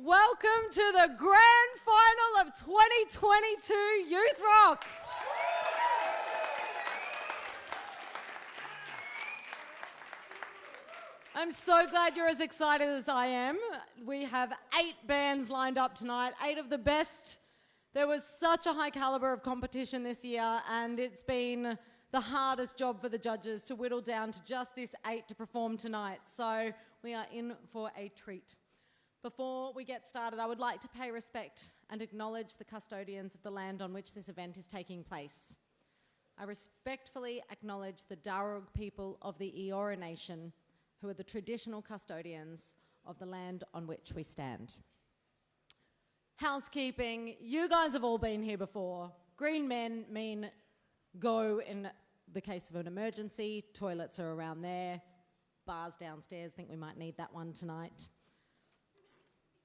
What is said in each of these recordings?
Welcome to the grand final of 2022 YouthRock. I'm so glad you're as excited as I am. We have 8 bands lined up tonight, 8 of the best. There was such a high caliber of competition this year, and it's been the hardest job for the judges to whittle down to just this 8 to perform tonight. So we are in for a treat. Before we get started, I would like to pay respect and acknowledge the custodians of the land on which this event is taking place. I respectfully acknowledge the Darug people of the Eora Nation, who are the traditional custodians of the land on which we stand. Housekeeping, you guys have all been here before. Green men mean go in the case of an emergency. Toilets are around there. Bars downstairs, think we might need that one tonight.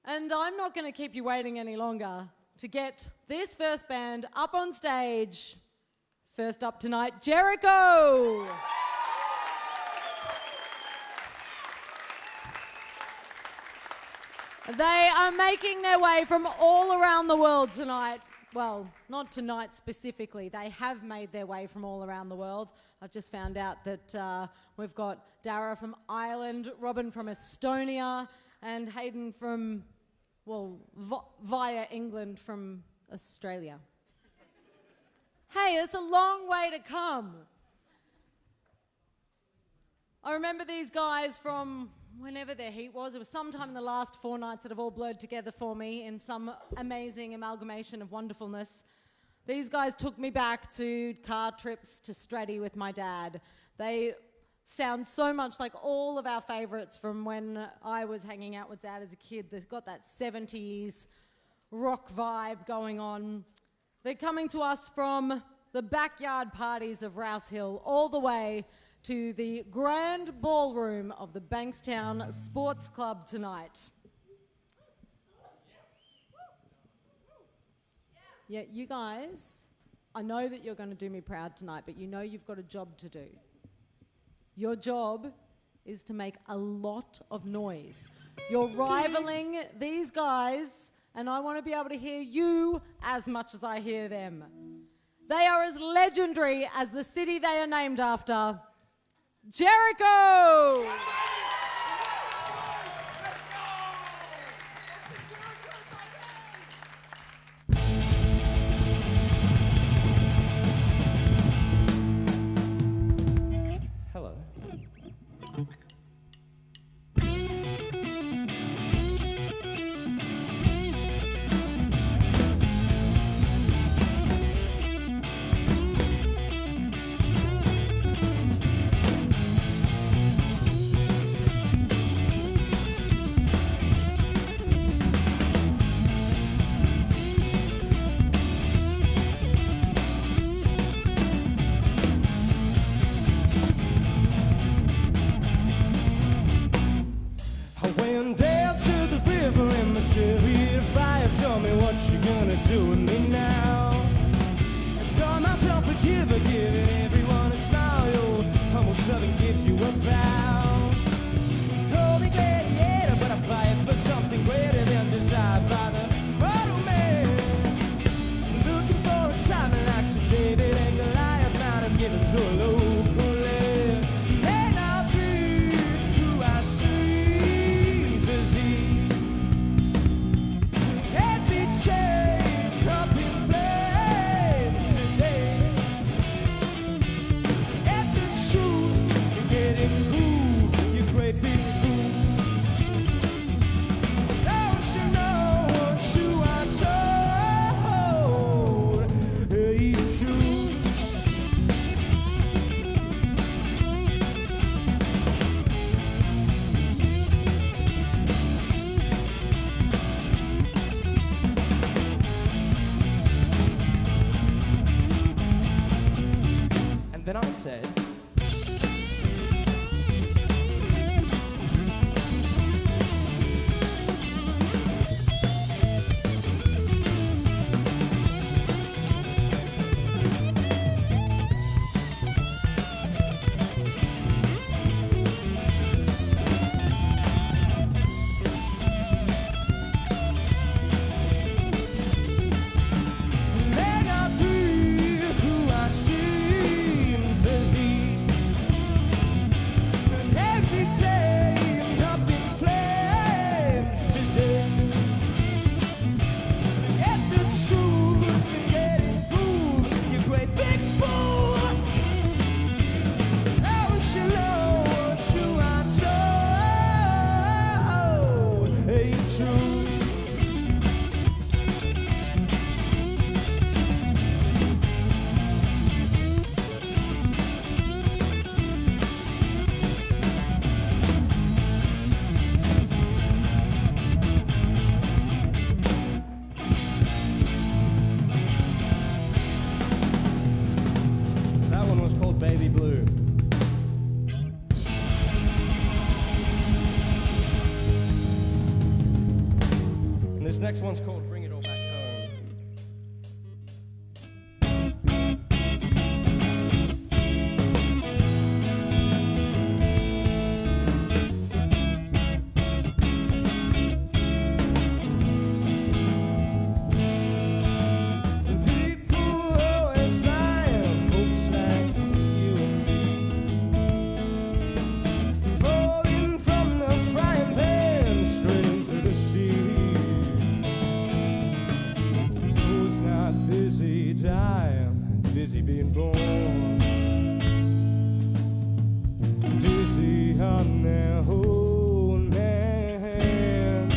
And I'm not going to keep you waiting any longer to get this first band up on stage. First up tonight, Jericho! They are making their way from all around the world tonight. Well, not tonight specifically. They have made their way from all around the world. I've just found out that we've got Dara from Ireland, Robin from Estonia, and Hayden from, well, via England from Australia. Hey, it's a long way to come. I remember these guys from whenever their heat was. It was sometime in the last 4 nights that have all blurred together for me in some amazing amalgamation of wonderfulness. These guys took me back to car trips to Stratty with my dad. They sound so much like all of our favourites from when I was hanging out with Dad as a kid. They've got that 70s rock vibe going on. They're coming to us from the backyard parties of Rouse Hill all the way to the grand ballroom of the Bankstown Sports Club tonight. Yeah, you guys, I know that you're going to do me proud tonight, but you know you've got a job to do. Your job is to make a lot of noise. You're rivaling these guys, and I want to be able to hear you as much as I hear them. They are as legendary as the city they are named after. Jericho! Hello. I went down to the river in my chariot of fire. Tell me what you gonna do with me now. I call myself a giver, giving everyone a smile. Your humble servant gives you a bow. Call me gladiator, but I fight for something greater than desired by the mortal man. Looking for excitement like Sir David and Goliath, might have given to a local land. And I'll be who I seem to be. Can't be chained up in flames today. And the truth, you're getting cool, you great big fool. Don't you know what you are told? Hey, true. And then I said, navy blue. And this next one's called Bring It All Back Home. Busy being born, busy on their own man,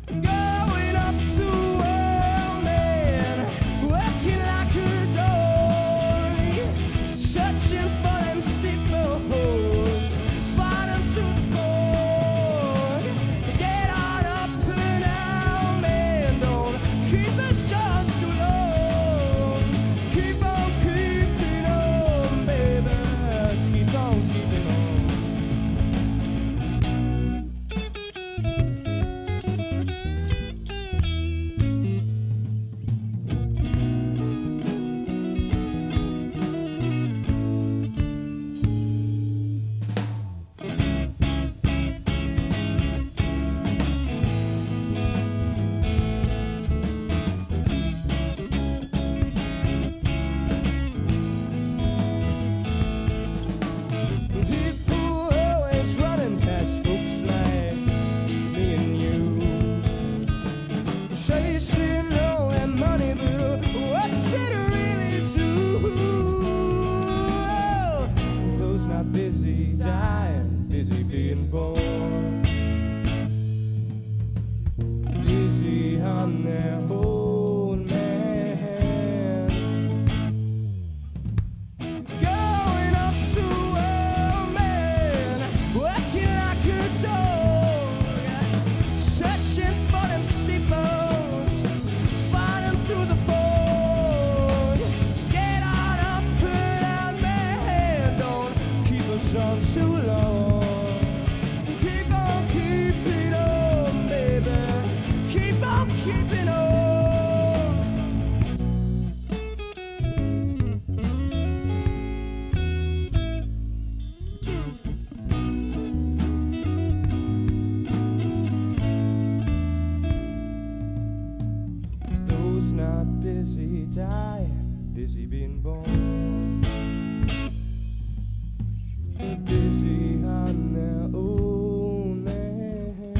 going up to world man, working like a dog, searching for them steeples, fighting through the fog. Get on up and out, man, don't keep the shots too long. Busy dying, busy being born, busy on their own man, going up to world man, working like a dog, searching for them steeples, fighting through the fog. Get on up and out, man, don't keep us on too long. Keep on keeping on, baby. Keep on keeping on. Those not busy dying, busy being born, busy on their own land.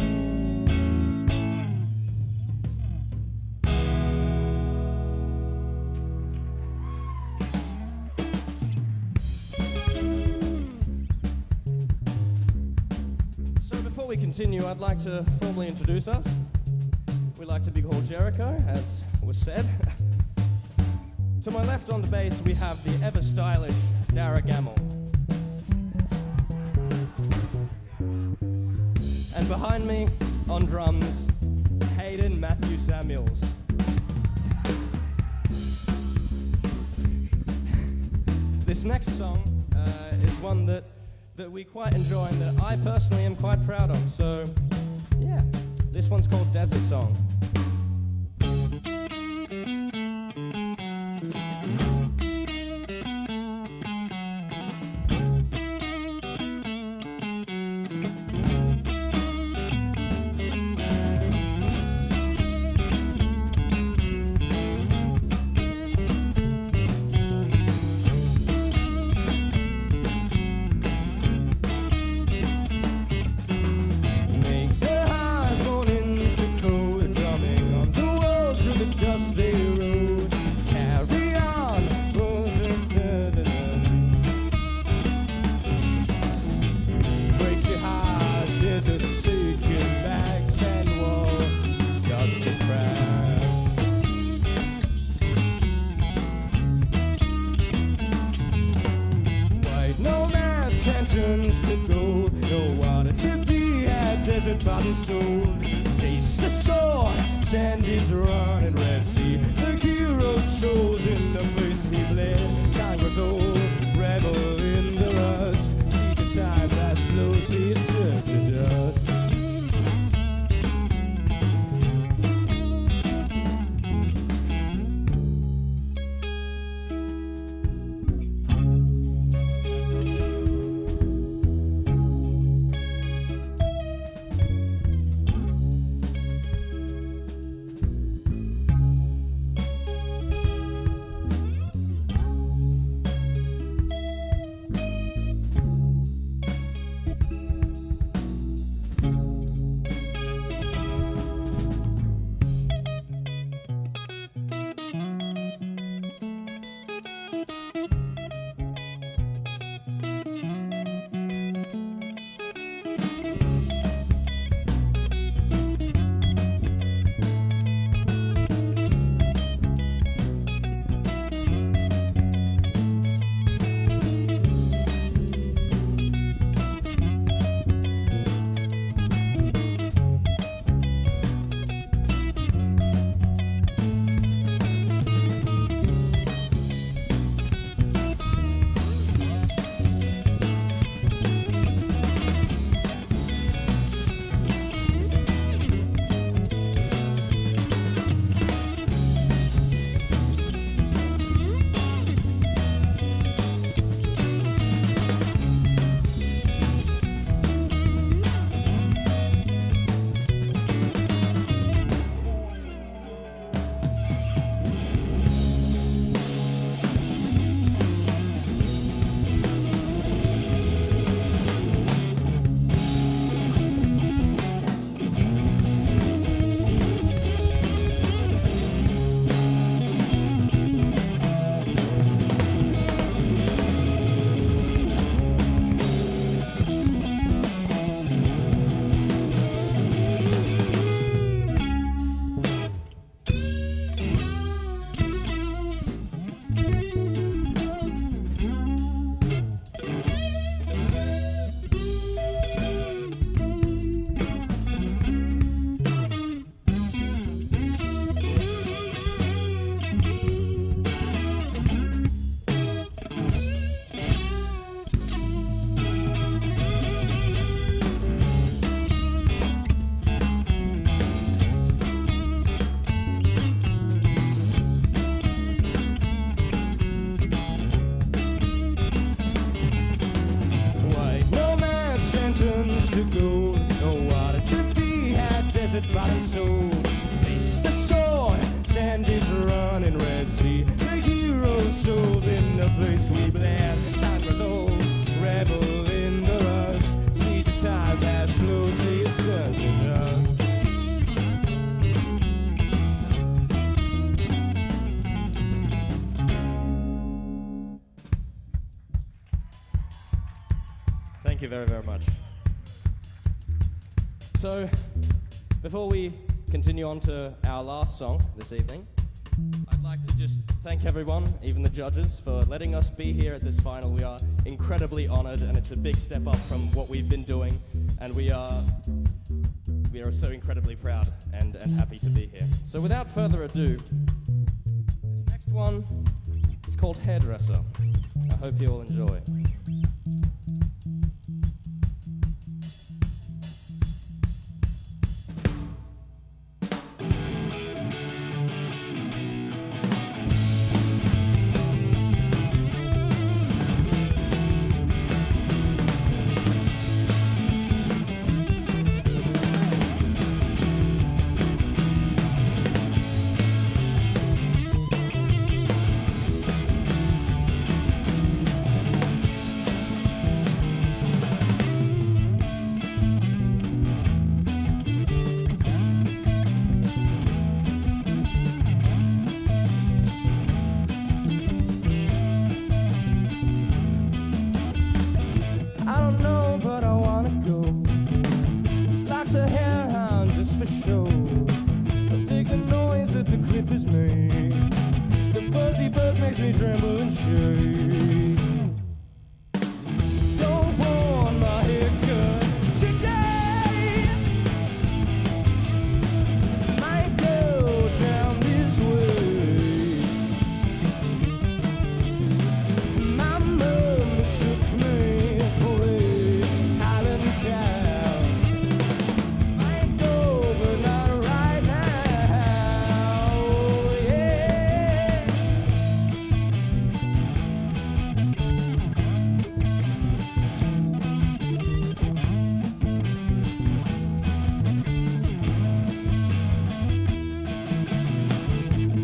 So before we continue, I'd like to formally introduce us. We like to be called Jericho, as was said. To my left on the bass, we have the ever-stylish Dara Gamble. And behind me, on drums, Hayden Matthew Samuels. This next song is one that we quite enjoy and that I personally am quite proud of. So, yeah, this one's called Desert Song. Intentions to go, no water to be had, desert by the soul. Taste the sword, sand is running, Red Sea. The hero's souls in the place we bled. Time Thank you very, very much. So, before we continue on to our last song this evening, I'd like to just thank everyone, even the judges, for letting us be here at this final. We are incredibly honored, and it's a big step up from what we've been doing, and we are so incredibly proud and happy to be here. So without further ado, this next one is called Hairdresser. I hope you all enjoy. I don't know, but I wanna go. These locks of hair on just for show. Don't take the noise that the clippers make. The buzzy buzz makes me tremble and shake. Don't want my hair cut today. Might go down this way. My mom shook me.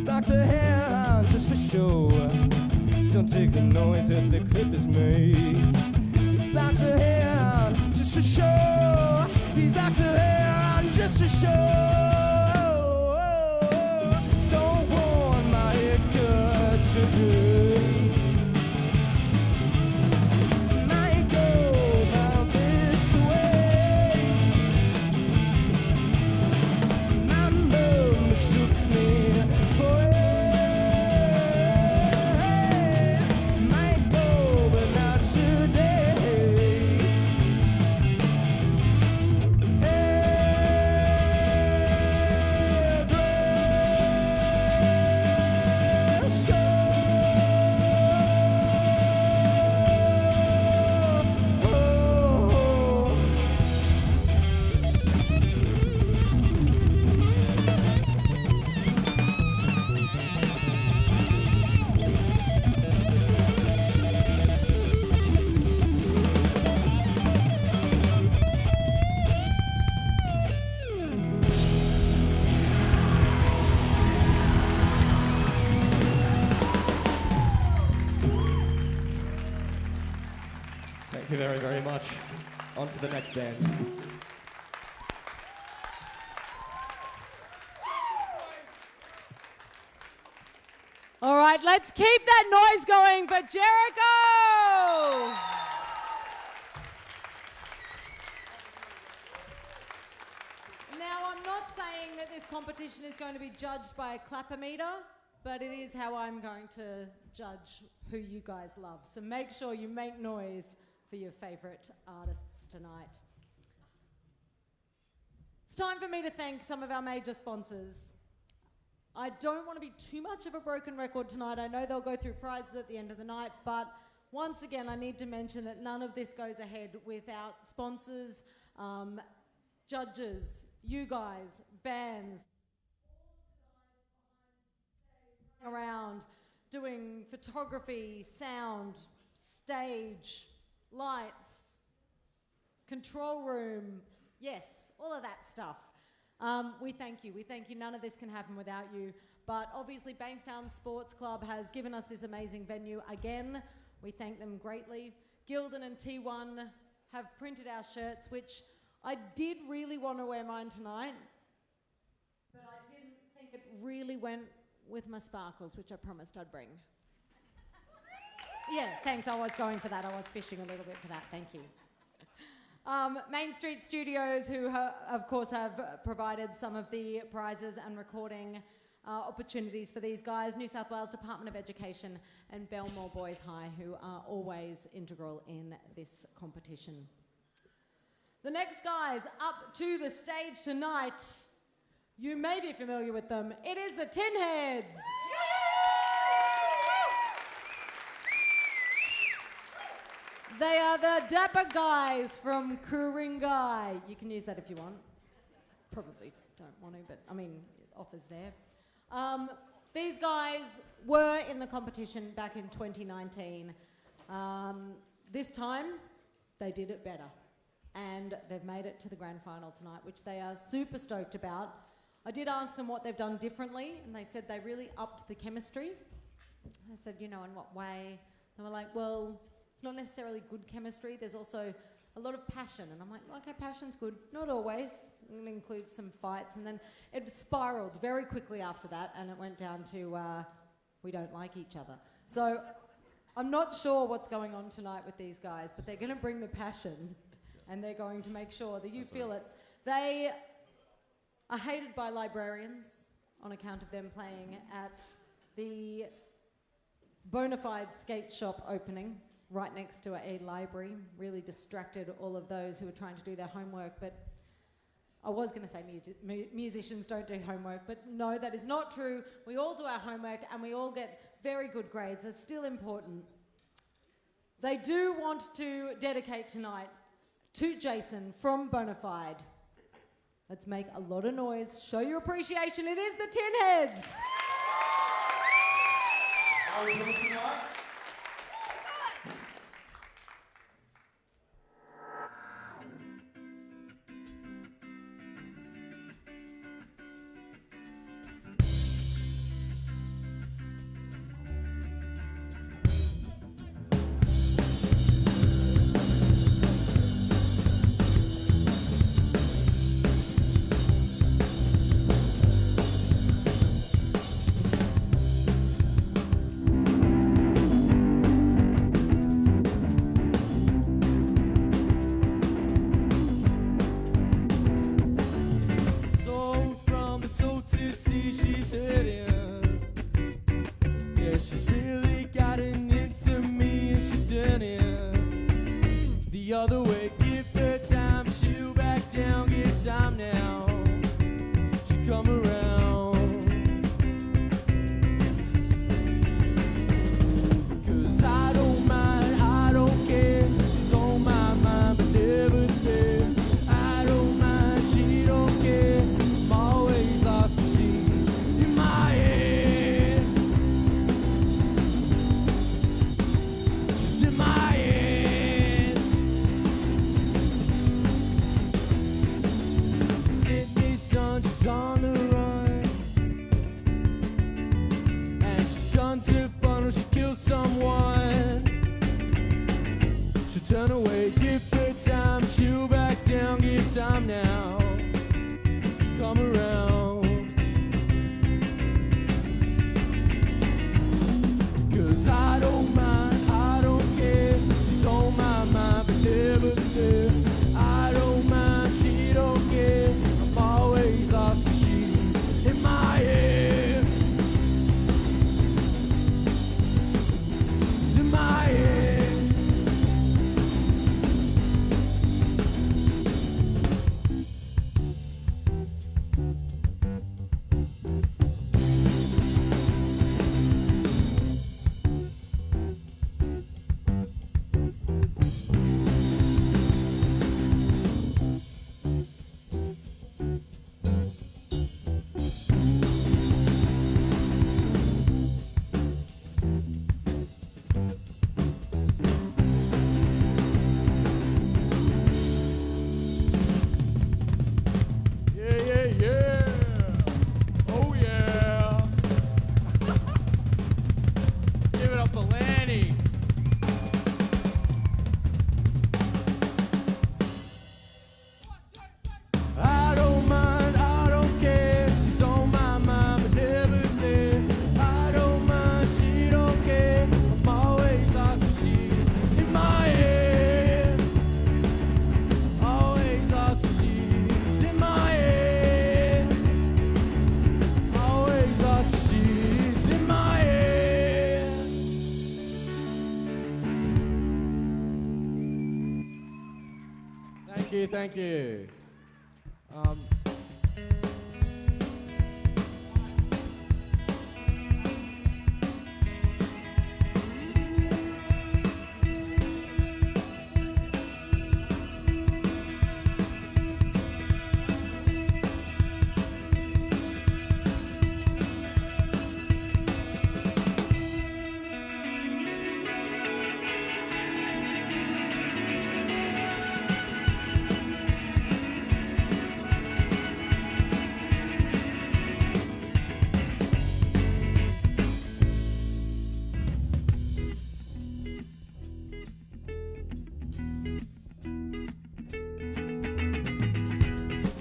Locks of hair on just for show. Don't take the noise that the clippers make. These locks of hair on just for show. These locks of hair on just for show. Don't want my hair cut today. Might go down this way. My mom shook me. Thank you very, very much. On to the next band. All right, let's keep that noise going for Jericho! Now, I'm not saying that this competition is going to be judged by a clap-o-meter, but it is how I'm going to judge who you guys love. So make sure you make noise for your favourite artists tonight. It's time for me to thank some of our major sponsors. I don't want to be too much of a broken record tonight. I know they'll go through prizes at the end of the night, but once again, I need to mention that none of this goes ahead without sponsors, judges, you guys, bands, around doing photography, sound, stage, lights, control room, yes, all of that stuff. We thank you. We thank you. None of this can happen without you. But obviously Bankstown Sports Club has given us this amazing venue again. We thank them greatly. Gildan and T1 have printed our shirts, which I did really want to wear mine tonight, but I didn't think it really went with my sparkles, which I promised I'd bring. Yeah, thanks. I was going for that. I was fishing a little bit for that. Thank you. Main Street Studios, who of course have provided some of the prizes and recording opportunities for these guys, New South Wales Department of Education and Belmore Boys High, who are always integral in this competition. The next guys up to the stage tonight, you may be familiar with them. It is the Tin Heads. They are the dapper guys from Ku-ring-gai. You can use that if you want. Probably don't want to, but I mean, offers there. These guys were in the competition back in 2019. This time, they did it better. And they've made it to the grand final tonight, which they are super stoked about. I did ask them what they've done differently, and they said they really upped the chemistry. I said, you know, in what way? They were like, well, it's not necessarily good chemistry. There's also a lot of passion. And I'm like, okay, passion's good. Not always. It includes some fights. And then it spiraled very quickly after that, and it went down to we don't like each other. So I'm not sure what's going on tonight with these guys, but they're going to bring the passion, and they're going to make sure that you feel it. They are hated by librarians on account of them playing at the Bonafide skate shop opening right next to a library. Really distracted all of those who were trying to do their homework. But I was going to say musicians don't do homework, but no, that is not true. We all do our homework and we all get very good grades. It's still important. They do want to dedicate tonight to Jason from Bonafide. Let's make a lot of noise. Show your appreciation. It is the Tin Heads. How are we doing tonight? The other way, give her time, she'll back down, give time now, she'll come around. 'Cause I don't mind, I don't care, she's on my mind but never there. I don't mind, she don't care, I'm always lost 'cause she's in my head. She's in my head. She's on the run, and she's trying to fun or she kills someone. She'll turn away, give her time, she'll back down, give time now, she'll come around. 'Cause I don't mind, I don't care, she's on my mind but never there. I don't mind, she don't care, I'm always lost 'cause she's in my head. She's in my head. you, thank you.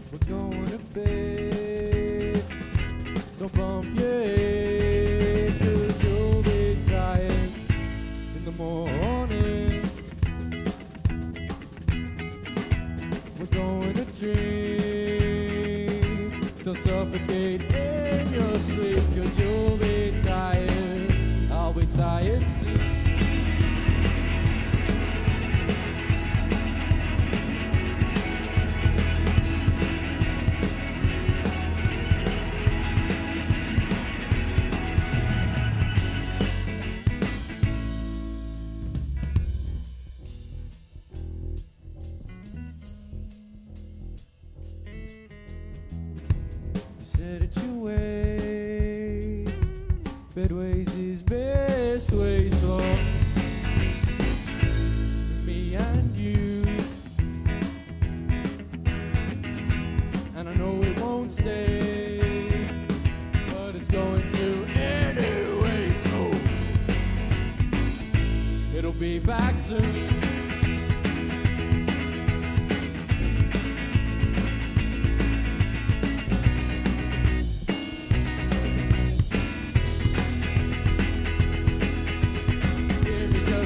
We're going to bed. Don't bump your head, 'cause you'll be tired in the morning. We're going to dream. Don't suffocate in your sleep, 'cause you'll be tired. I'll be tired soon. Said it your way. Bedways is best ways for me and you. And I know it won't stay, but it's going to anyway, so it'll be back soon.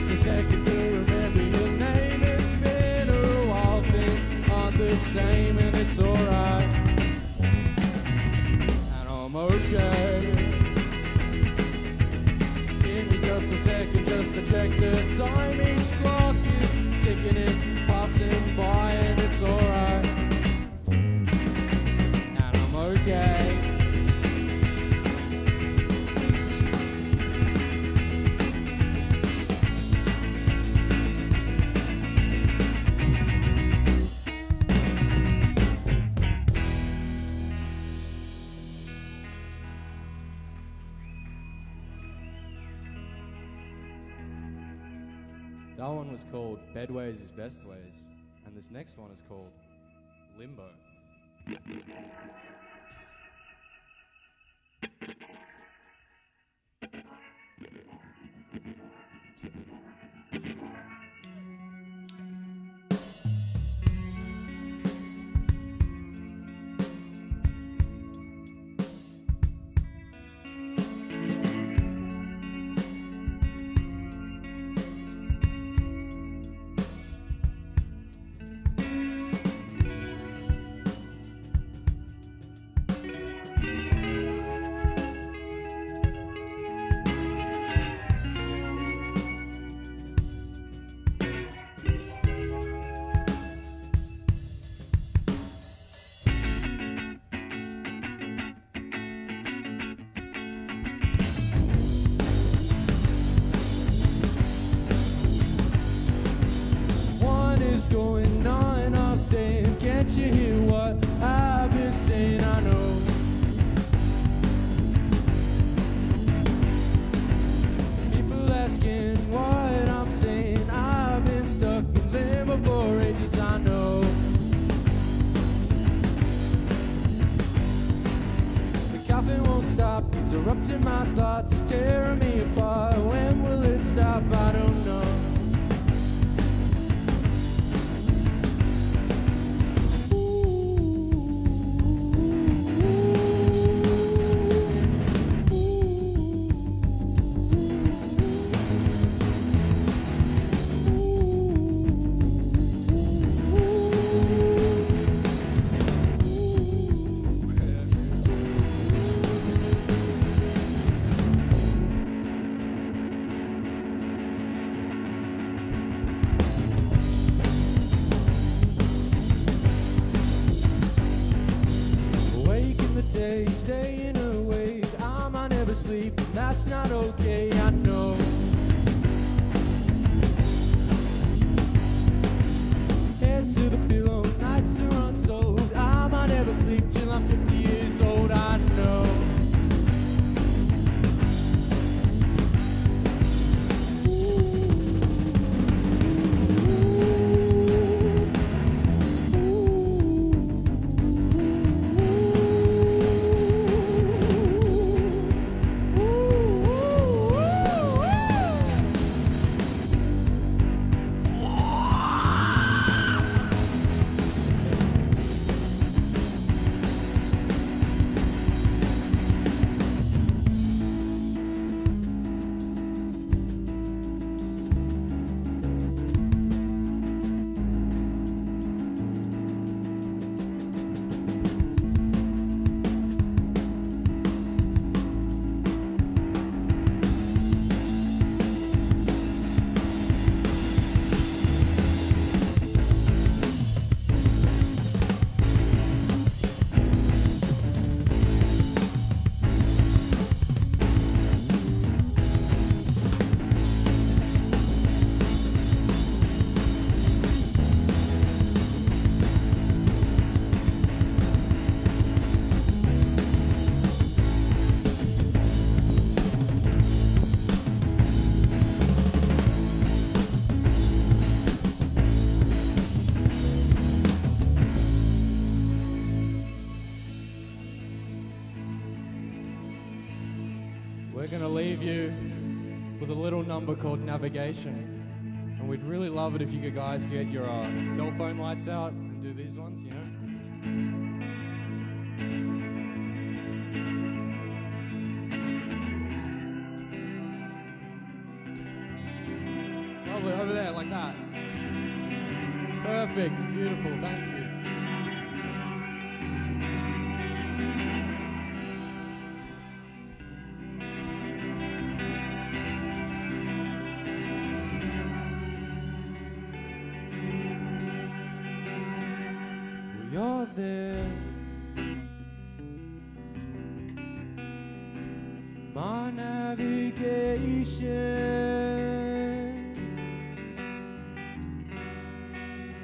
A second to remember your name. It's been a while, things aren't the same, and it's alright, and I'm okay. Give me just a second just to check the time. Each clock is ticking, it's passing by, and it's alright, and I'm okay. That one was called Bedways is Best Ways, and this next one is called Limbo. Going on, I'll stay. Can't you hear what I've been saying? I know people asking what I'm saying. I've been stuck in limbo for ages, I know. The coughing won't stop, interrupting my thoughts, tearing me apart. When will it stop? I don't know. sleep, and that's not okay, I know. Head to the pillow, nights are untold. I might never sleep till I'm 50 years old, I know. We're going to leave you with a little number called Navigation. And we'd really love it if you guys get your cell phone lights out and do these ones, you know? Lovely, over there, like that. Perfect, beautiful, thank you. You're there, my navigation,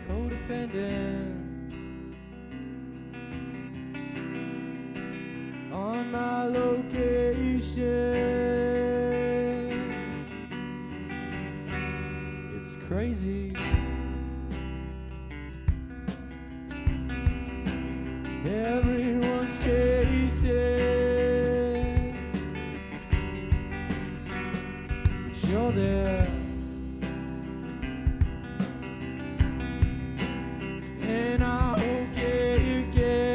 codependent on my location. It's crazy. Everyone's chasing, but you're there, and I'm okay again.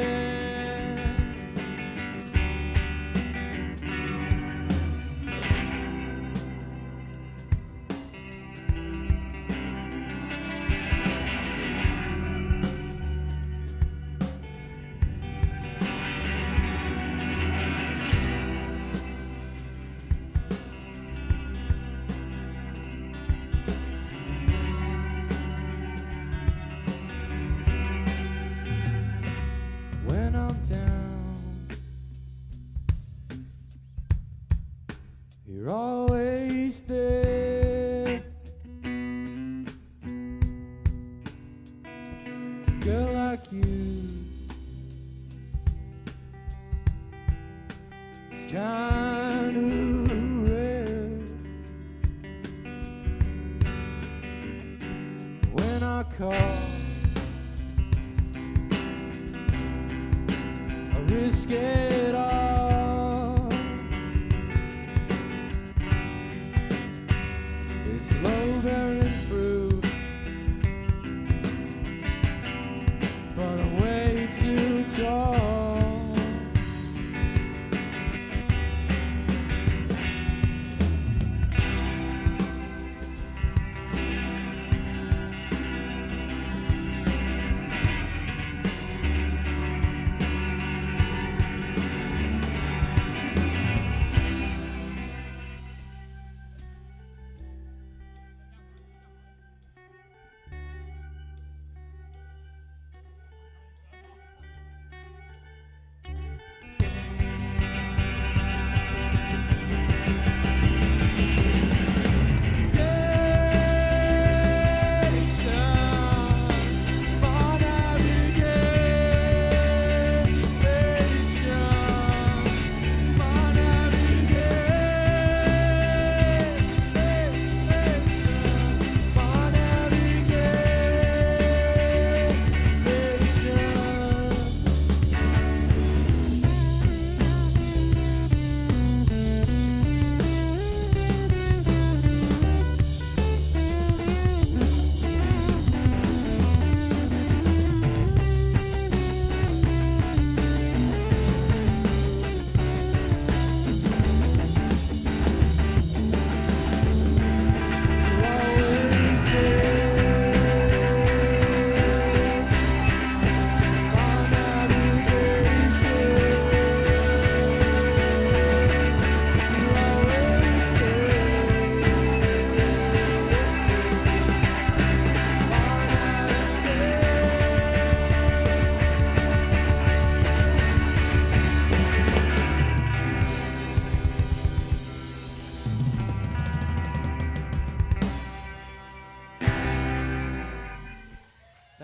When I'm down, you're always there. Girl like you is kind of rare. When I call, risk it all.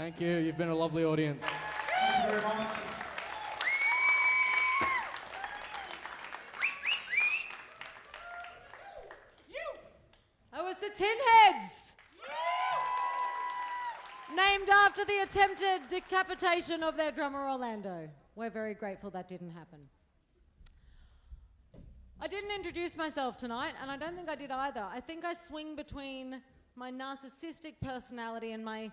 Thank you. You've been a lovely audience. Thank you very much. That was the Tin Heads! Named after the attempted decapitation of their drummer Orlando. We're very grateful that didn't happen. I didn't introduce myself tonight, and I don't think I did either. I think I swing between my narcissistic personality and my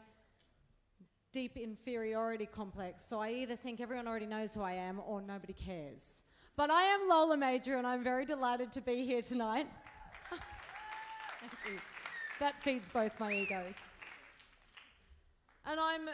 deep inferiority complex. So I either think everyone already knows who I am or nobody cares. But I am Lola Major, and I'm very delighted to be here tonight. Thank you. That feeds both my egos. And I'm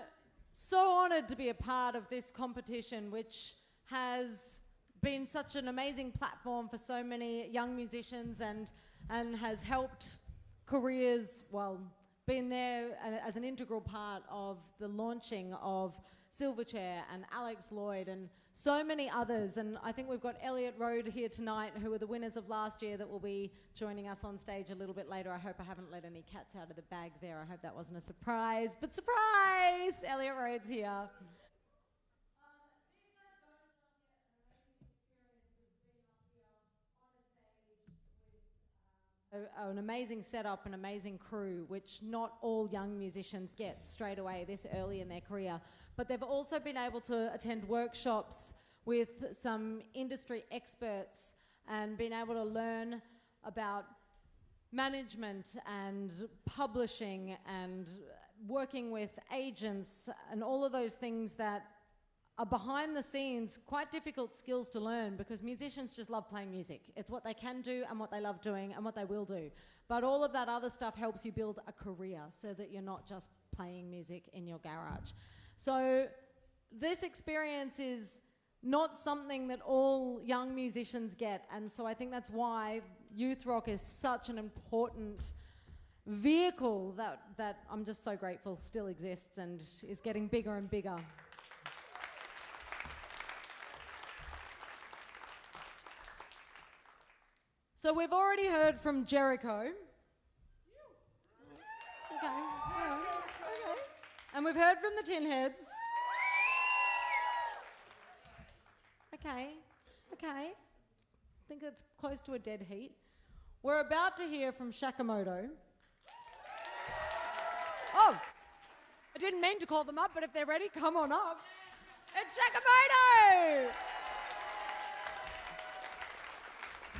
so honoured to be a part of this competition, which has been such an amazing platform for so many young musicians and has helped careers, well, been there as an integral part of the launching of Silverchair and Alex Lloyd and so many others. And I think we've got Elliott Road here tonight, who were the winners of last year, that will be joining us on stage a little bit later. I hope I haven't let any cats out of the bag there. I hope that wasn't a surprise, but surprise! Elliott Road's here. An amazing setup, an amazing crew, which not all young musicians get straight away this early in their career. But they've also been able to attend workshops with some industry experts and been able to learn about management and publishing and working with agents and all of those things that are behind the scenes quite difficult skills to learn, because musicians just love playing music. It's what they can do and what they love doing and what they will do. But all of that other stuff helps you build a career so that you're not just playing music in your garage. So this experience is not something that all young musicians get, and so I think that's why YouthRock is such an important vehicle that I'm just so grateful still exists and is getting bigger and bigger. So we've already heard from Jericho. Okay, all right, okay. And we've heard from the Tin Heads. Okay. I think it's close to a dead heat. We're about to hear from Shakamoto. Oh, I didn't mean to call them up, but if they're ready, come on up. It's Shakamoto!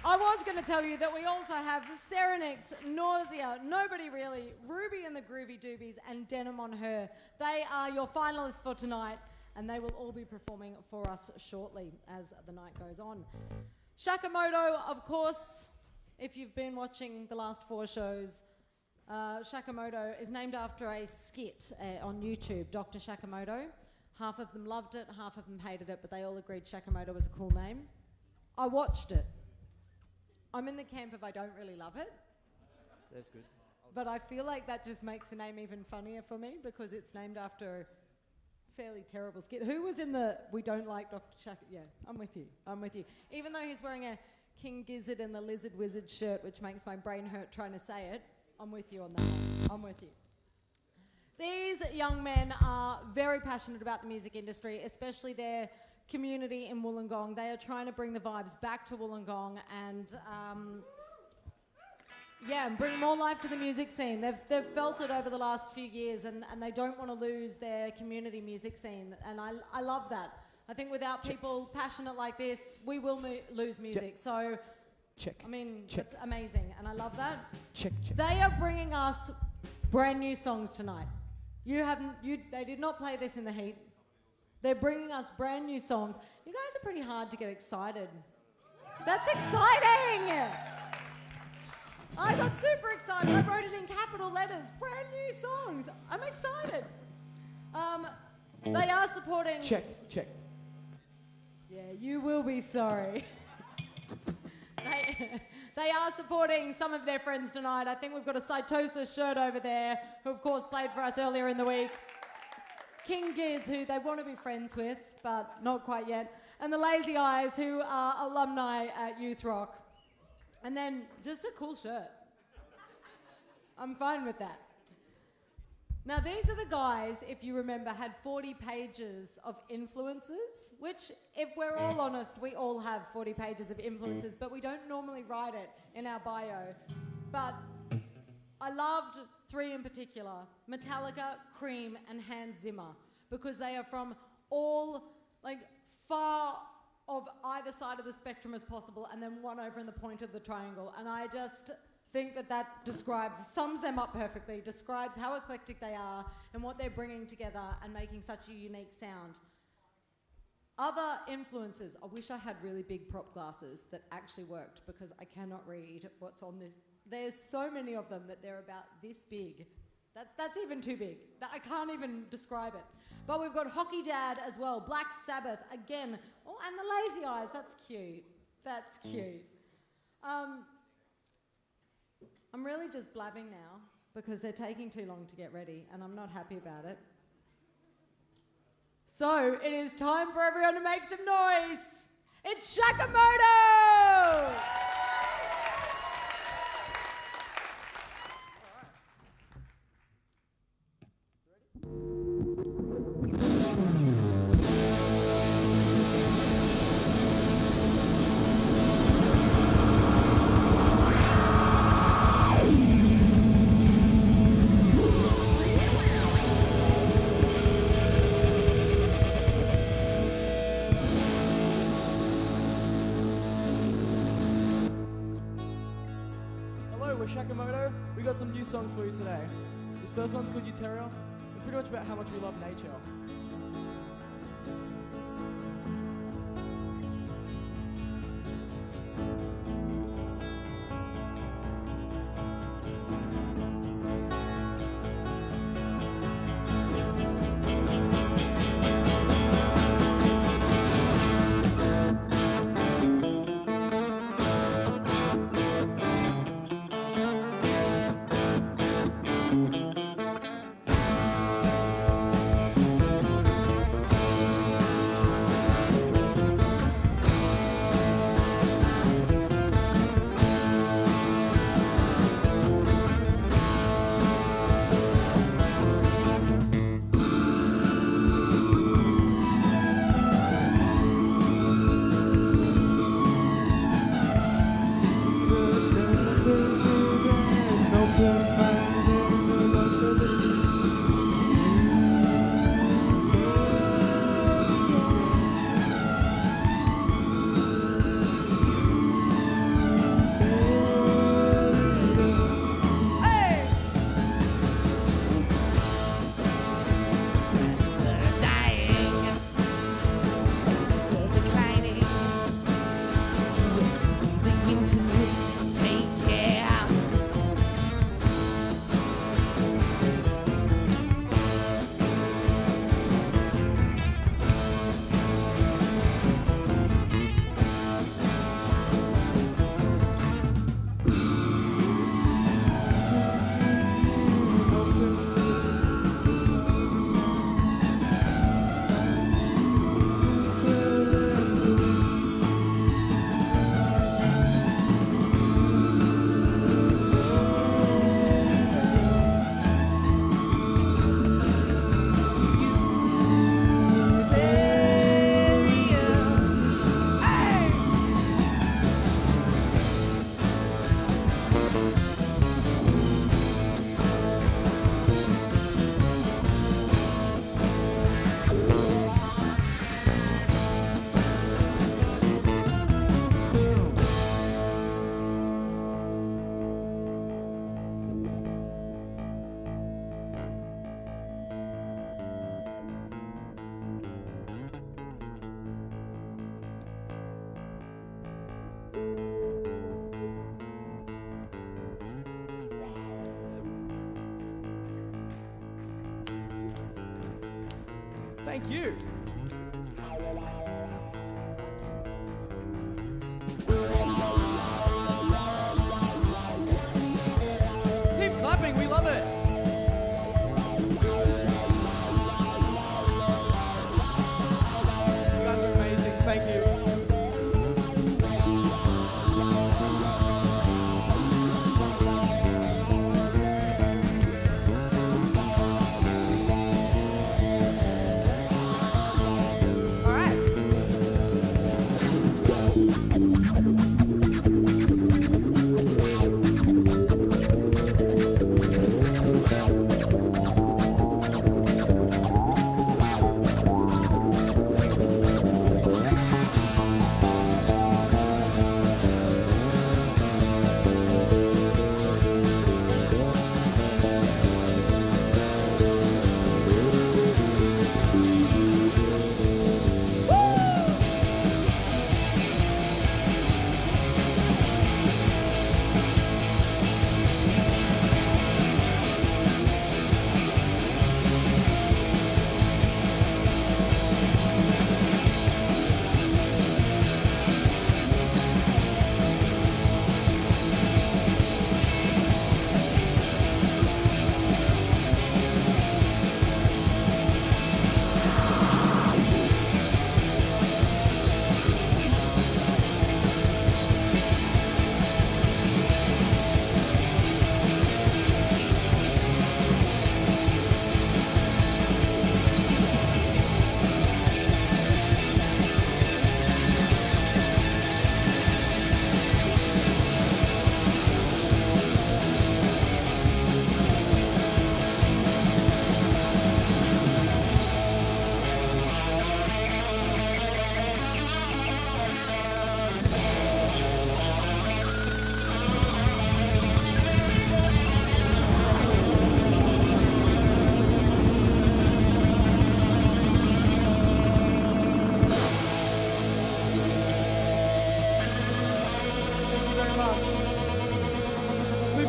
I was going to tell you that we also have Serenix, Nausea, Nobody Really, Ruby and the Groovy Doobies, and Denim on Her. They are your finalists for tonight, and they will all be performing for us shortly as the night goes on. Shakamoto, of course, if you've been watching the last 4 shows, Shakamoto is named after a skit on YouTube, Dr. Shakamoto. Half of them loved it, half of them hated it, but they all agreed Shakamoto was a cool name. I watched it. I'm in the camp of I don't really love it. That's good. But I feel like that just makes the name even funnier for me, because it's named after a fairly terrible skit. Who was in the We Don't Like Dr. Shaka? Yeah, I'm with you. Even though he's wearing a King Gizzard and the Lizard Wizard shirt, which makes my brain hurt trying to say it, I'm with you on that one. I'm with you. These young men are very passionate about the music industry, especially their community in Wollongong. They are trying to bring the vibes back to Wollongong and bring more life to the music scene. They've felt it over the last few years, and they don't want to lose their community music scene, and I love that. I think without people passionate like this, we will lose music. So, I mean, it's amazing, and I love that. They are bringing us brand new songs tonight. They did not play this in the heat. They're bringing us brand new songs. You guys are pretty hard to get excited. That's exciting! I got super excited. I wrote it in capital letters. Brand new songs. I'm excited. They are supporting... Check. Yeah, you will be sorry. They are supporting some of their friends tonight. I think we've got a Cytosis shirt over there, who of course played for us earlier in the week. King Giz, who they want to be friends with, but not quite yet. And the Lazy Eyes, who are alumni at YouthRock. And then just a cool shirt. I'm fine with that. Now, these are the guys, if you remember, had 40 pages of influences, which, if we're all honest, we all have 40 pages of influences, but we don't normally write it in our bio. But I loved 3 in particular, Metallica, Cream, and Hans Zimmer, because they are from all, like, far of either side of the spectrum as possible, and then one over in the point of the triangle. And I just think that sums them up perfectly, describes how eclectic they are and what they're bringing together and making such a unique sound. Other influences, I wish I had really big prop glasses that actually worked, because I cannot read what's on this. There's so many of them that they're about this big. That's even too big. I can't even describe it. But we've got Hockey Dad as well, Black Sabbath, again. Oh, and the Lazy Eyes, that's cute. That's cute. I'm really just blabbing now because they're taking too long to get ready and I'm not happy about it. So it is time for everyone to make some noise. It's Shakamoto! Shakamoto, we got some new songs for you today. This first one's called Euterion. It's pretty much about how much we love nature. Thank you. Keep clapping, we love it. You guys are amazing, thank you.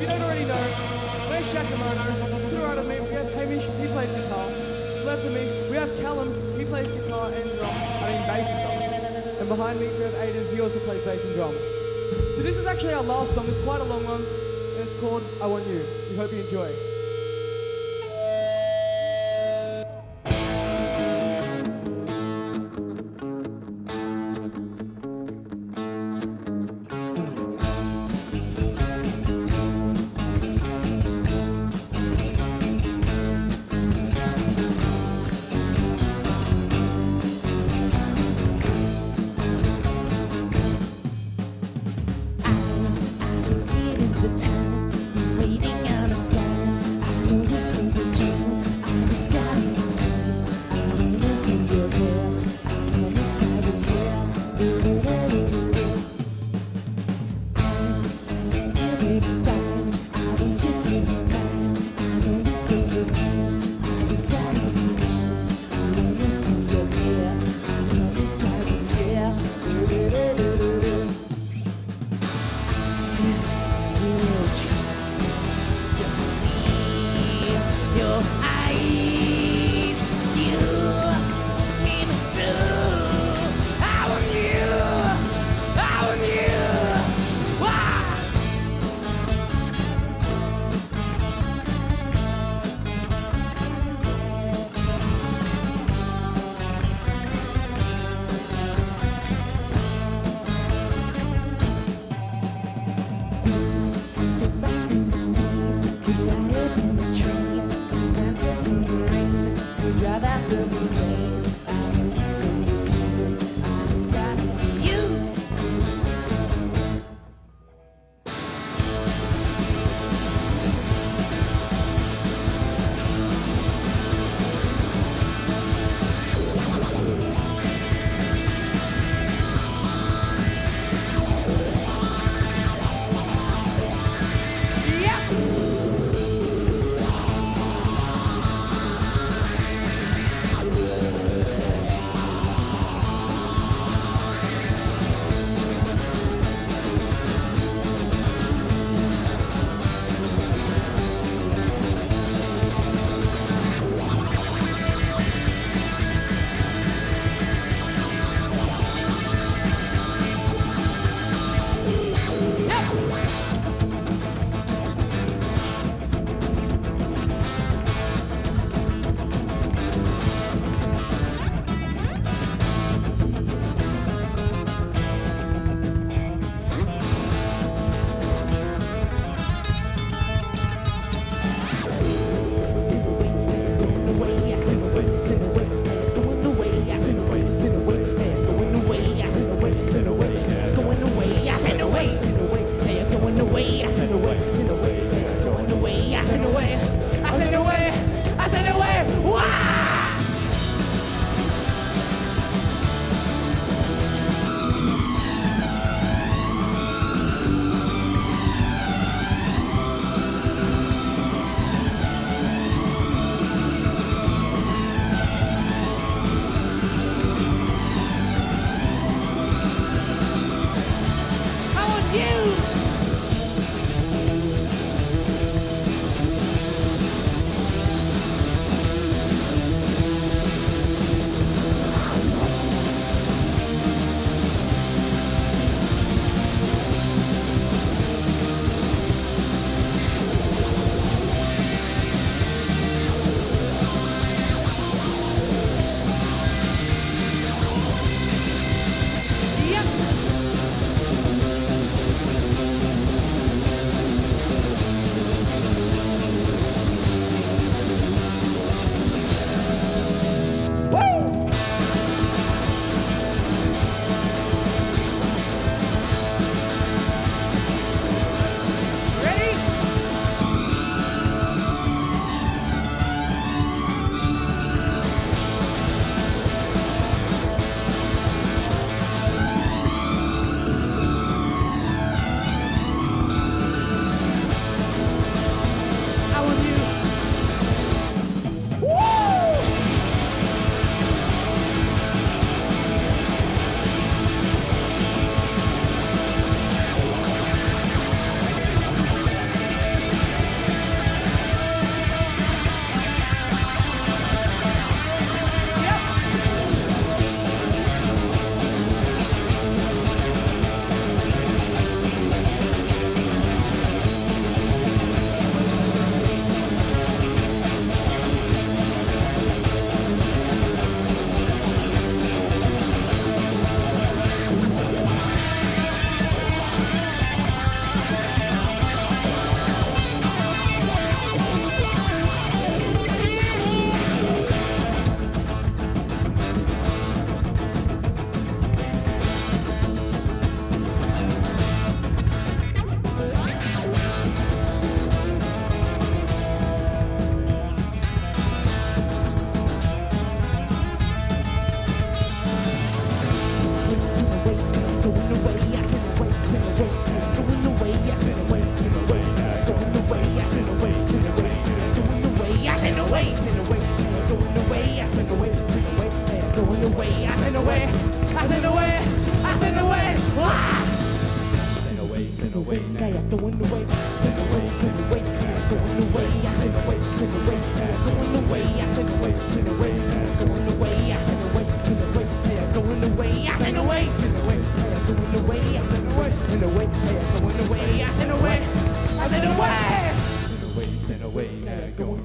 you don't already know, we're Shakamoto. To the right of me, we have Hamish, he plays guitar. To the left of me, we have Callum, he plays guitar and drums, bass and drums. And behind me, we have Aiden, he also plays bass and drums. So this is actually our last song, it's quite a long one, and it's called I Want You. We hope you enjoy.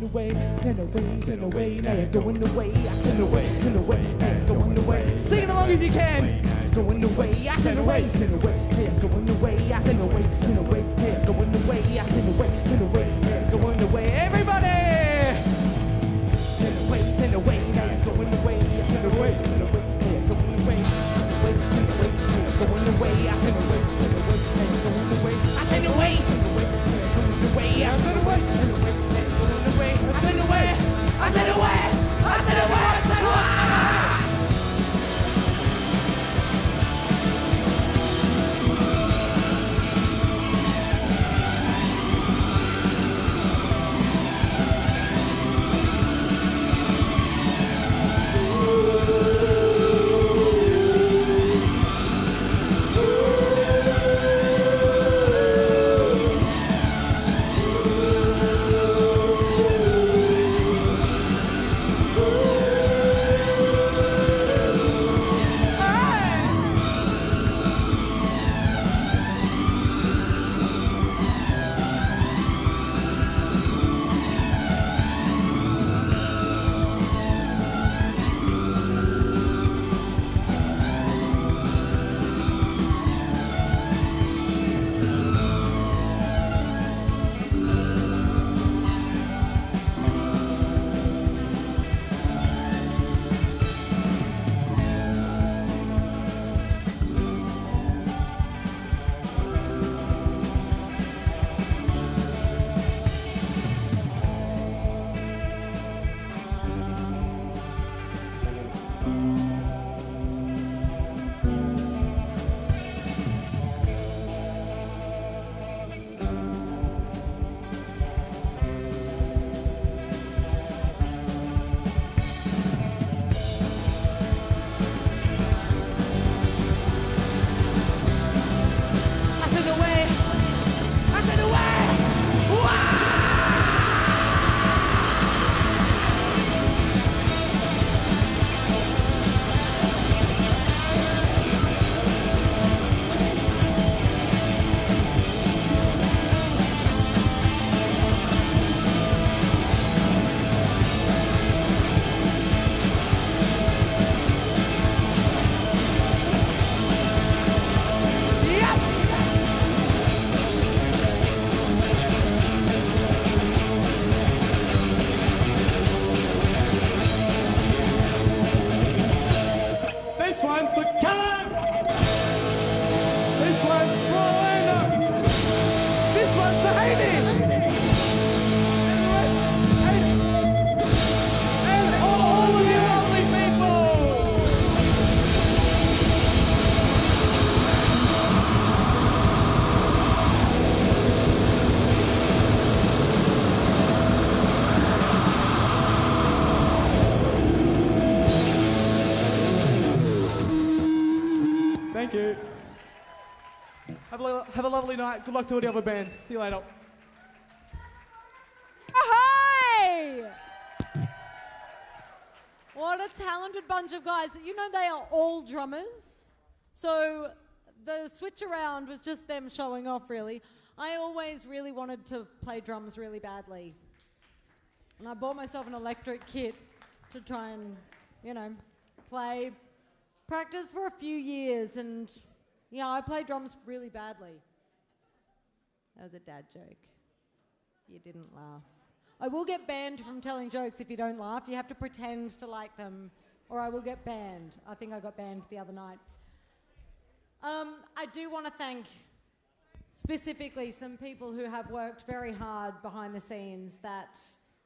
away, send away, send away, now you're going away. I send away, send away, now you're going away. Sing it along if you can. Going away, I send away, send away, now you're going away. I send away, send away, now you're going away. I send away, send away, now you're going away. Everybody! Send away, now you're going away. I send away, send away, now you're going away. Send away, send away, now you're going away. I send away, send away, now you're going away. I send away, send away, now you're going away. I send away, send away, now you're going away. I send away, I send away, I send away, I send away. Thank you. Have a lovely night. Good luck to all the other bands. See you later. Hi! What a talented bunch of guys. You know, they are all drummers. So the switch around was just them showing off, really. I always really wanted to play drums really badly. And I bought myself an electric kit to try and, you know, play. Practiced for a few years and, yeah, I play drums really badly. That was a dad joke. You didn't laugh. I will get banned from telling jokes if you don't laugh. You have to pretend to like them or I will get banned. I think I got banned the other night. I do want to thank specifically some people who have worked very hard behind the scenes that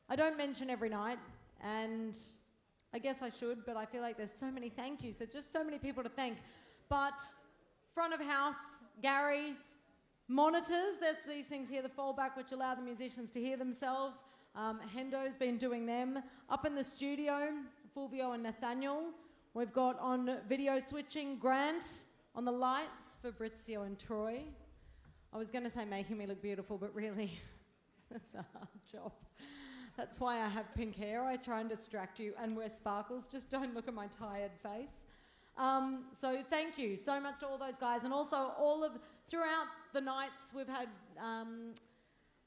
I don't mention every night, and I guess I should, but I feel like there's so many thank yous. There's just so many people to thank. But front of house, Gary, monitors, that's these things here, the fallback, which allow the musicians to hear themselves. Hendo's been doing them. Up in the studio, Fulvio and Nathaniel. We've got on video switching, Grant. On the lights, Fabrizio and Troy. I was going to say making me look beautiful, but really, that's a hard job. That's why I have pink hair. I try and distract you and wear sparkles. Just don't look at my tired face. So thank you so much to all those guys. And also throughout the nights, we've had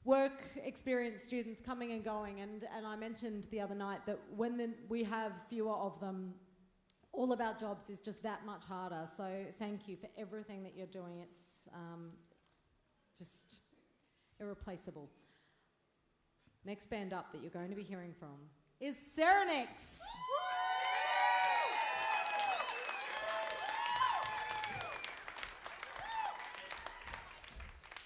work experience students coming and going, and I mentioned the other night that when we have fewer of them, all of our jobs is just that much harder. So thank you for everything that you're doing. It's just irreplaceable. Next band up that you're going to be hearing from is Serenix.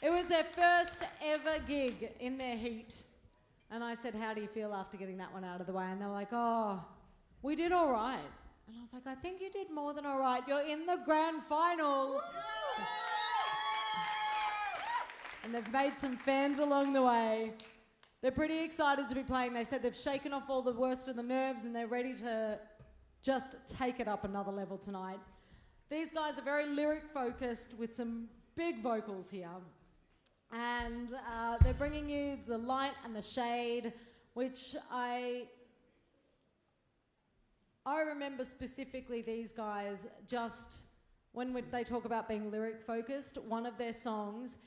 It was their first ever gig in their heat. And I said, how do you feel after getting that one out of the way? And they were like, oh, we did all right. And I was like, I think you did more than all right. You're in the grand final. And they've made some fans along the way. They're pretty excited to be playing. They said they've shaken off all the worst of the nerves and they're ready to just take it up another level tonight. These guys are very lyric focused with some big vocals here. And they're bringing you the light and the shade, which I remember specifically these guys just, when they talk about being lyric focused, one of their songs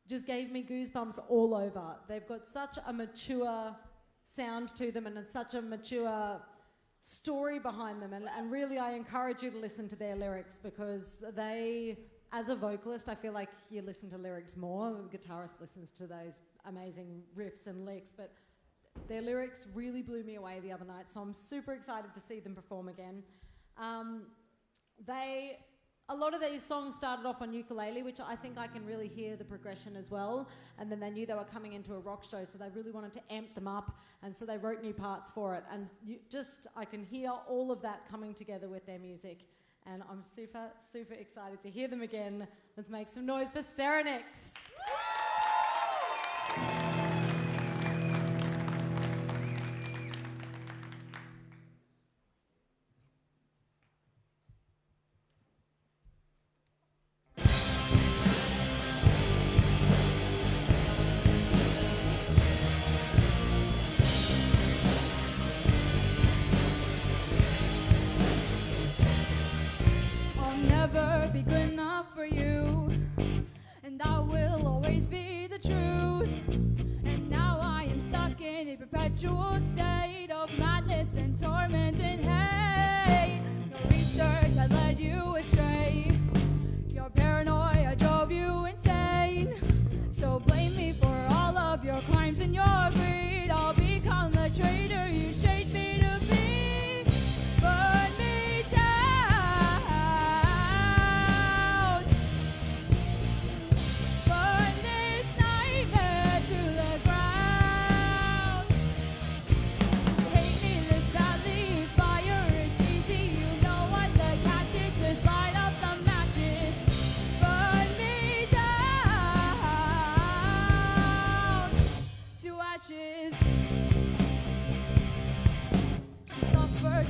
just gave me goosebumps all over. They've got such a mature sound to them and it's such a mature story behind them. And really I encourage you to listen to their lyrics because they, as a vocalist, I feel like you listen to lyrics more. The guitarist listens to those amazing riffs and licks, but their lyrics really blew me away the other night, so I'm super excited to see them perform again. A lot of these songs started off on ukulele, which I think I can really hear the progression as well, and then they knew they were coming into a rock show, so they really wanted to amp them up, and so they wrote new parts for it, and I can hear all of that coming together with their music. And I'm super, super excited to hear them again. Let's make some noise for Serenix. Be good enough for you, and I will always be the truth. And now I am stuck in a perpetual state of madness and torment and hate. Your research has led you astray. Your paranoia drove you insane. So blame me for all of your crimes and your greed. I'll become the traitor you shaped me to be. Burn me down.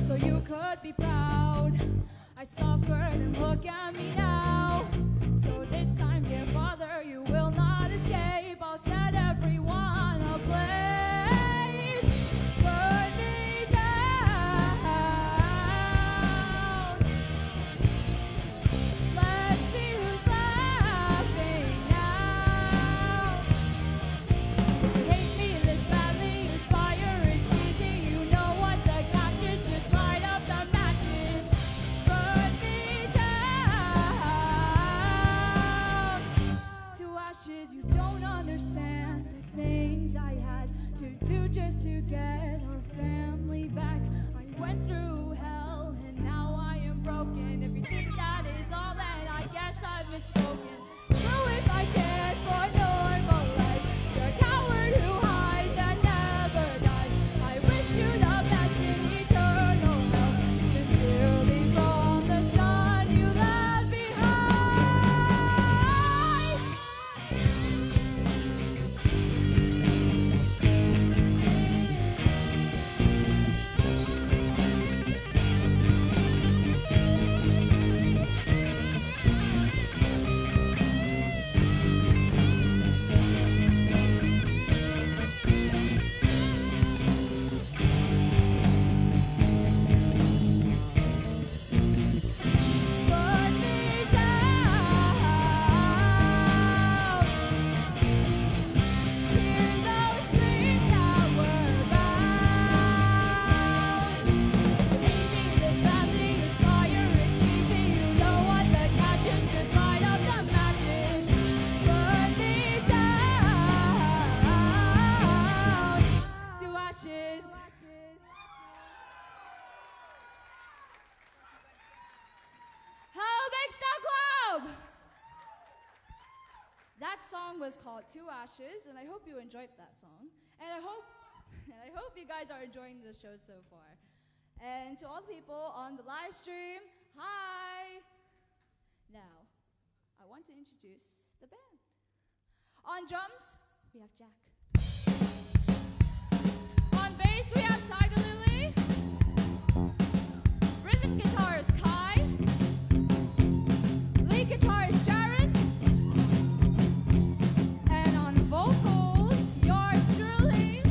So you could be proud. I suffered and look at me now. So this time, dear Father, you will not escape. I'll set everyone ablaze. Burn me down. Let's see who's laughing now. If you hate me this badly, use fire, it's easy. You know what the catch is. Just light up the matches. Burn me down to ashes. You don't understand the things I had to do just to get our family back. I went through hell and now I am broken. If you think that is all, then I guess I've misspoken. So if I cared for normal life, you're a coward who hides and never dies. I wish you the best in eternal hell. Sincerely from the son you left behind. song was called Two Ashes, and I hope you enjoyed that song. And I hope you guys are enjoying the show so far. And to all the people on the live stream, hi! Now, I want to introduce the band. On drums, we have Jack. On bass, we have Tiger Lily. Rhythm guitar is Kai. Lead guitar is Jared. And on vocals, yours truly,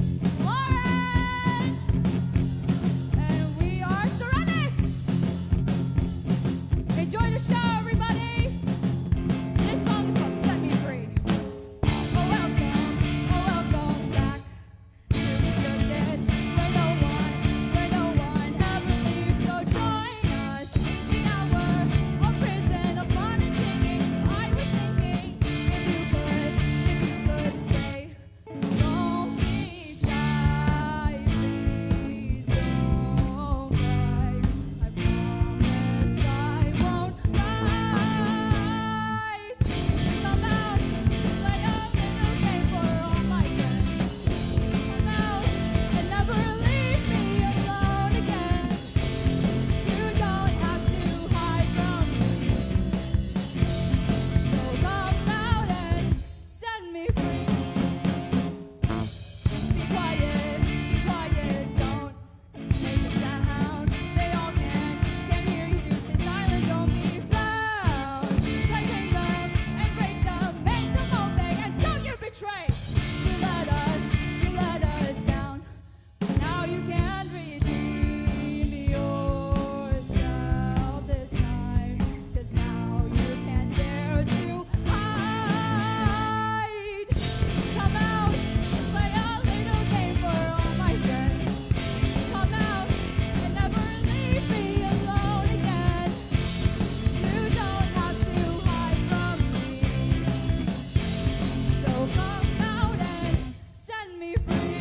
Lauren. And we are Ceramic. Enjoy the show, everybody. This song is called Set Me Free. Oh welcome back to the circus where no one ever leaves. So join us in our own prison of fun and singing. I was thinking if you could stay, so don't be shy, please don't cry. I promise I won't bite. Come out, play a little game for all my friends. Come out and never leave me alone again. You don't have to hide from me. So come out and set me free. Be quiet, don't make a sound. They all can hear you. Stay silent, don't be found. Play them and break them, make them all beg, and don't you betray. You let us down. Now you can't redeem yourself this time. 'Cause now you can't dare to hide. Come out, play a little game for all my friends. Come out and never leave me alone again. You don't have to hide from me. So come out and set me free.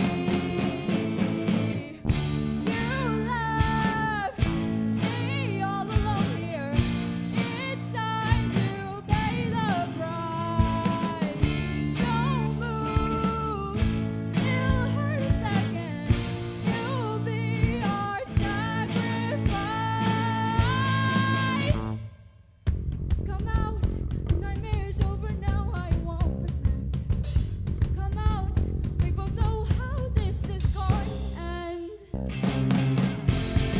You left me all alone here. It's time to pay the price. Don't move, it'll hurt a second. You'll be our sacrifice. Come out, the nightmare's over now. I won't pretend. Come out, we both know how this is going to end.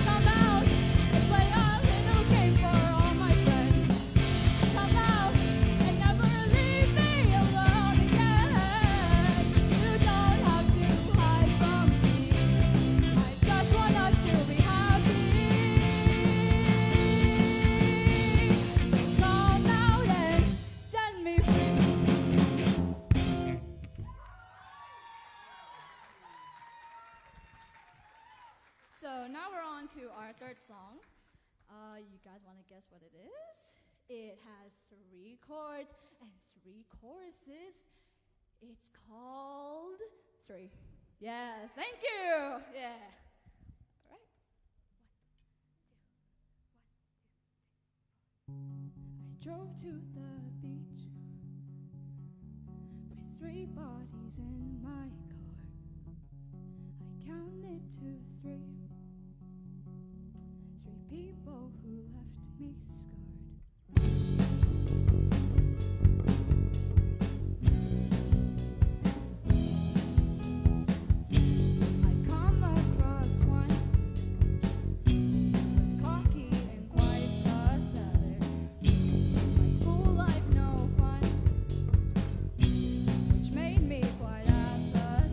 Come out and play a little game for all my friends. Come out and never leave me alone again. You don't have to hide from me. I just want us to be happy. So come out and set me free. So now we're on to our third song. You guys want to guess what it is? It has 3 chords and 3 choruses. It's called 3. Yeah, thank you. Yeah. All right. 1, 2, 1, 2, 3. I drove to the beach with 3 bodies in my car. I counted to 3. 3 people who left me scarred. I come across one who was cocky and quite pathetic. My school life no fun, which made me quite apathetic.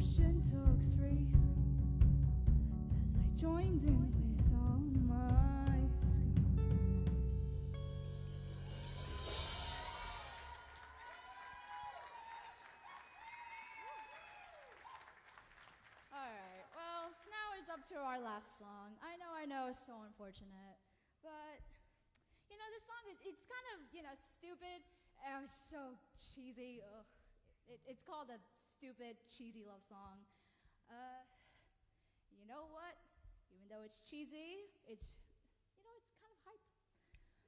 ocean took three as I joined in with all my scars. Alright, well, now it's up to our last song. I know, it's so unfortunate. But, this song, it's kind of, stupid. It's so cheesy. Ugh. It's called a stupid, cheesy love song. You know what? Even though it's cheesy, it's kind of hype.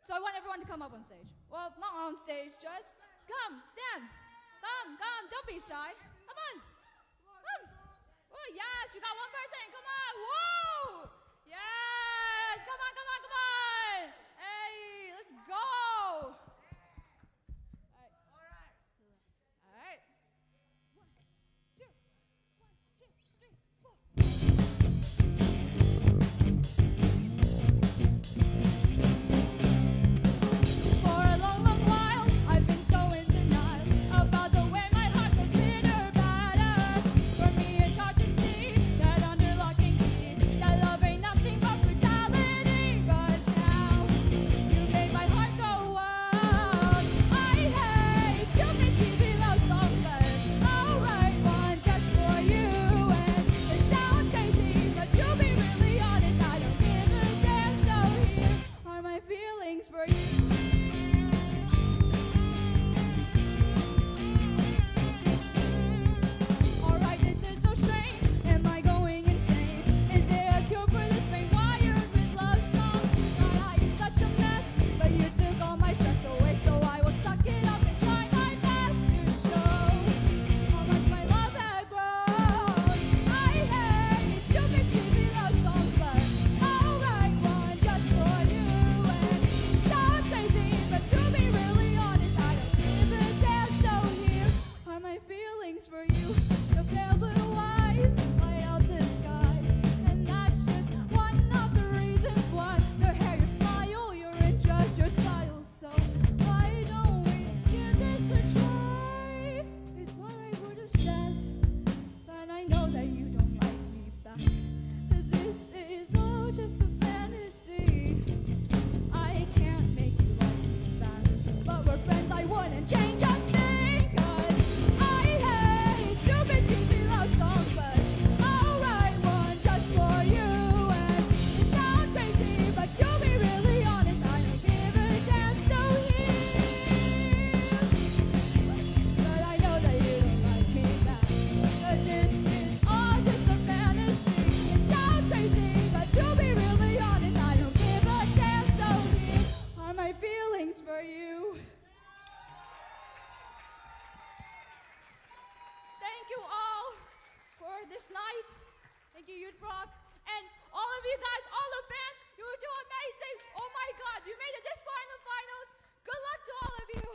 So I want everyone to come up on stage. Well, not on stage, just come, stand. Come, don't be shy. Come on. Come. Oh, yes, you got one person. Come on. Woo! Yes, come on. Hey, let's go. All right. 1, 2, 1, 2, 3, 4. For a long, long while, I've been so in denial about the way my heart goes bitter, batter. For me, it's hard to see that under lock and key, that love ain't nothing but brutality. But now, you made my heart go wild. I hate stupid cheesy love songs, but I'll write one just for you. And it sounds crazy, but to be really honest, I don't give a damn. So here are my feelings for you. Alright, this is so strange. Am I going insane? Is there a cure for this pain wired with love songs? Thought I was such a mess, but you took all my stress away, so I will suck it up and try my best to show how much my love had grown. I hate stupid cheesy love songs, but I'll write one just for you. And it sounds crazy, but to be really honest, I don't give a damn. So here are my feelings for you. Your pale blue eyes light out the skies, and that's just one of the reasons why. Your hair, your smile, your interest, your style. So why don't we give this a try? Is what I would have said, but I know that you don't like me back. 'Cause this is all just a fantasy. I can't make you like me back, but we're friends, I wouldn't change a thing. 'Cause I hate stupid cheesy love songs, but I'll write one just for you. And it sounds crazy, but to be really honest, I don't give a damn. So here, but I know that you don't like me back. 'Cause this is all just a fantasy. It sounds crazy, but to be really honest, I don't give a damn. So here are my feelings for you. Thank you all for this night. Thank you, YouthRock. And all of you guys, all the bands, you do amazing. Oh my God, you made it this far in the finals. Good luck to all of you.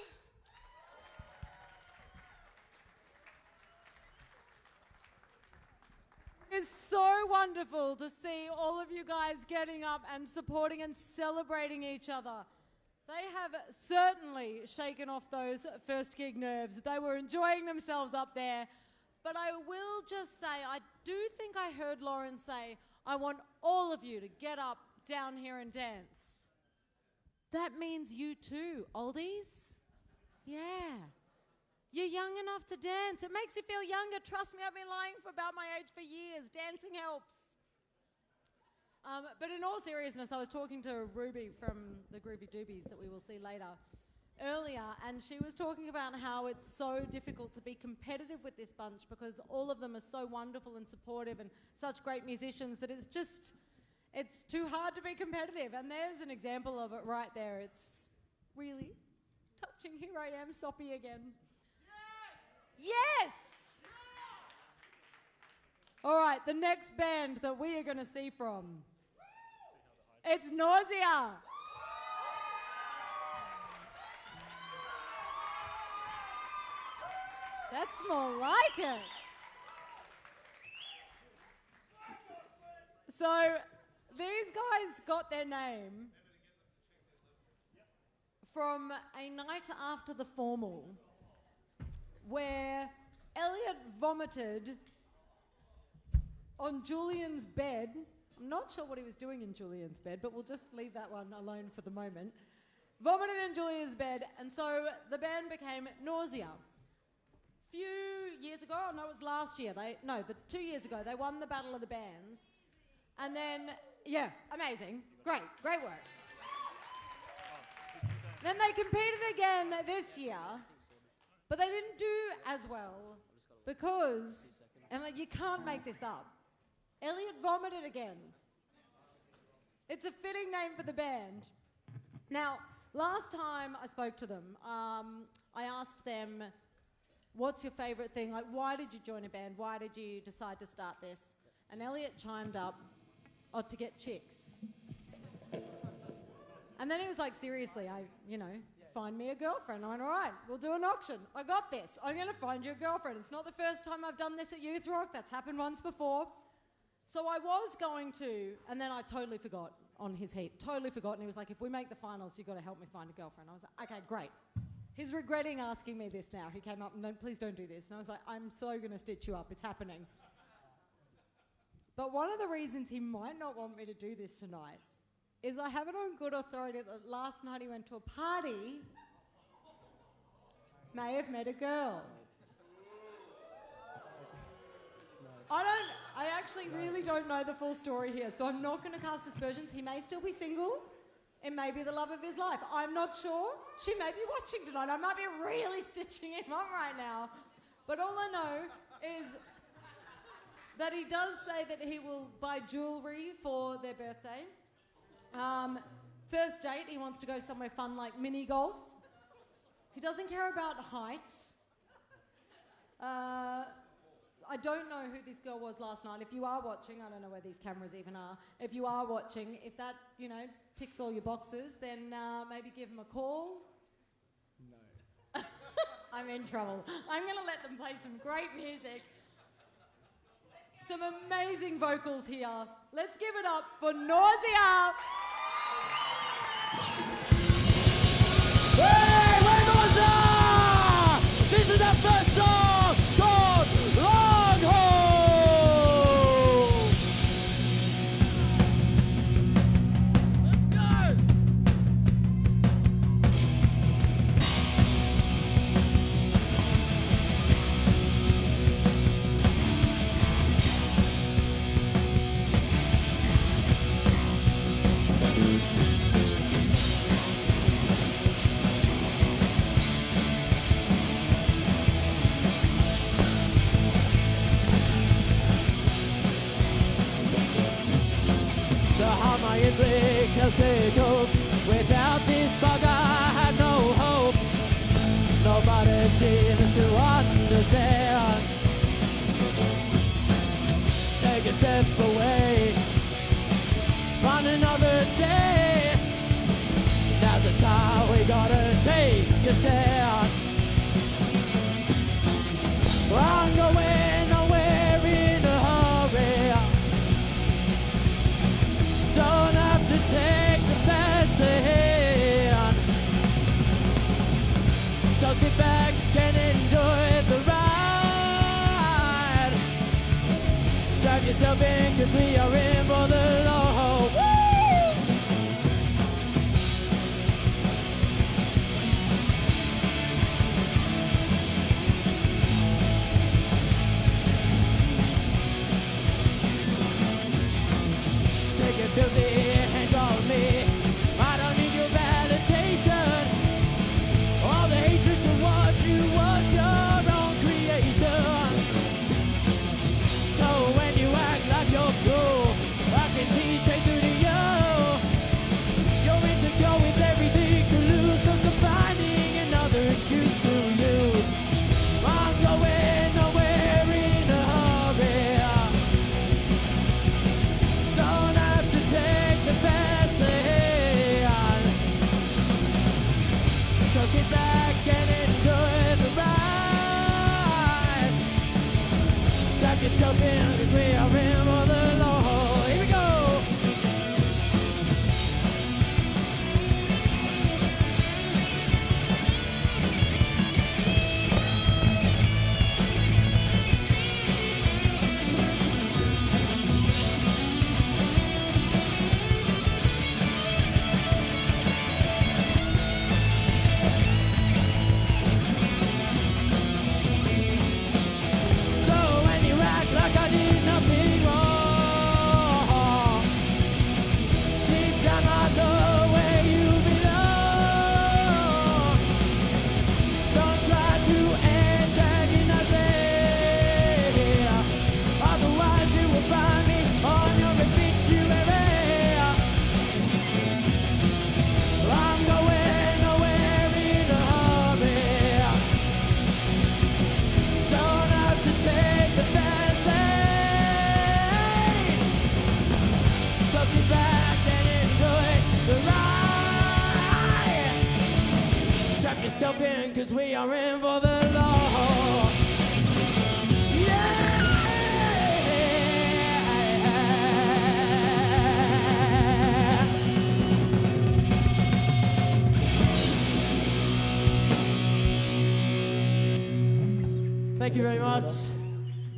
It's so wonderful to see all of you guys getting up and supporting and celebrating each other. They have certainly shaken off those first gig nerves. They were enjoying themselves up there. But I will just say, I do think I heard Lauren say, I want all of you to get up down here and dance. That means you too, oldies. Yeah. You're young enough to dance. It makes you feel younger. Trust me, I've been lying for about my age for years. Dancing helps. But in all seriousness, I was talking to Ruby from the Groovy Doobies that we will see later earlier, and she was talking about how it's so difficult to be competitive with this bunch because all of them are so wonderful and supportive and such great musicians that it's too hard to be competitive. And there's an example of it right there. It's really touching. Here I am, soppy again. Yes! All right, the next band that we are going to see from, it's Nausea. That's more like it. So these guys got their name from a night after the formal where Elliot vomited on Julian's bed. I'm not sure what he was doing in Julian's bed, but we'll just leave that one alone for the moment. Vomited in Julian's bed, and so the band became Nausea. Few years ago, no, it was last year. 2 years ago, they won the Battle of the Bands, and then amazing, great work. Then they competed again this year, but they didn't do as well because, and you can't make this up, Elliot vomited again. It's a fitting name for the band. Now, last time I spoke to them, I asked them, what's your favourite thing? Like, why did you join a band? Why did you decide to start this? And Elliot chimed up, to get chicks. And then he was like, seriously, find me a girlfriend. I went, all right, we'll do an auction. I got this. I'm going to find you a girlfriend. It's not the first time I've done this at YouthRock. That's happened once before. So I was going to, and then I totally forgot on his heat. Totally forgot. And he was like, if we make the finals, you've got to help me find a girlfriend. I was like, okay, great. He's regretting asking me this now. He came up and please don't do this. And I was like, I'm so going to stitch you up. It's happening. But one of the reasons he might not want me to do this tonight is I have it on good authority that last night he went to a party, may have met a girl. I actually really don't know the full story here, so I'm not going to cast aspersions. He may still be single. It may be the love of his life. I'm not sure. She may be watching tonight. I might be really stitching him up right now. But all I know is that he does say that he will buy jewellery for their birthday. First date, he wants to go somewhere fun like mini golf. He doesn't care about height. I don't know who this girl was last night. If you are watching, I don't know where these cameras even are. If you are watching, if that, ticks all your boxes, then maybe give him a call. No. I'm in trouble. I'm going to let them play some great music. Some amazing vocals here. Let's give it up for Nausea. Hey, we're Nausea! This is the first song called Long Haul. Let's go! Without this bug I have no hope. Nobody seems to understand. Take a step away, find another day. Now's the time we gotta take a stand. I'm going nowhere in a hurry. Don't have to take the fast ahead. So sit back and enjoy the ride. Strap yourself in, 'cause we are in for the long haul. Woo! yourself in, cause we are in for the law. Yeah! Thank you very much.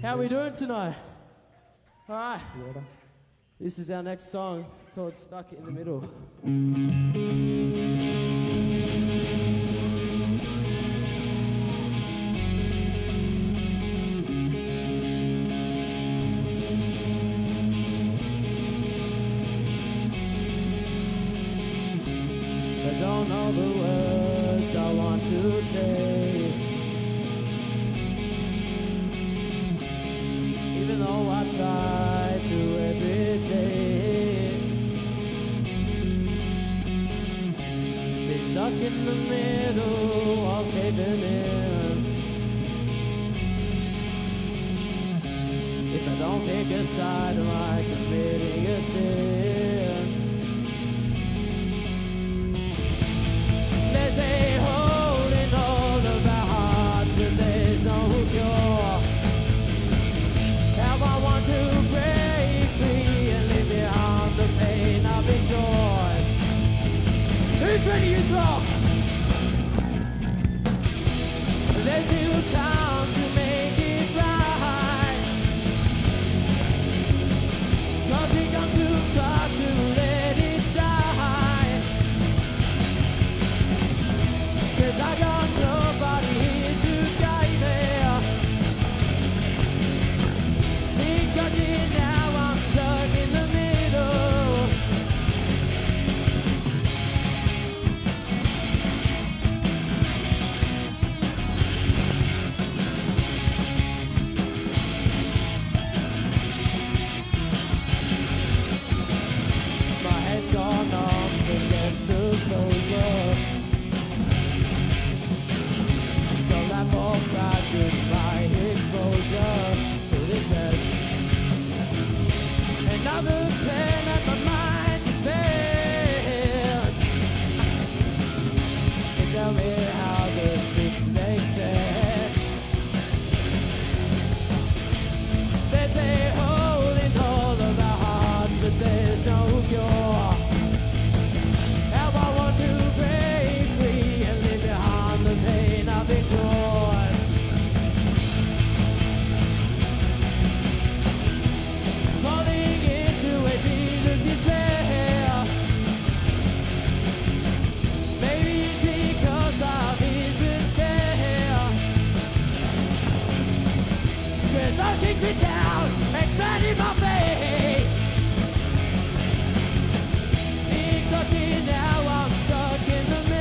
How are we doing tonight? All right. This is our next song called Stuck in the Middle. I don't know the words I want to say, even though I try to every day. Been stuck in the middle, walls caving in. If I don't pick a side, am I committing a sin? There's a hole in all of our hearts, but there's no cure. How I want to break free and leave behind the pain I've enjoyed. Who's ready, YouthRock? There's still time to make it right, 'cause we come too far to let it die. 'Cause I got nobody here to guide me. Being stuck in now, I'm stuck in the middle. My head's gone numb, forget the closure. The lack of gratitude, my exposure to this mess. Another pen at my mind's expense. And tell me, how does this make sense? There's a hole in all of our hearts, but there's no cure. How I want to break free and leave behind the pain I've enjoyed. Falling into a pit of despair. Maybe it's because love isn't fair. 'Cause I kick me down, expanding my face. Being stuck in now, I'm stuck in the middle.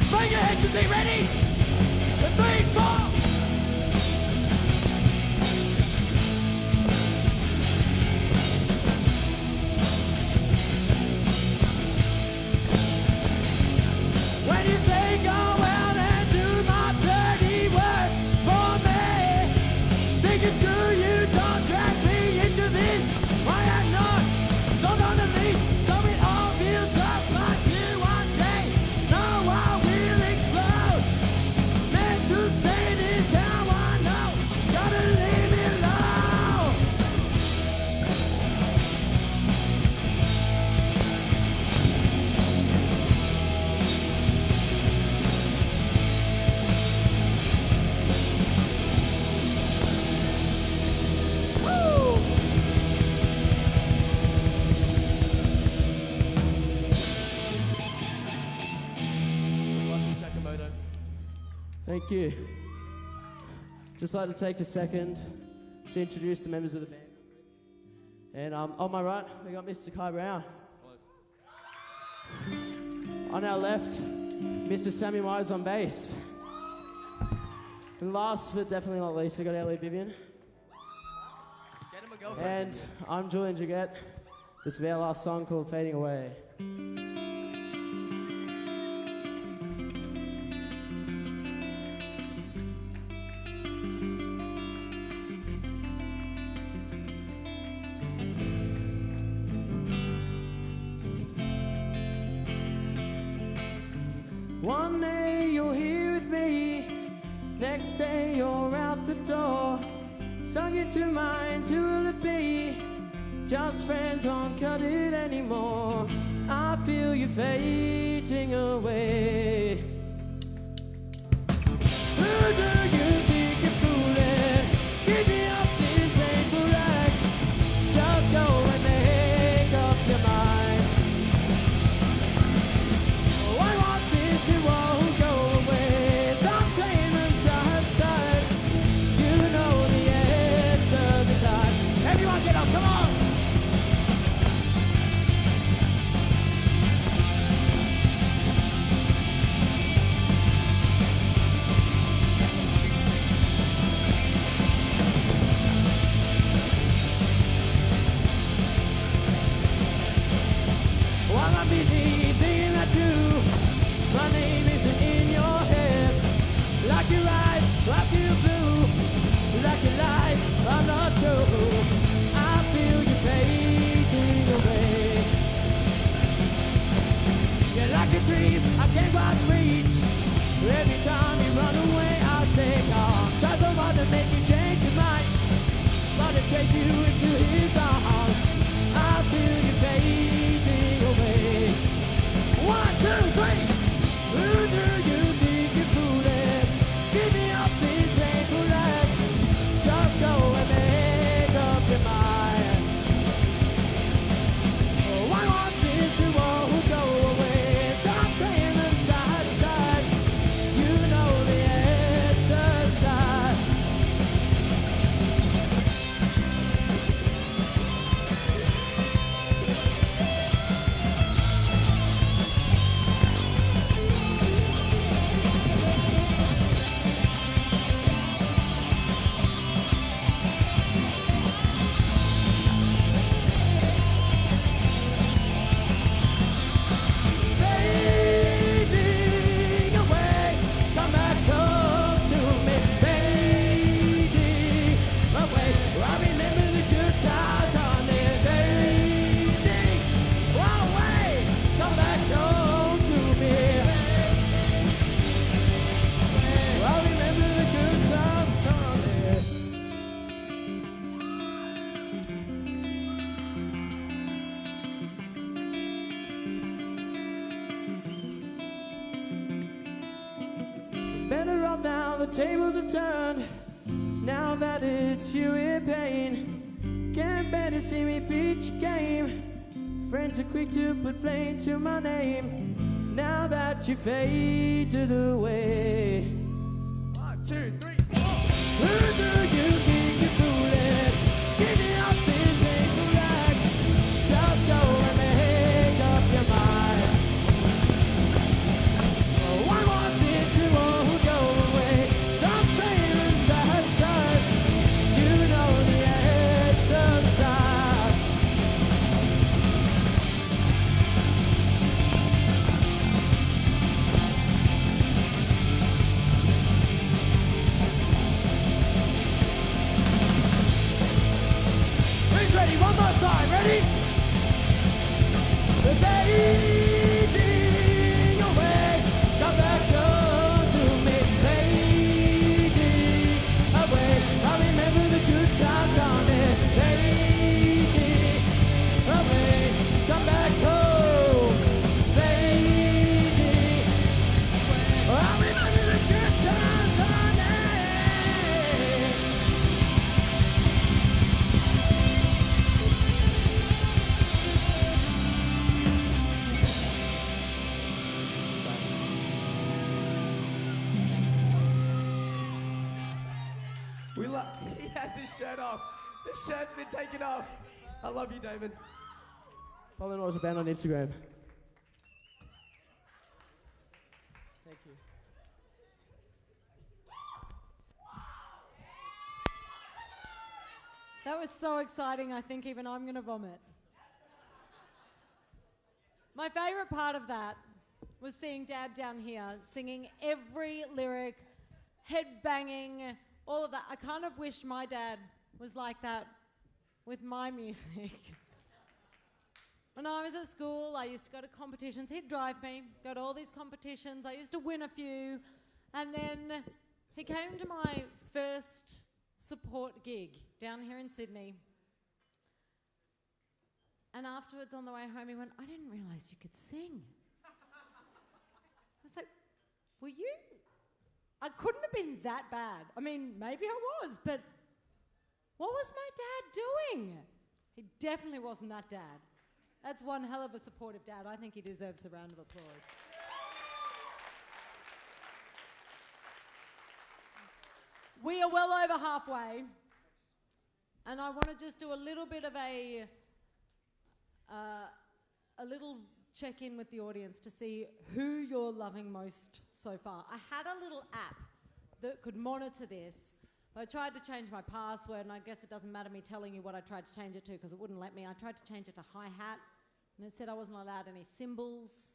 Bring your heads and be ready. The 3, 4. When you say go out and do my dirty work for me, thinking screw you, don't drag me into this. Why I'm not, don't on the leash, so it all builds up like you one day. No, I will explode. Meant to say this, how I know. Gotta leave me alone. Woo! Thank you. Just like to take a second to introduce the members of the band. And on my right, we got Mr. Kai Brown. On our left, Mr. Sammy Myers on bass. And last but definitely not least, we got our lead Vivian. And I'm Julian Jaget. This will be our last song called Fading Away. One day you're here with me, next day you're out the door. Sunk into minds, who will it be? Just friends won't cut it anymore. I feel you fading away. Who do you think you're fooling? Keep me up these painful acts. Just go and make up your mind. I want this, it won't go away. Stop playing them side to side. You know the end of the time. Everyone get up, come on! While I'm busy thinking that my name isn't in your head. Like your eyes, I feel blue. Like your lies, I'm not true. I feel you fading away. You're like a dream I can't quite reach. Every time you run away, I say, oh, try so hard to make you change your mind. But to chase you into his arms, I feel you fading away. 1, 2, 3. Who do you think you're fooling? Give me up these painful acts. Just go and make up your mind. Oh, I want this, it won't go away. Stop playing them side to side. You know the answer's time. Fading away, come back home to me. Fading away, I remember the good times on it. Fading away, come back home to me. I remember the good times on it. Better off now, the tables have turned. Now that it's you in pain, can't bear to see me beat your game. Friends are quick to put blame to my name. Now that you faded away. 1, 2, 3, 4. Who do you think you're fooling? Give me up this painful act. Just go and make up your mind. Oh, I want this, it won't go away. Stop playing them side to side. You know the answer of the time. Who's ready? One more side. Ready? Fading away, come back home to me. Fading away, I remember the good times on it. Fading away, come back home. Fading away, I remember the good times on it. He has his shirt off. The shirt's been taken off. I love you, David. Follow Noise a Band on Instagram. Thank you. That was so exciting, I think even I'm going to vomit. My favourite part of that was seeing Dad down here singing every lyric, head banging, all of that. I kind of wished my dad was like that with my music. When I was at school, I used to go to competitions. He'd drive me, go to all these competitions. I used to win a few. And then he came to my first support gig down here in Sydney. And afterwards, on the way home, he went, I didn't realise you could sing. I was like, were you? I couldn't have been that bad. I mean, maybe I was, but what was my dad doing? He definitely wasn't that dad. That's one hell of a supportive dad. I think he deserves a round of applause. We are well over halfway, and I want to just do a little bit of a little check-in with the audience to see who you're loving most so far. I had a little app that could monitor this, but I tried to change my password, and I guess it doesn't matter me telling you what I tried to change it to because it wouldn't let me. I tried to change it to hi-hat, and it said I wasn't allowed any cymbals.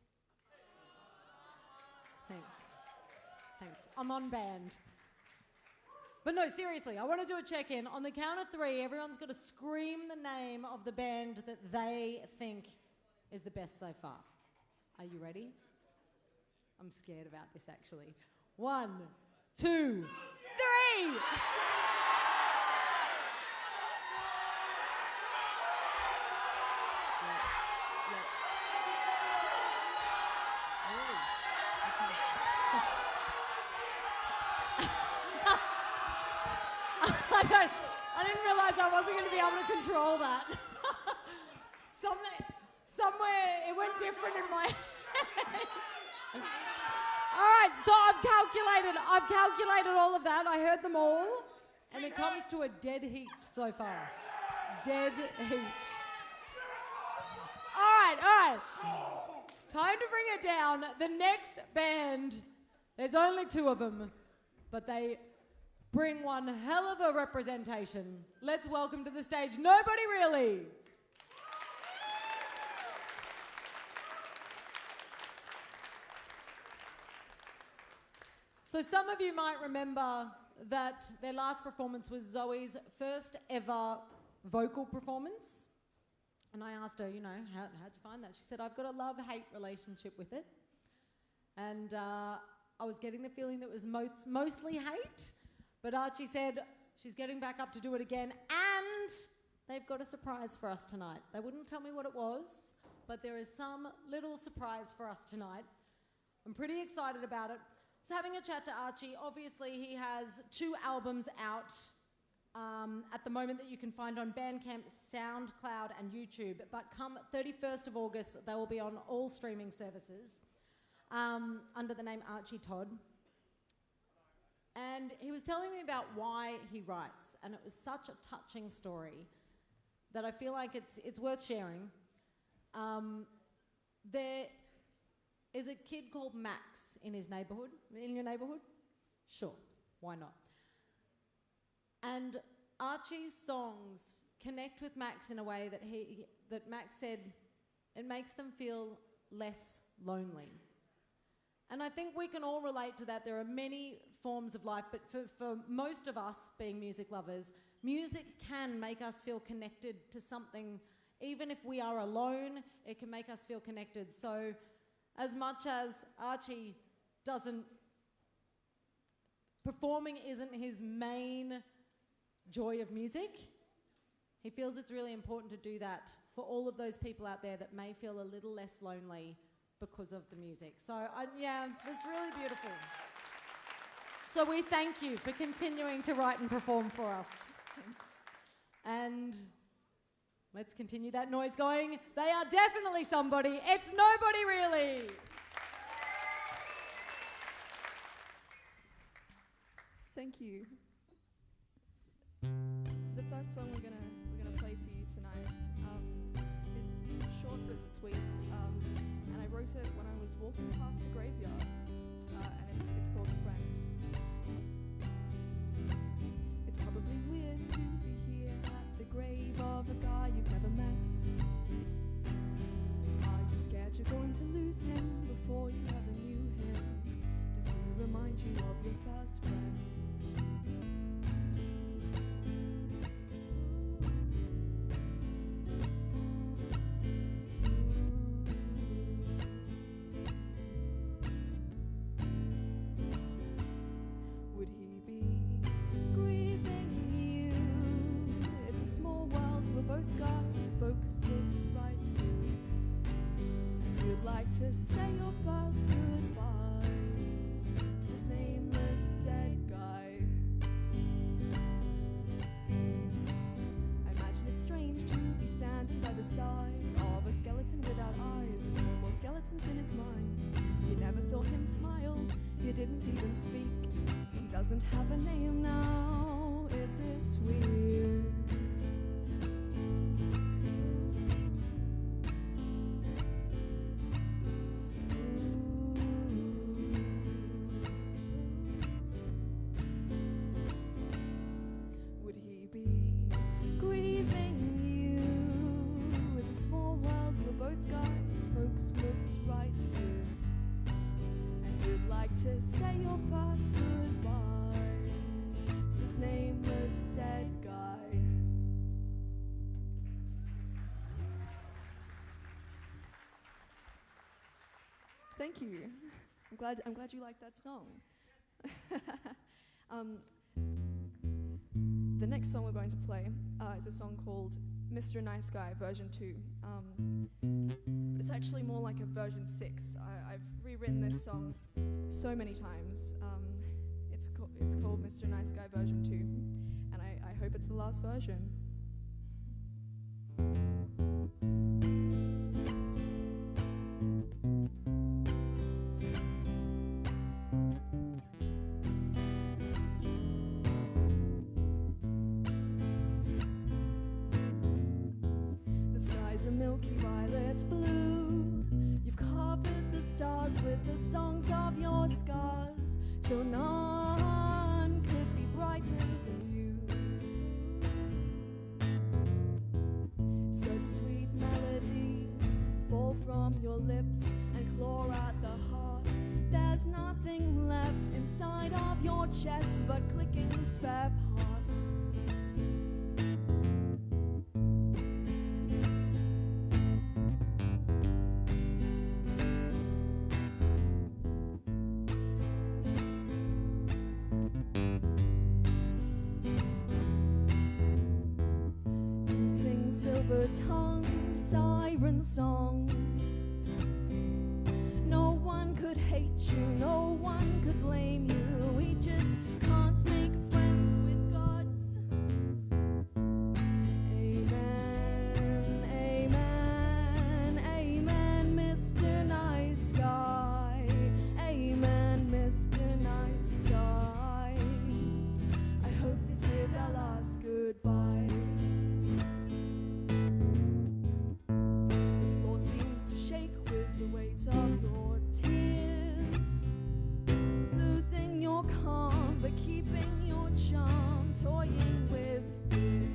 Thanks. I'm unbanned. But no, seriously, I want to do a check-in. On the count of 3, everyone's got to scream the name of the band that they think is the best so far. Are you ready? I'm scared about this, actually. 1, 2, 3! I didn't realise I wasn't going to be able to control that. Somewhere it went different in my head. All right, so I've calculated all of that. I heard them all, and it comes to a dead heat so far. Dead heat. All right. Time to bring it down. The next band, there's only 2 of them, but they bring one hell of a representation. Let's welcome to the stage Nobody Really. So some of you might remember that their last performance was Zoe's first ever vocal performance. And I asked her, how'd you find that? She said, I've got a love-hate relationship with it. And I was getting the feeling that it was mostly hate. But Archie said she's getting back up to do it again, and they've got a surprise for us tonight. They wouldn't tell me what it was, but there is some little surprise for us tonight. I'm pretty excited about it. I was having a chat to Archie. Obviously, he has 2 albums out at the moment that you can find on Bandcamp, SoundCloud, and YouTube. But come 31st of August, they will be on all streaming services under the name Archie Todd. And he was telling me about why he writes, and it was such a touching story that I feel like it's worth sharing. There is a kid called Max in his neighbourhood. In your neighbourhood? Sure, why not? And Archie's songs connect with Max in a way that Max said it makes them feel less lonely. And I think we can all relate to that. There are many forms of life, but for most of us being music lovers, music can make us feel connected to something. Even if we are alone, it can make us feel connected. So as much as Archie performing isn't his main joy of music, he feels it's really important to do that for all of those people out there that may feel a little less lonely because of the music. So, it's really beautiful. So we thank you for continuing to write and perform for us. And let's continue that noise going. They are definitely somebody. It's Nobody Really. Thank you. The first song we're gonna play for you tonight it's sweet. And I wrote it when I was walking past a graveyard, and it's called Friend. It's probably weird to be here at the grave of a guy you've never met. Are you scared you're going to lose him before you ever knew him? Does he remind you of your first friend? Would he be grieving you? It's a small world, we're both guys, folks looked right through. You'd like to say your first goodbyes to this nameless dead guy. I imagine it's strange to be standing by the side of a skeleton without eyes and no more skeletons in his mind. You never saw him smile, you didn't even speak. He doesn't have a name now, is it weird? Would he be grieving you? It's a small world, we're both guys, folks looked right through. And you'd like to say your first goodbyes to this nameless dead guy. Thank you. I'm glad you like that song. The next song we're going to play is a song called Mr. Nice Guy version 2. It's actually more like a version 6. I've rewritten this song so many times. It's called Mr. Nice Guy version 2, and I hope it's the last version. The sky's a milky violet blue. You've covered the stars with the songs of your scars, so none could be brighter than you. Such sweet melodies fall from your lips and claw at the heart. There's nothing left inside of your chest but clicking spare parts. You sing silver-tongued siren songs. No one could hate you, no one could blame you. We just can't make friends with gods. Amen, amen, amen, Mr. Nice Guy. Amen, Mr. Nice Guy. I hope this is our last goodbye. The floor seems to shake with the weight of your tears. Losing your calm, but keeping your charm, toying with fears.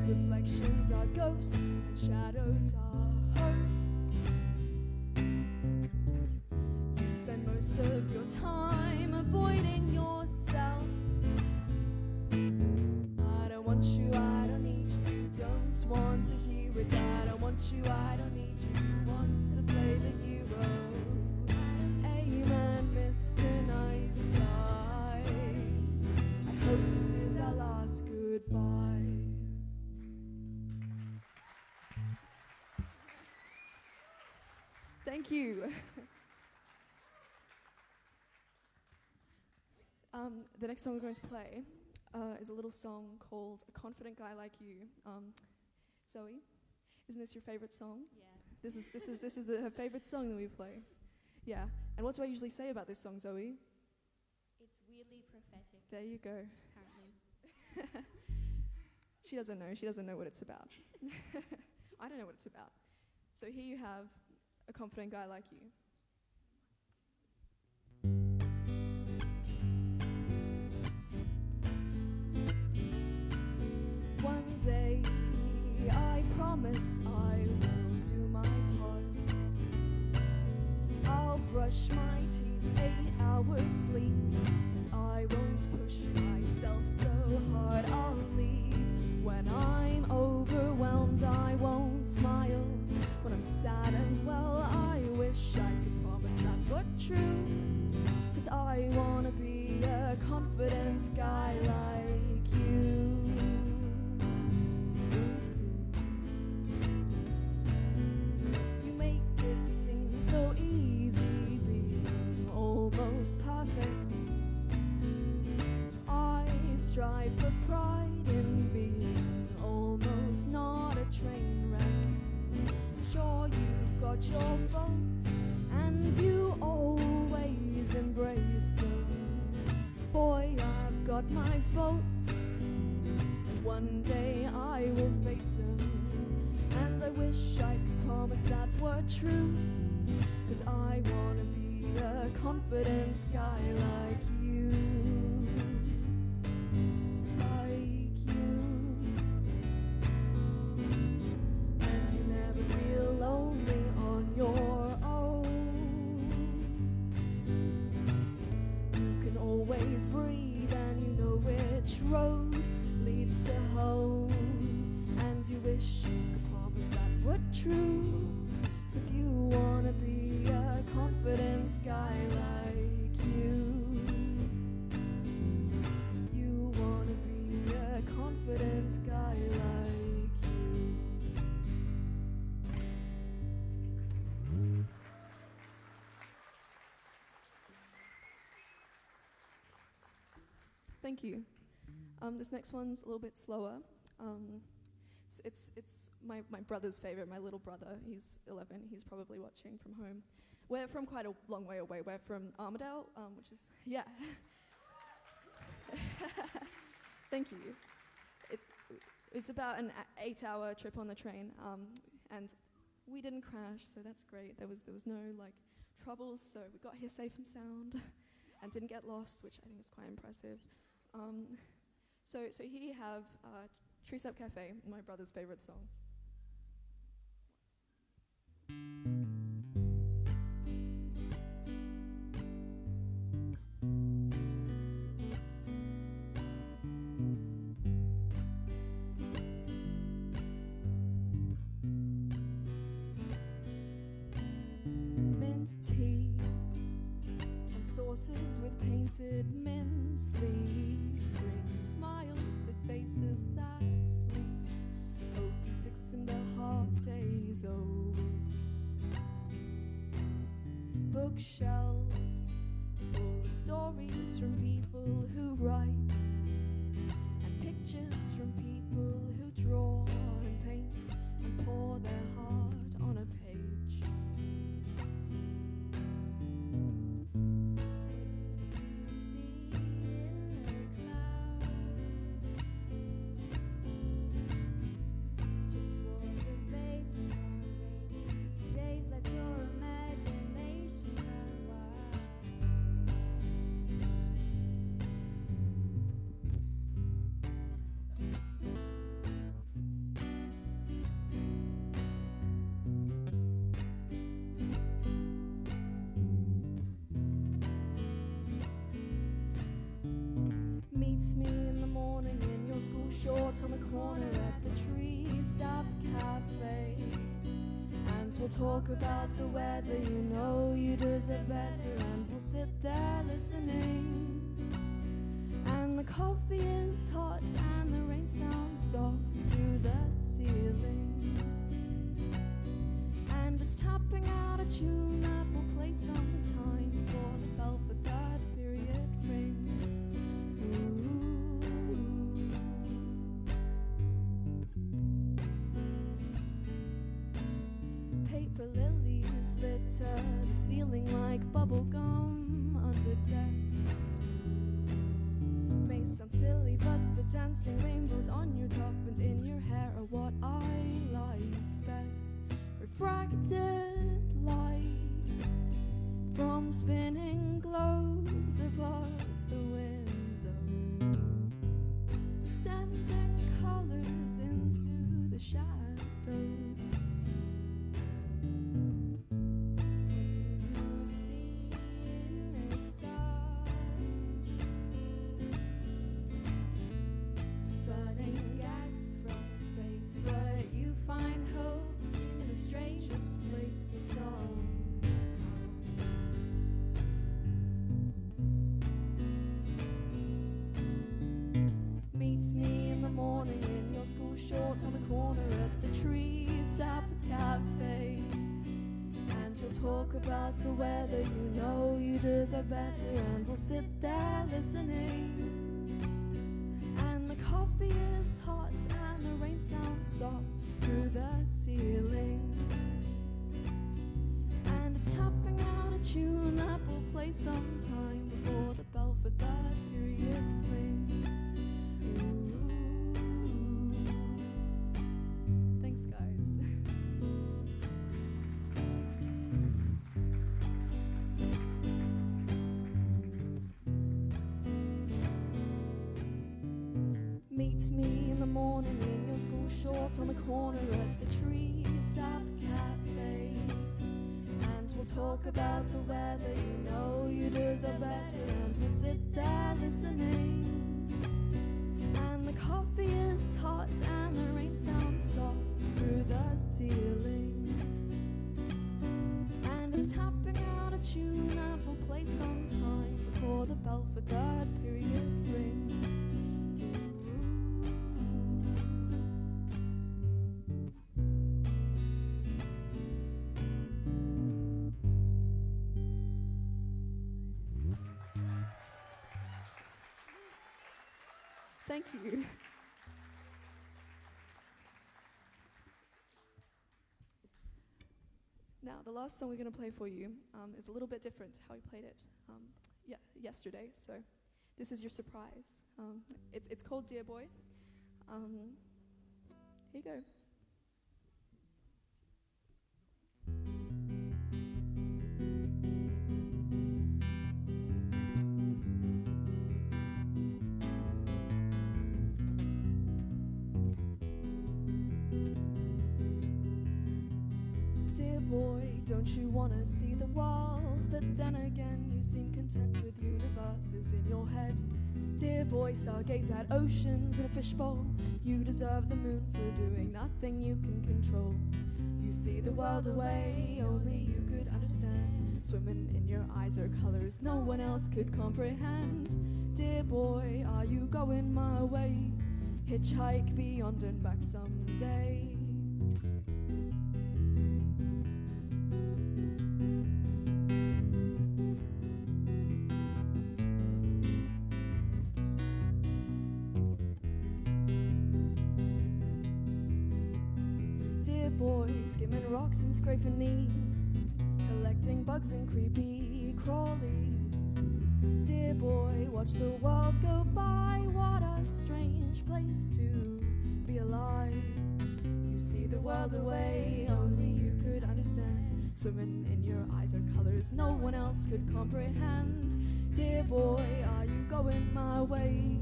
Reflections are ghosts and shadows are hope. You spend most of your time avoiding yourself. I don't want you, I don't need you, don't want to hear it. I don't want you, I don't need you, want to play the hero. Amen, Mr. Nice Guy. I hope this is our last goodbye. Thank you. The next song we're going to play is a little song called A Confident Guy Like You. Zoe, isn't this your favorite song? Yeah. This is her favorite song that we play. Yeah. And what do I usually say about this song, Zoe? It's weirdly prophetic, There you go. apparently. She doesn't know. She doesn't know what it's about. I don't know what it's about. So here you have a confident guy like you. One day, I promise I will do my part. I'll brush my teeth, 8 hours sleep, and I won't push myself so hard. I'll leave when I'm overwhelmed. I won't smile when I'm sad and well. I wish I could promise that were true, 'cause I wanna be a confident guy like you. You make it seem so easy being almost perfect. I strive for pride in being almost not a train wreck. Sure, you've got your faults and you always embrace them. Boy, I've got my faults, and one day I will face them. And I wish I could promise that were true, 'cause I wanna be a confident guy like you. Like you. And you never feel lonely on your own. You can always breathe and you know which road leads to home. And you wish you could promise that were true, 'cause you wanna be a confident guy like you. You wanna be a confident guy like you. Thank you. This next one's a little bit slower. It's my brother's favorite, my little brother. He's 11. He's probably watching from home. We're from quite a long way away. We're from Armidale, which is, yeah. Thank you. It's about an 8-hour trip on the train, and we didn't crash, so that's great. There was no like troubles, so we got here safe and sound, and didn't get lost, which I think is quite impressive. So here you have Tree Sap Cafe, my brother's favorite song. Mint tea on saucers with painted mint leaves, bring smiles to faces that leap. Open 6.5 days a week. Bookshelves full of stories from people who write, and pictures from people who draw and paint and pour their heart on a page. Meets me in the morning in your school shorts on the corner at the Tree Sap Cafe, and we'll talk about the weather. You know you deserve better, and we'll sit there listening. And the coffee is hot and the rain sounds soft through the ceiling, and it's tapping out a tune that will play sometime before the bell for that period rings. Paper lilies litter the ceiling like bubble gum under desks. May sound silly, but the dancing rainbow shadows on your top and in your hair are what I like best. Refracted light from spinning globes above the windows, sending colors into the shadows. Meets me in the morning in your school shorts on the corner at the Tree Sap Cafe, and you'll talk about the weather. You know you deserve better, and we'll sit there listening. And the coffee is hot and the rain sounds soft through the ceiling, and it's tapping out a tune that will play sometime before the bell for that period rings. Thanks, guys. Meet me in the morning in your school shorts on the corner at the Tree Sap Cafe, and we'll talk about the weather. You know you deserve better, and we'll sit there listening. And the coffee is hot and the rain sounds soft through the ceiling, and it's tapping out a tune that will play sometime before the bell for that period rings. Thank you. Now, the last song we're going to play for you is a little bit different to how we played it yesterday. So this is your surprise. It's called Dear Boy. Here you go. Dear boy, don't you wanna see the world? But then again, you seem content with universes in your head. Dear boy, stargaze at oceans in a fishbowl. You deserve the moon for doing nothing you can control. You see the world away, only you could understand. Swimming in your eyes are colors no one else could comprehend. Dear boy, are you going my way? Hitchhike beyond and back someday. Dear boy, skimming rocks and scraping knees, collecting bugs and creepy crawlies. Dear boy, watch the world go by. What a strange place to be alive. You see the world away, only you could understand. Swimming in your eyes are colors no one else could comprehend. Dear boy, are you going my way?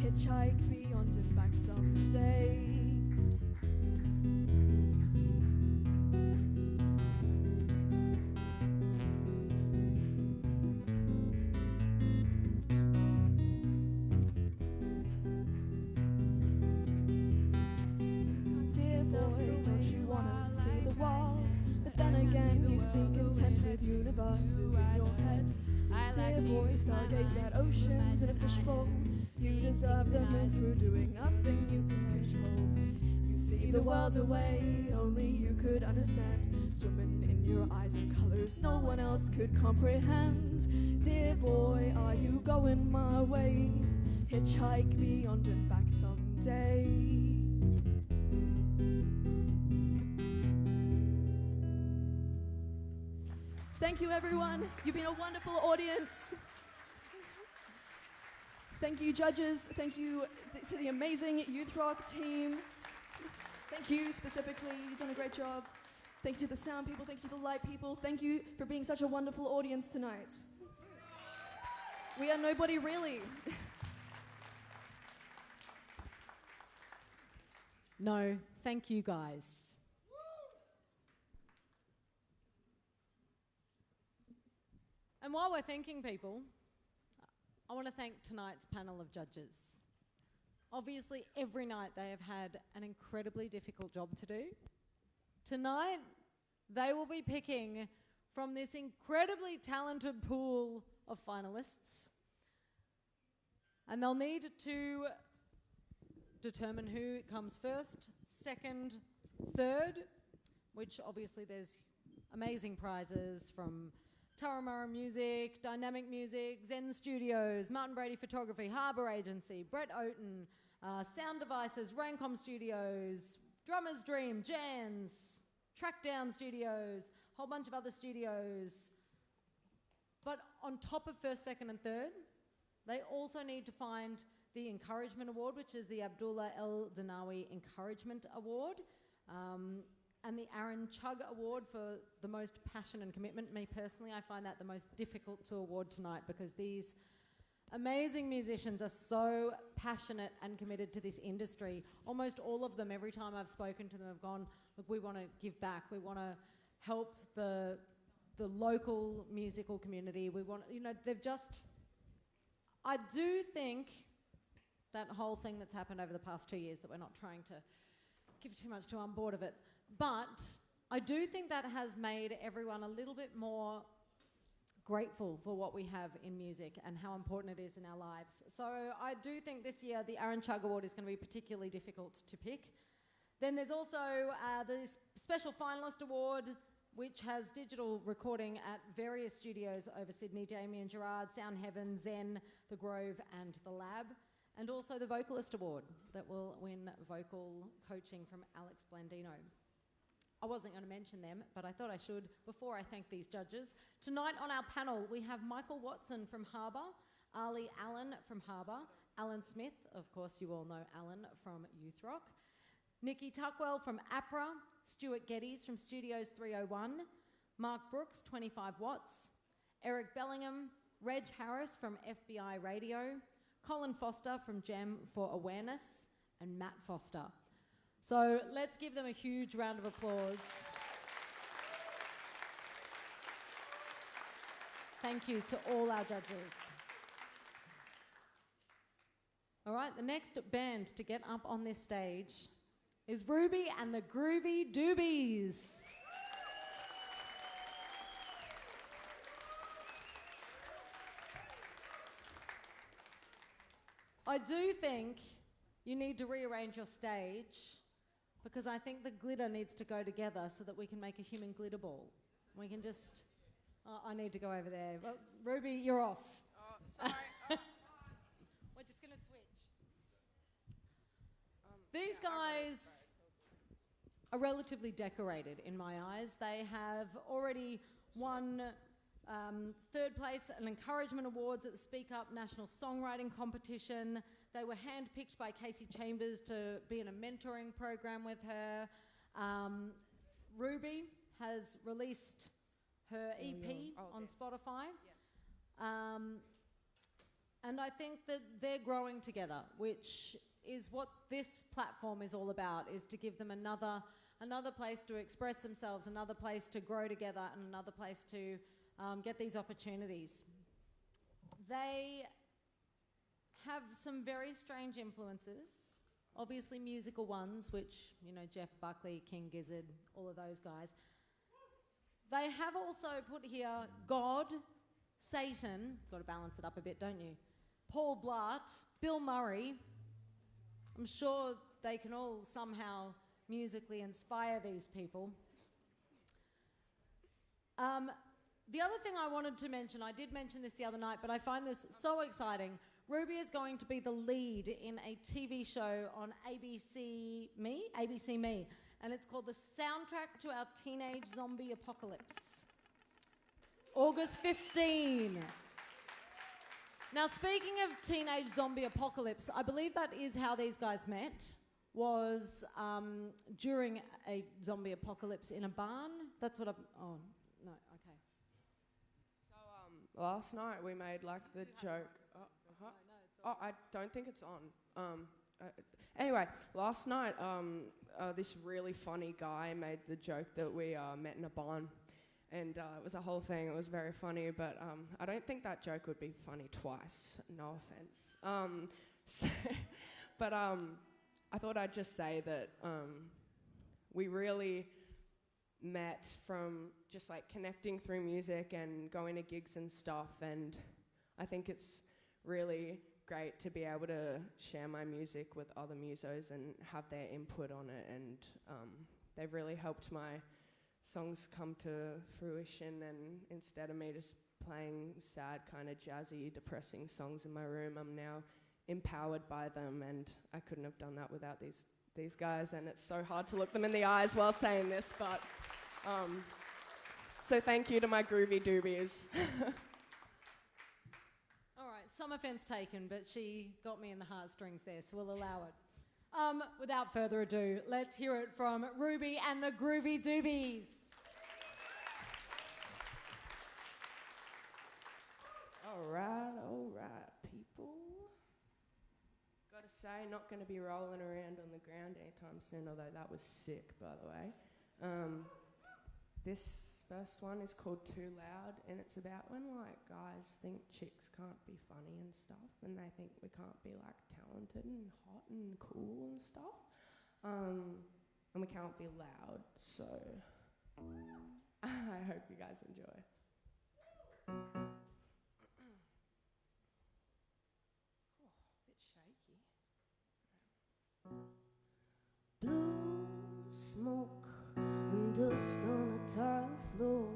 Hitchhike beyond and back someday. Seem content with universes in your head. Dear boy, stargaze at oceans in a fishbowl. You deserve the moon for doing nothing you can control. You see the world away, only you could understand. Swimming in your eyes are colors no one else could comprehend. Dear boy, are you going my way? Hitchhike beyond and back someday. Thank you, everyone. You've been a wonderful audience. Thank you, judges. Thank you to the amazing YouthRock team. Thank you specifically. You've done a great job. Thank you to the sound people. Thank you to the light people. Thank you for being such a wonderful audience tonight. We are nobody really. No, thank you guys. And while we're thanking people, I want to thank tonight's panel of judges. Obviously, every night they have had an incredibly difficult job to do. Tonight, they will be picking from this incredibly talented pool of finalists. And they'll need to determine who comes first, second, third, which obviously there's amazing prizes from Turramurra Music, Dynamic Music, Zen Studios, Martin Brady Photography, Harbour Agency, Brett Oaten, Sound Devices, Raincom Studios, Drummer's Dream, Jans, Trackdown Studios, a whole bunch of other studios. But on top of first, second and third, they also need to find the Encouragement Award, which is the Abdullah El Danawi Encouragement Award, and the Aaron Chugg Award for the most passion and commitment. Me personally, I find that the most difficult to award tonight because these amazing musicians are so passionate and committed to this industry. Almost all of them, every time I've spoken to them, have gone, look, we want to give back. We want to help the local musical community. We want, they've just... I do think that whole thing that's happened over the past 2 years, that we're not trying to give too much to on board of it, but I do think that has made everyone a little bit more grateful for what we have in music and how important it is in our lives. So I do think this year the Aaron Chugg Award is going to be particularly difficult to pick. Then there's also the Special Finalist Award, which has digital recording at various studios over Sydney, Jamie and Gerard, Sound Heaven, Zen, The Grove and The Lab. And also the Vocalist Award that will win vocal coaching from Alex Blandino. I wasn't going to mention them, but I thought I should before I thank these judges. Tonight on our panel, we have Michael Watson from Harbour, Ali Allen from Harbour, Alan Smith, of course you all know Alan from YouthRock, Nikki Tuckwell from APRA, Stuart Geddes from Studios 301, Mark Brooks, 25 Watts, Eric Bellingham, Reg Harris from FBI Radio, Colin Foster from Jam for Awareness, and Matt Foster. So let's give them a huge round of applause. Thank you to all our judges. All right, the next band to get up on this stage is Ruby and the Groovy Doobies. I do think you need to rearrange your stage because I think the glitter needs to go together so that we can make a human glitter ball. We can just... I need to go over there. Well, Ruby, you're off. Oh, sorry. We're just going to switch. These guys are relatively decorated in my eyes. They have already won third place at Encouragement Awards at the Speak Up National Songwriting Competition. They were handpicked by Casey Chambers to be in a mentoring program with her. Ruby has released her EP on Spotify. Yes. And I think that they're growing together, which is what this platform is all about, is to give them another place to express themselves, another place to grow together, and another place to get these opportunities. They have some very strange influences, obviously musical ones, which, Jeff Buckley, King Gizzard, all of those guys. They have also put here God, Satan, got to balance it up a bit, don't you? Paul Blart, Bill Murray. I'm sure they can all somehow musically inspire these people. The other thing I wanted to mention, I did mention this the other night, but I find this so exciting. Ruby is going to be the lead in a TV show on ABC Me, and it's called The Soundtrack to Our Teenage Zombie Apocalypse. August 15. Now, speaking of teenage zombie apocalypse, I believe that is how these guys met, was during a zombie apocalypse in a barn. That's what I've... Oh, no, okay. So last night we made like the joke... I don't think it's on. Anyway, last night this really funny guy made the joke that we met in a barn. And it was a whole thing. It was very funny, but I don't think that joke would be funny twice. No offense. But I thought I'd just say that we really met from just like connecting through music and going to gigs and stuff. And I think it's really great to be able to share my music with other musos and have their input on it. And they've really helped my songs come to fruition, and instead of me just playing sad, kind of jazzy, depressing songs in my room, I'm now empowered by them, and I couldn't have done that without these guys, and it's so hard to look them in the eyes while saying this, but so thank you to my groovy doobies. All right, some offence taken, but she got me in the heartstrings there, so we'll allow it. Without further ado, let's hear it from Ruby and the Groovy Doobies. All right, people. Gotta say, not gonna be rolling around on the ground anytime soon, although that was sick, by the way. This first one is called Too Loud, and it's about when like guys think chicks can't be funny and stuff, and they think we can't be like talented and hot and cool and stuff, and we can't be loud. So I hope you guys enjoy. Bit shaky. Blue smoke and dust on a tile floor.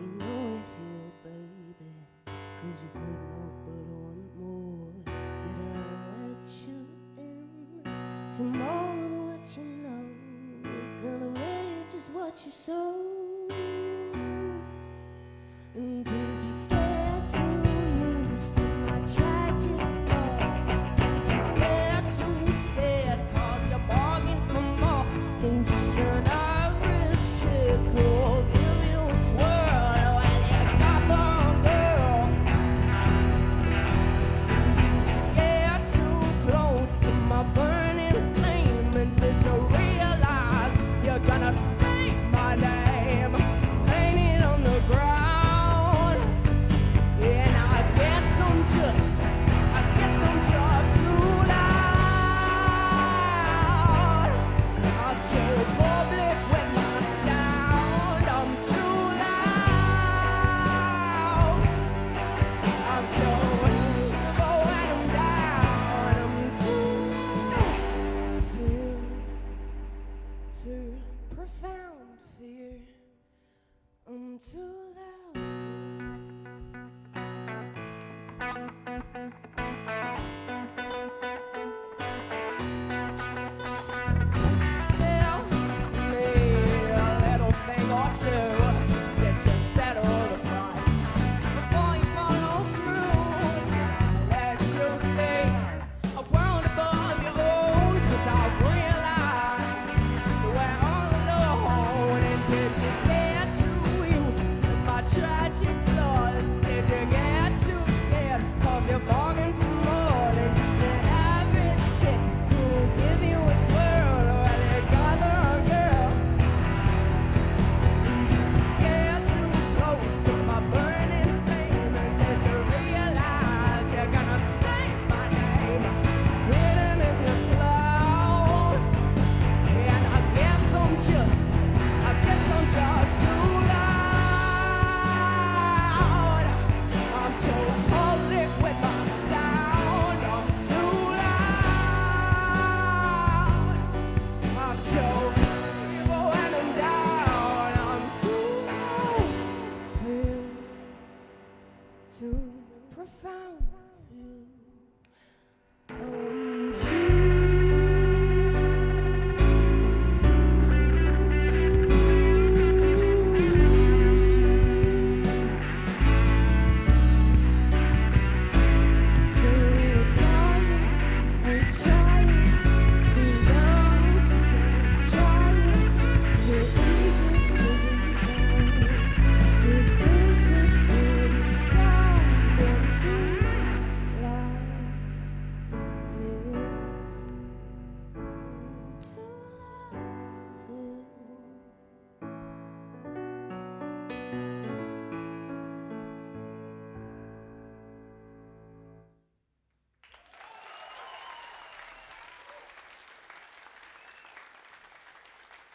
You know it here, baby, 'cause you couldn't help but want more. Did I let you in to more than what you know? We're gonna reap just what you sow. And did you get too used to my tragic flaws? Did you get too scared 'cause you're bargaining for more than just an average chick who'll give you a twirl when you got the wrong girl? And did you get too close to my burning flame? And did you realize you're gonna say my name?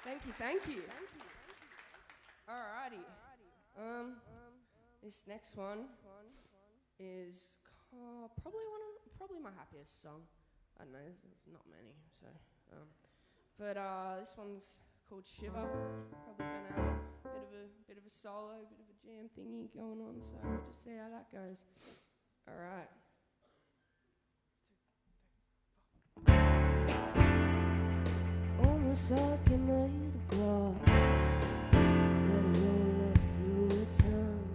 Thank you. Alrighty. This next one is probably my happiest song. I don't know, there's not many, so. But this one's called Shiver. Probably gonna have a bit of a solo, bit of a jam thingy going on, so we'll just see how that goes. Alright. Almost like you're made of glass. Let it roll off your tongue.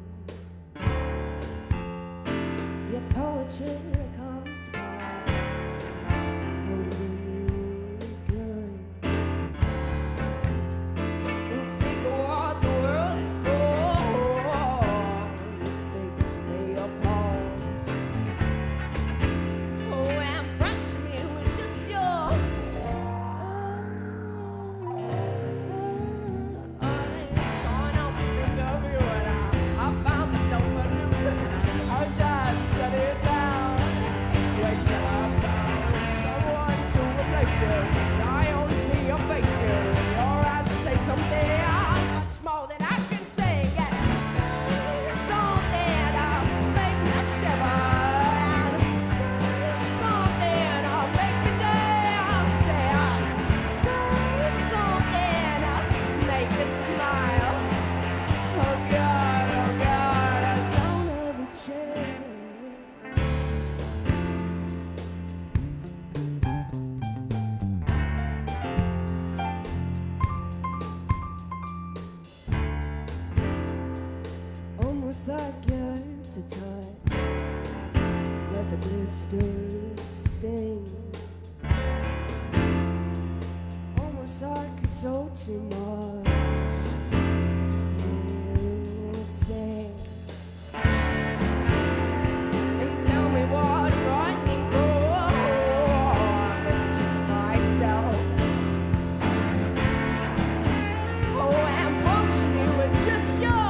Your poetry comes to pass. Loaded in your gun. And speak of what the world is for. Mistakes may applause. Oh, and brunch me with just your almost like you're to touch. Let the blisters sting. Almost like it's all too much. Just hear you sing. And tell me what brought me wrong. It's just myself. Oh, and punch me with just your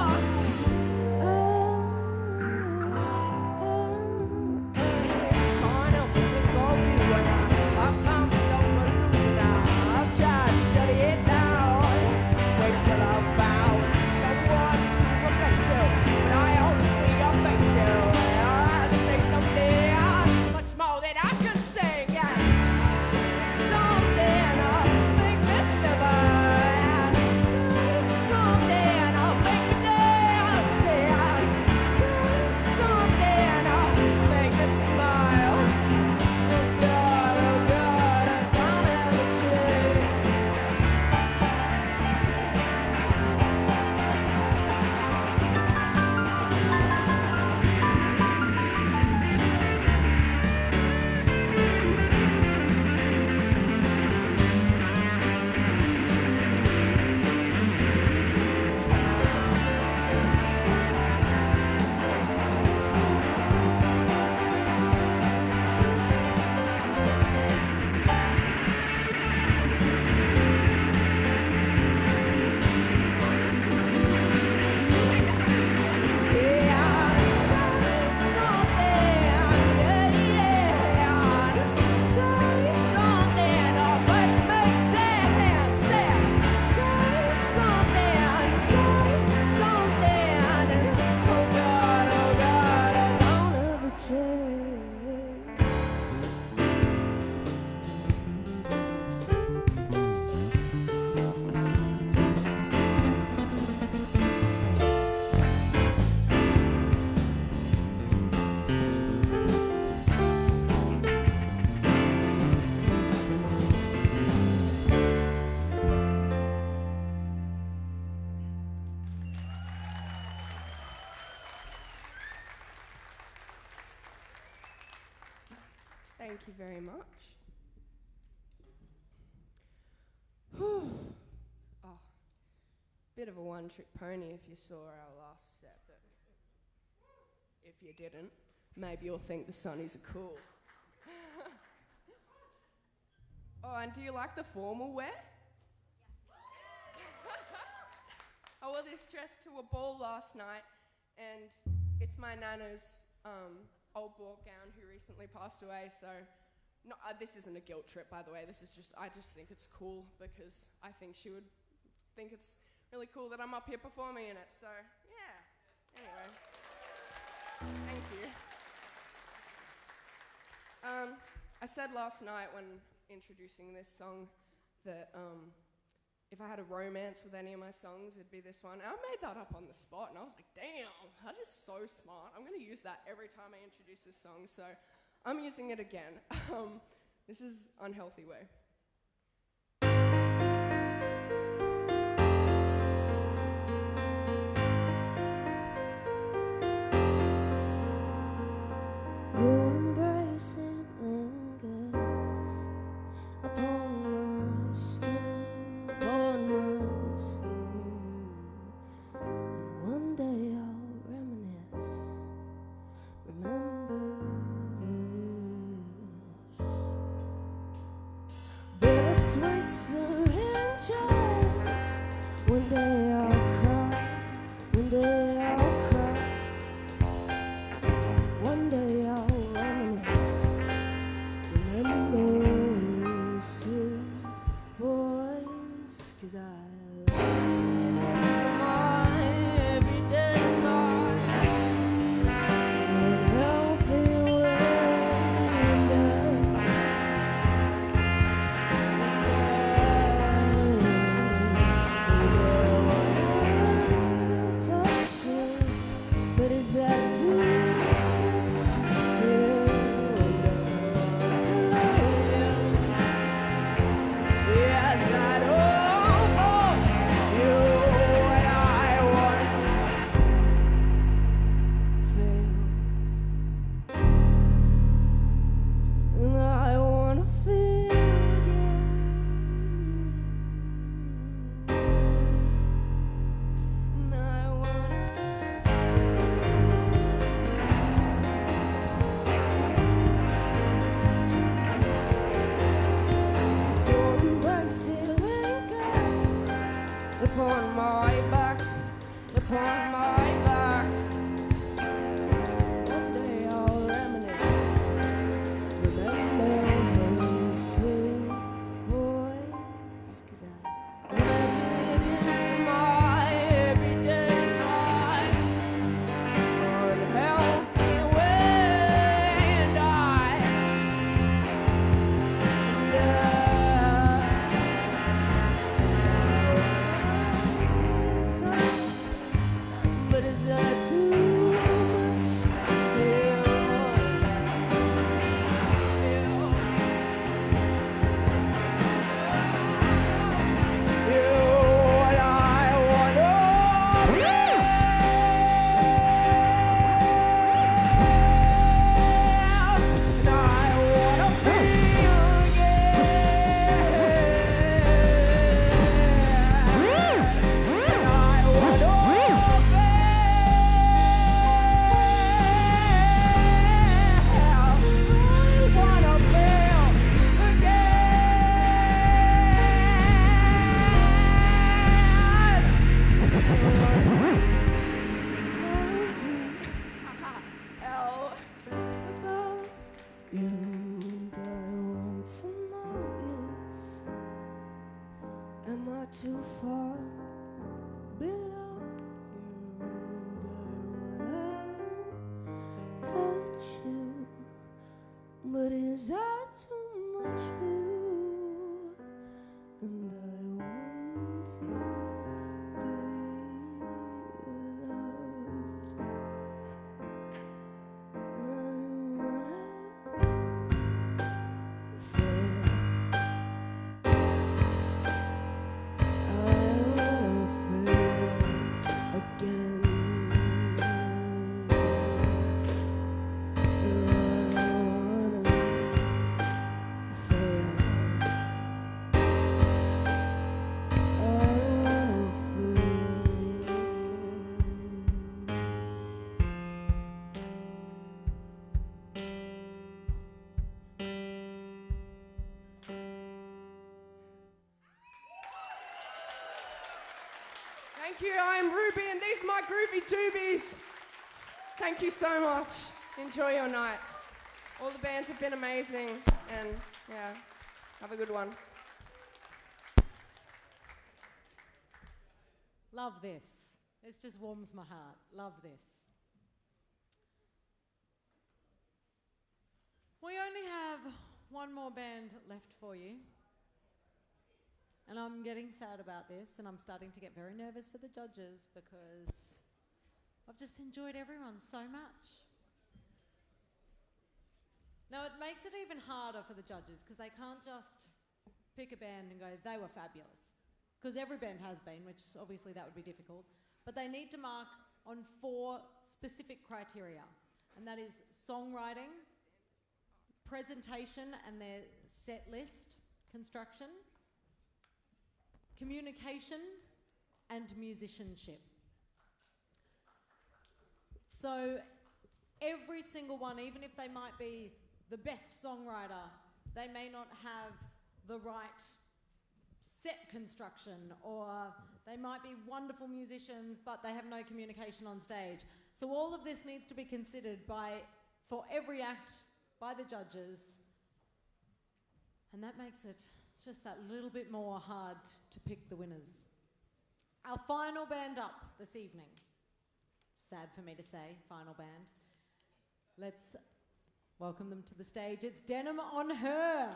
Thank you very much. Whew. Oh, bit of a one-trick pony if you saw our last set, but if you didn't, maybe you'll think the Sunnies are cool. Oh, and do you like the formal wear? I wore this dress to a ball last night, and it's my nana's old ball gown who recently passed away, so this isn't a guilt trip, by the way. This is just, I just think it's cool because I think she would think it's really cool that I'm up here performing in it. So, yeah. Anyway. Thank you. I said last night when introducing this song that if I had a romance with any of my songs, it'd be this one. And I made that up on the spot, and I was like, damn, that is so smart. I'm going to use that every time I introduce this song, so I'm using it again. This is Unhealthy Way. Your embrace, it lingers upon my skin, upon my skin. And one day I'll reminisce, remember this. Bittersweet syringes. One day I'll cry, one day I'll cry. One day I'll reminisce, remember sweet voice, 'cause I love my everyday life, unhealthy touch you, but is that too? Upon my back, upon my back. One day I'll reminisce, remember her sweet voice, 'cause I let it into my everyday life, unhealthy way, and but is that too much? Am I too far below you? And I wanna touch you, but is that too much for you? And I want to be loved, and I wanna feel. Thank you, I'm Ruby, and these are my groovy doobies. Thank you so much. Enjoy your night. All the bands have been amazing, and yeah, have a good one. Love this. This just warms my heart. Love this. We only have one more band left for you. And I'm getting sad about this, and I'm starting to get very nervous for the judges because I've just enjoyed everyone so much. Now, it makes it even harder for the judges because they can't just pick a band and go, they were fabulous. Because every band has been, which obviously that would be difficult. But they need to mark on 4 specific criteria, and that is songwriting, presentation and their set list construction, communication, and musicianship. So every single one, even if they might be the best songwriter, they may not have the right set construction, or they might be wonderful musicians, but they have no communication on stage. So all of this needs to be considered for every act by the judges, and that makes it just that little bit more hard to pick the winners. Our final band up this evening. Sad for me to say, final band. Let's welcome them to the stage. It's Denim on Her.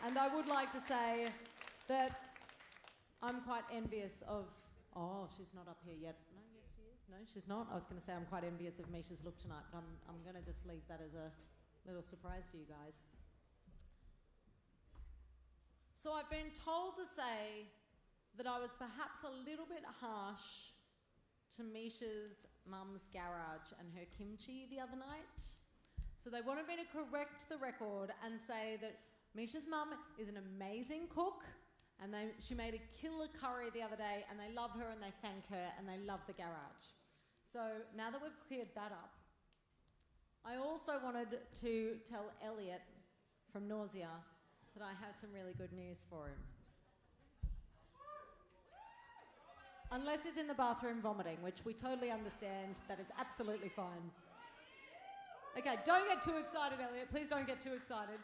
And I would like to say that I'm quite envious of... Oh, she's not up here yet. No, yes, she is. No, she's not. I was going to say I'm quite envious of Misha's look tonight, but I'm going to just leave that as a little surprise for you guys. So I've been told to say that I was perhaps a little bit harsh to Misha's mum's garage and her kimchi the other night. So they wanted me to correct the record and say that Misha's mum is an amazing cook, and she made a killer curry the other day, and they love her and they thank her and they love the garage. So now that we've cleared that up, I also wanted to tell Elliot from Nausea that I have some really good news for him. Unless he's in the bathroom vomiting, which we totally understand, that is absolutely fine. Okay, don't get too excited, Elliot. Please don't get too excited.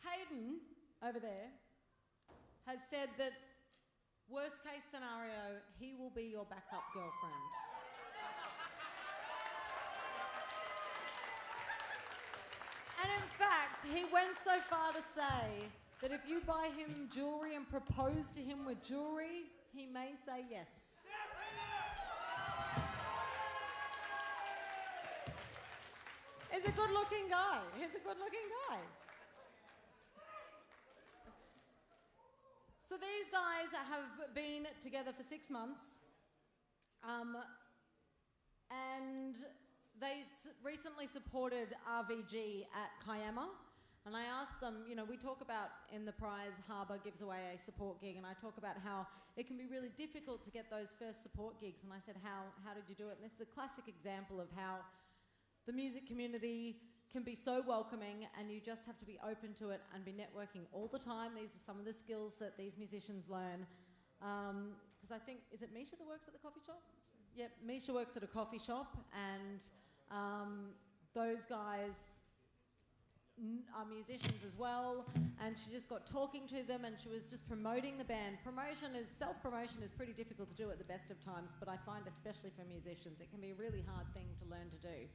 Hayden, over there, has said that worst case scenario, he will be your backup girlfriend. And in fact, he went so far to say that if you buy him jewellery and propose to him with jewellery, he may say yes. He's a good-looking guy. He's a good-looking guy. So these guys have been together for 6 months, and they've recently supported RVG at Kiama. And I asked them, you know, we talk about in the prize, Harbour gives away a support gig, and I talk about how it can be really difficult to get those first support gigs. And I said, how did you do it? And this is a classic example of how the music community can be so welcoming, and you just have to be open to it and be networking all the time. These are some of the skills that these musicians learn. Because I think, is it Misha that works at the coffee shop? Yep, Misha works at a coffee shop, and those guys are musicians as well, and she just got talking to them, and she was just promoting the band. Self-promotion is pretty difficult to do at the best of times, but I find especially for musicians, it can be a really hard thing to learn to do.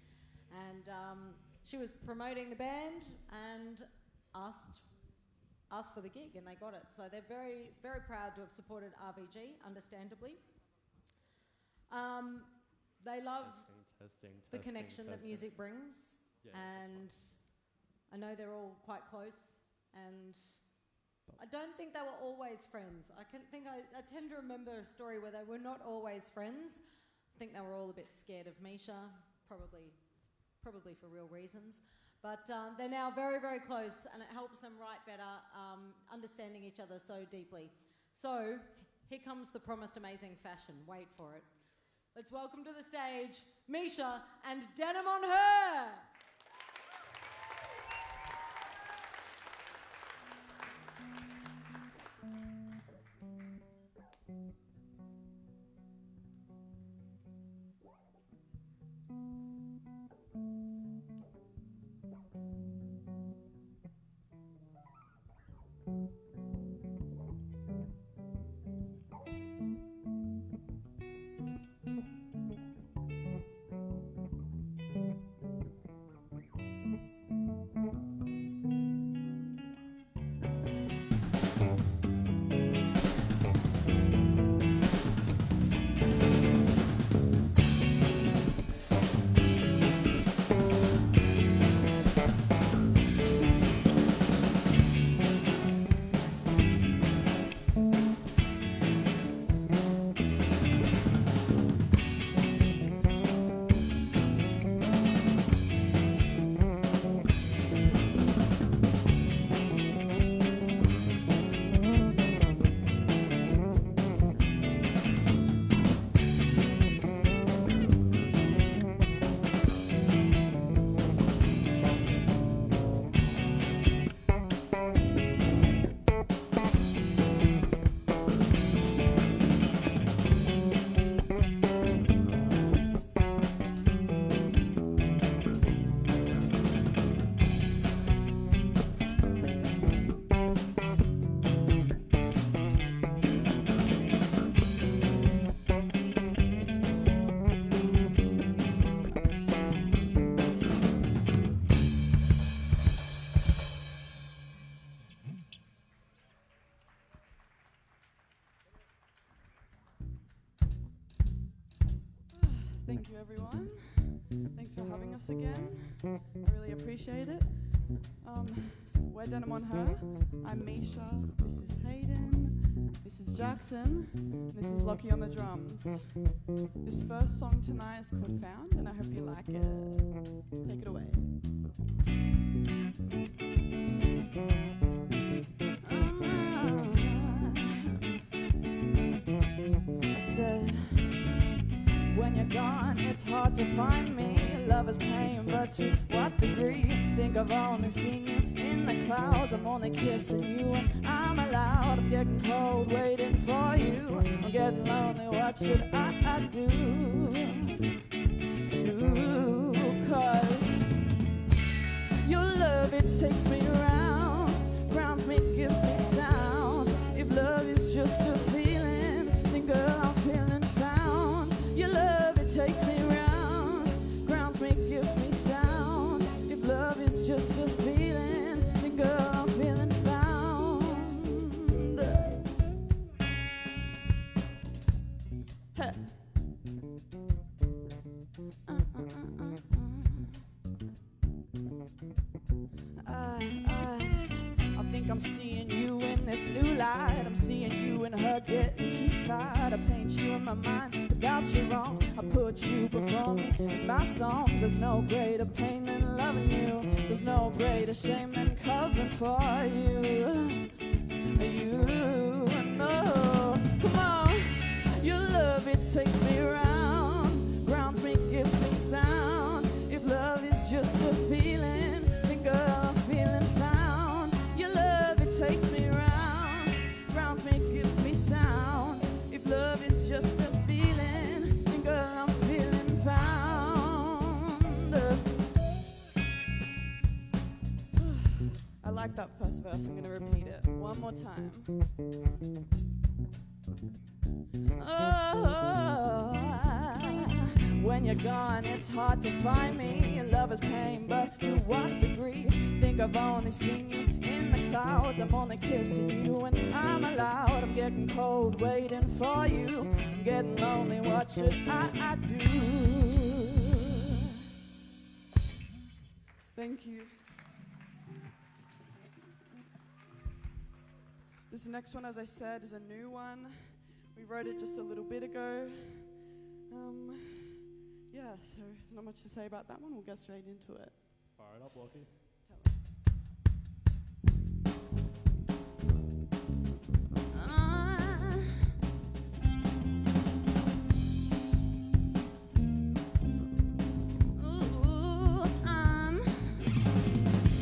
And she was promoting the band and asked for the gig, and they got it. So they're very, very proud to have supported RVG, understandably. They love the connection that music brings, and I know they're all quite close, and I don't think they were always friends. I tend to remember a story where they were not always friends. I think they were all a bit scared of Misha, probably for real reasons. But they're now very, very close, and it helps them write better, understanding each other so deeply. So here comes the promised amazing fashion. Wait for it. Let's welcome to the stage Misha and Denim on Her. you, everyone. Thanks for having us again. I really appreciate it. We're Denim on Her. I'm Misha. This is Hayden. This is Jackson. This is Lockie on the drums. This first song tonight is called Found, and I hope you like it. Take it away. I said, when you're gone, it's hard to find me. Love is pain, but to what degree? Think I've only seen you in the clouds. I'm only kissing you and I'm allowed. I'm getting cold, waiting for you. I'm getting lonely, what should I do? Cause your love, it takes me around, grounds me, gives me sound. If love is just a feeling, then girl, I'm feeling found. Your love, it takes me around, grounds me, gives me sound. If love is just a feeling, then girl, I'm feeling found. Hey. I think I'm seeing you in this new light. I'm seeing you and her getting too tired. I paint you in my mind without you wrong. I put you before me in my songs. There's no greater pain than loving you. There's no greater shame than covering for you. You know, come on. Your love, it takes me around, grounds me, gives me sound. If love is just a feeling, then girl, I'm feeling found. Your love, it takes me around, grounds me, gives me sound. If love is just a feeling, then girl, I'm feeling found. I like that first verse. I'm going to repeat it one more time. Oh, when you're gone, it's hard to find me. Love is pain, but to what degree? Think I've only seen you in the clouds. I'm only kissing you and I'm allowed. I'm getting cold, waiting for you. I'm getting lonely, what should I do? Thank you. This next one, as I said, is a new one. We wrote it just a little bit ago. Yeah, so there's not much to say about that one. We'll get straight into it. Fire it up, Lockie.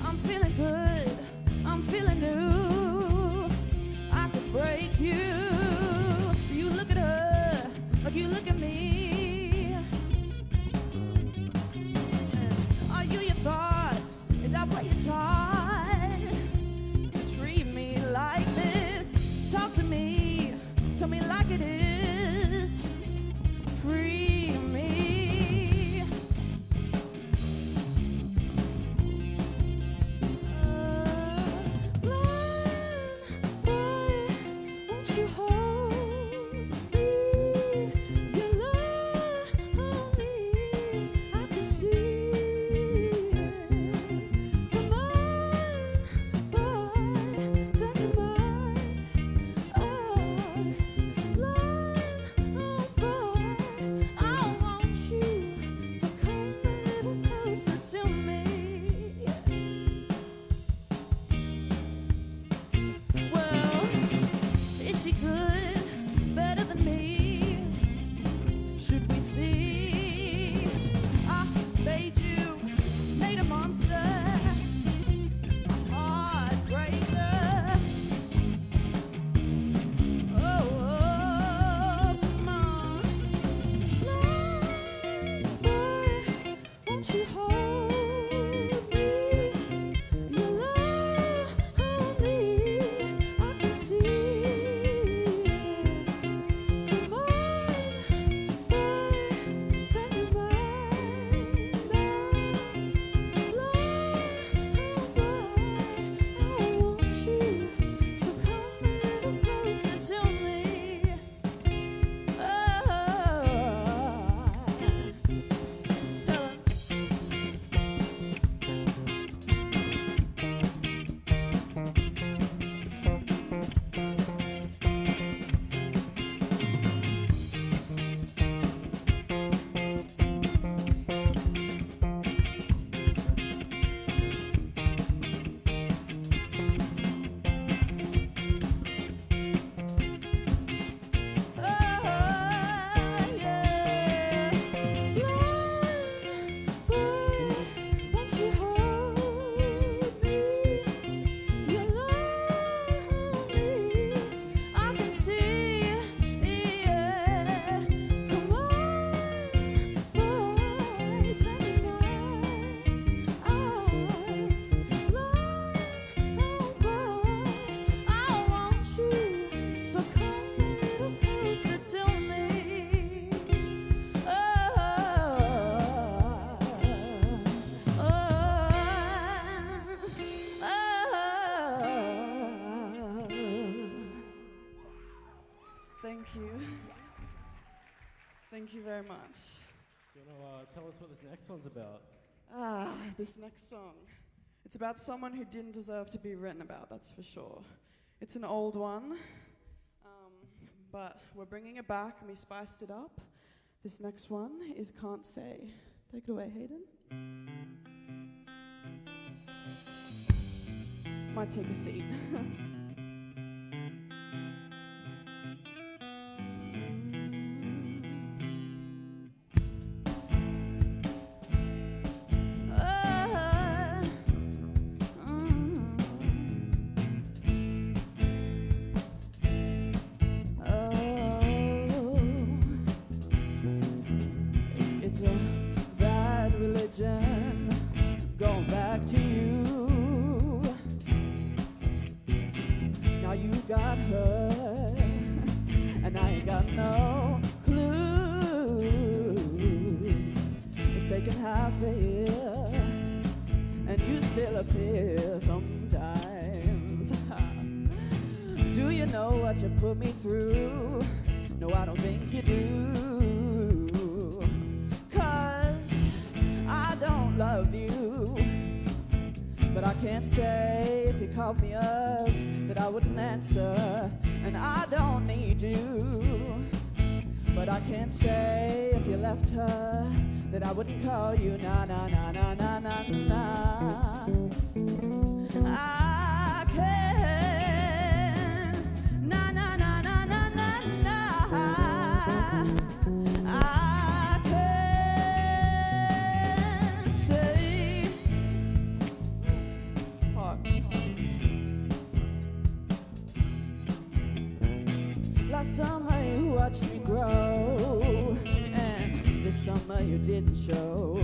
I'm feeling good. I'm feeling new. I could break you. You look at her like you look at me. Are you your thoughts? Is that what you're taught? To treat me like this. Talk to me. Tell me like it is. Free me. Blind boy, won't you hold me? Your love, I can see it. Come on. Thank you very much. Do you want to tell us what this next one's about? This next song. It's about someone who didn't deserve to be written about, that's for sure. It's an old one, but we're bringing it back and we spiced it up. This next one is Can't Say. Take it away, Hayden. Might take a seat. Going back to you. Now you got her, and I ain't got no clue. It's taken half a year, and you still appear sometimes. Do you know what you put me through? No, I don't think you do. 'Cause I don't love you, but I can't say if you called me up that I wouldn't answer. And I don't need you, but I can't say if you left her that I wouldn't call you. Nah, nah, nah, nah, nah, nah, nah. I can't. Nah, nah, nah, nah, nah, nah, nah. I can't say. Last summer you watched me grow, and this summer you didn't show.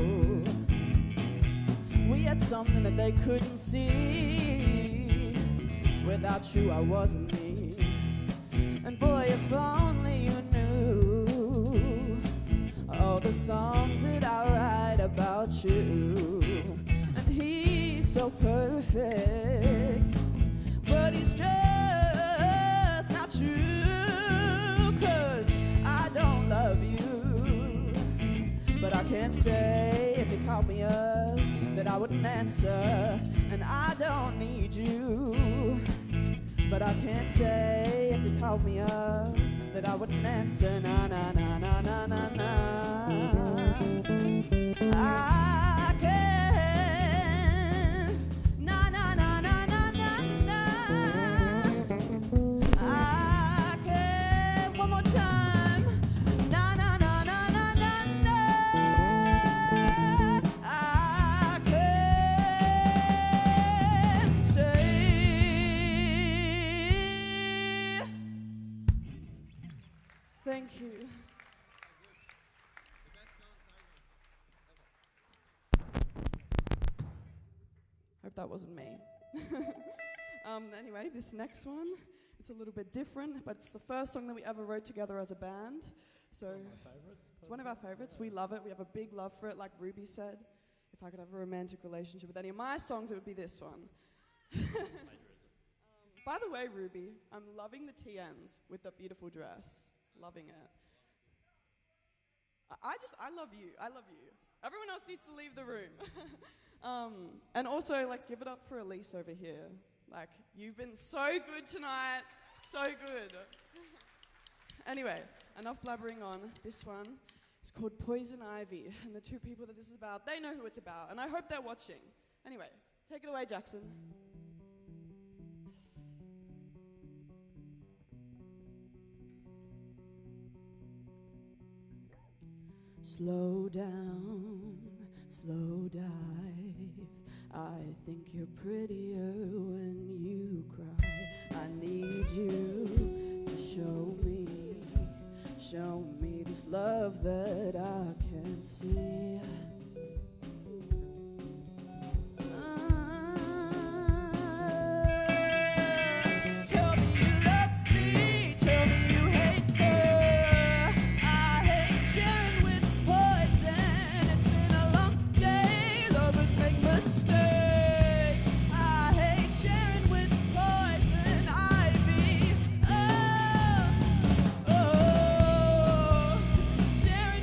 We had something that they couldn't see. Without you I wasn't me. And boy, if only you knew all the songs that I write about you. And he's so perfect, but he's just not you. 'Cause I don't love you, but I can't say if you called me up that I wouldn't answer. And I don't need you, but I can't say if you called me up that I wouldn't answer. Nah, nah, nah, nah, nah, nah, nah. I can't. Nah, nah, nah, nah, nah, nah, nah. I can't. One more time. Nah, nah, nah, nah, nah, nah, nah. I can't say. Thank you. Hope that wasn't me. Anyway, this next one, it's a little bit different, but it's the first song that we ever wrote together as a band. So it's one of our favorites. We love it. We have a big love for it. Like Ruby said, if I could have a romantic relationship with any of my songs, it would be this one. By the way, Ruby, I'm loving the TNs with that beautiful dress. Loving it. I love you. I love you. Everyone else needs to leave the room. And also, like, give it up for Elise over here. Like, you've been so good tonight. So good. Anyway, enough blabbering on. This one is called Poison Ivy. And the two people that this is about, they know who it's about. And I hope they're watching. Anyway, take it away, Jackson. Slow down, slow dive. I think you're prettier when you cry. I need you to show me this love that I can't see. Tell me you love me, tell me you hate her. I hate sharing with poison. It's been a long day, lovers make mistakes. I hate sharing with poison ivy. Oh, sharing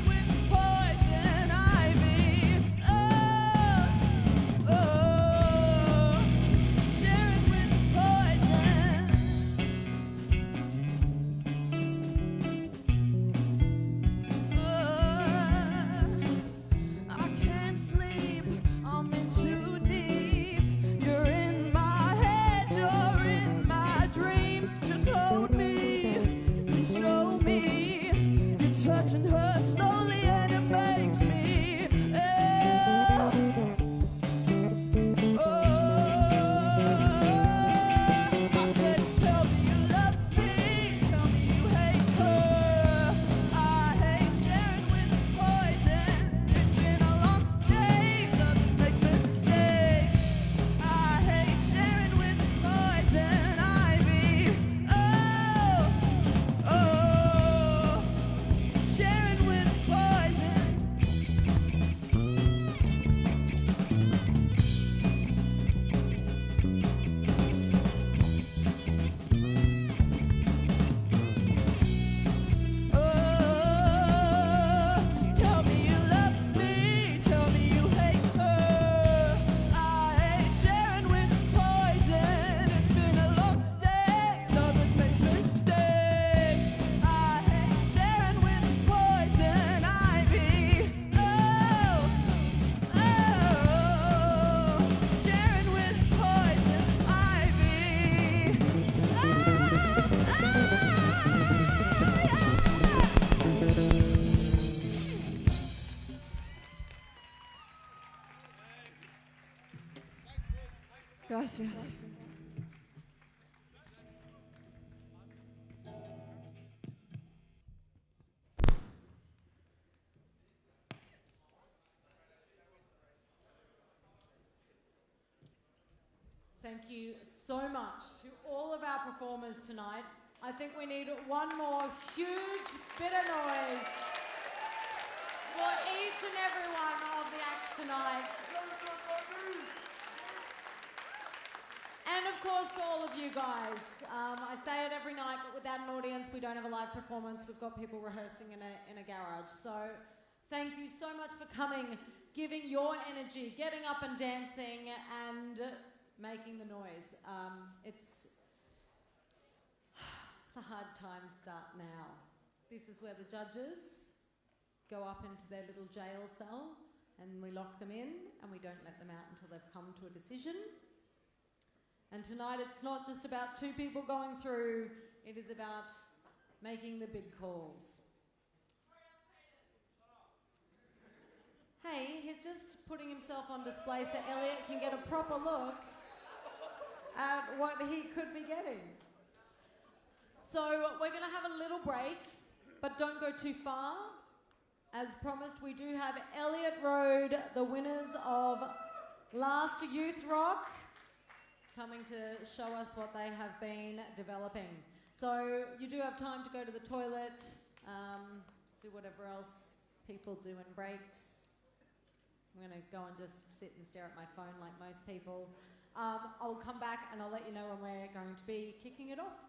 Gracias. Thank you so much to all of our performers tonight. I think we need one more huge bit of noise for each and every one of the acts tonight. And of course to all of you guys. I say it every night, but without an audience we don't have a live performance. We've got people rehearsing in a garage. So thank you so much for coming, giving your energy, getting up and dancing and making the noise. The hard times start now. This is where the judges go up into their little jail cell and we lock them in and we don't let them out until they've come to a decision. And tonight it's not just about two people going through, it is about making the big calls. Hey, he's just putting himself on display so Elliot can get a proper look at what he could be getting. So we're going to have a little break, but don't go too far. As promised, we do have Elliot Road, the winners of last YouthRock, coming to show us what they have been developing. So you do have time to go to the toilet, do whatever else people do in breaks. I'm going to go and just sit and stare at my phone like most people. I'll come back and I'll let you know when we're going to be kicking it off.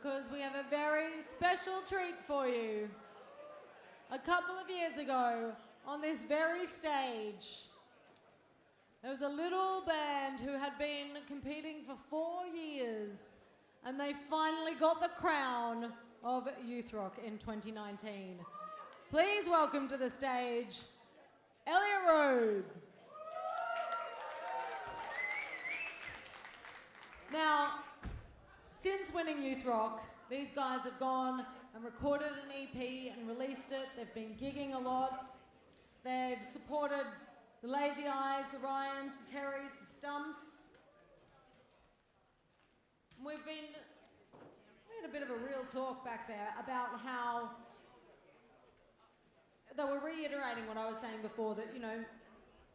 because we have a very special treat for you. A couple of years ago, on this very stage, there was a little band who had been competing for 4 years, and they finally got the crown of YouthRock in 2019. Please welcome to the stage, Elliott Road. Now, since winning YouthRock, these guys have gone and recorded an EP and released it. They've been gigging a lot. They've supported the Lazy Eyes, the Ryans, the Terrys, the Stumps. We had a bit of a real talk back there about how they were reiterating what I was saying before, that, you know,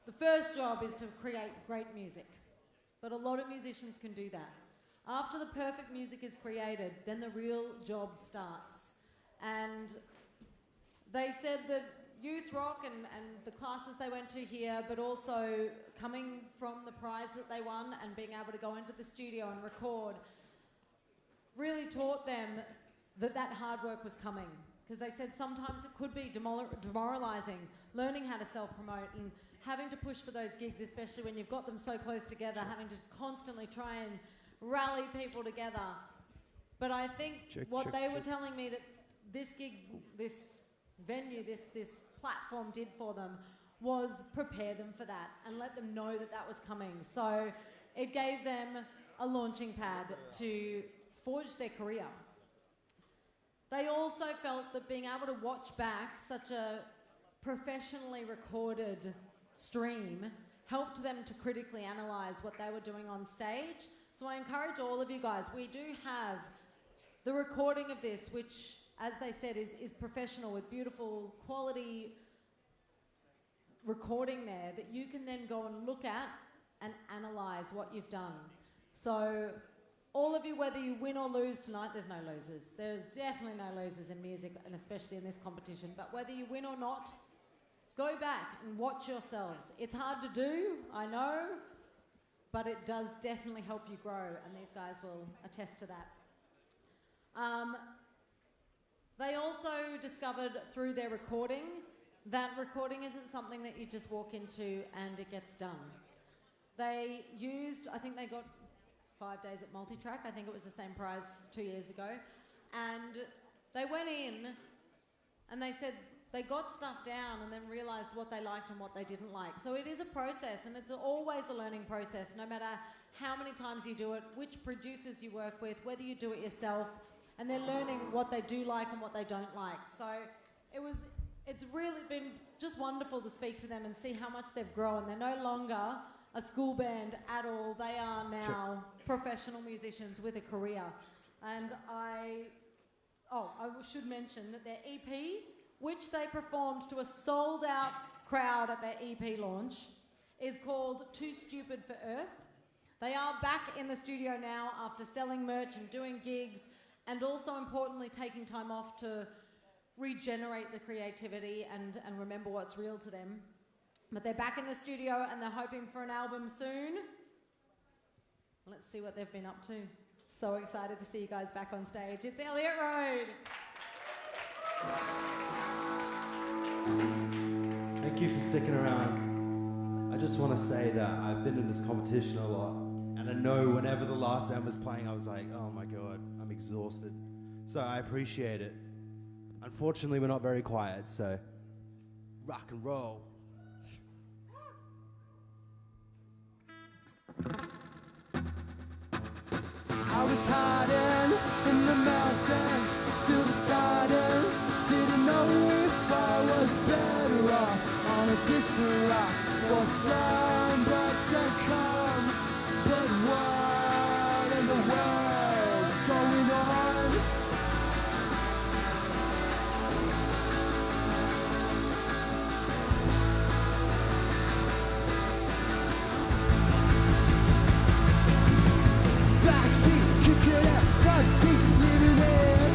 the first job is to create great music. But a lot of musicians can do that. After the perfect music is created, then the real job starts. And they said that YouthRock and the classes they went to here, but also coming from the prize that they won and being able to go into the studio and record, really taught them that hard work was coming. Because they said sometimes it could be demoralizing, learning how to self-promote and having to push for those gigs, especially when you've got them so close together, having to constantly try and rally people together. But I think they were telling me that this gig, this venue, this platform did for them was prepare them for that and let them know that was coming. So it gave them a launching pad to forge their career. They also felt that being able to watch back such a professionally recorded stream helped them to critically analyse what they were doing on stage. So I encourage all of you guys, we do have the recording of this, which, as they said, is professional with beautiful quality recording there that you can then go and look at and analyse what you've done. So all of you, whether you win or lose tonight, there's no losers. There's definitely no losers in music, and especially in this competition. But whether you win or not, go back and watch yourselves. It's hard to do, I know, but it does definitely help you grow, and these guys will attest to that. They also discovered through their recording that recording isn't something that you just walk into and it gets done. They used, I think they got 5 days at Multitrack, I think it was the same prize 2 years ago, and they went in and they said they got stuff down and then realised what they liked and what they didn't like. So it is a process, and it's always a learning process, no matter how many times you do it, which producers you work with, whether you do it yourself, and they're learning what they do like and what they don't like. So it's really been just wonderful to speak to them and see how much they've grown. They're no longer a school band at all. They are now professional musicians with a career. And I should mention that their EP, which they performed to a sold-out crowd at their EP launch, is called Too Stupid for Earth. They are back in the studio now after selling merch and doing gigs, and also importantly taking time off to regenerate the creativity and remember what's real to them. But they're back in the studio and they're hoping for an album soon. Let's see what they've been up to. So excited to see you guys back on stage. It's Elliott Road. Thank you for sticking around. I just want to say that I've been in this competition a lot, and I know whenever the last band was playing, I was like, oh my God, I'm exhausted. So I appreciate it. Unfortunately, we're not very quiet, so rock and roll. I was hiding in the mountains, still deciding. Didn't know if I was better off on a distant rock for slumber to come. But what in the world's going on? Backseat, kick it out, front seat, living it.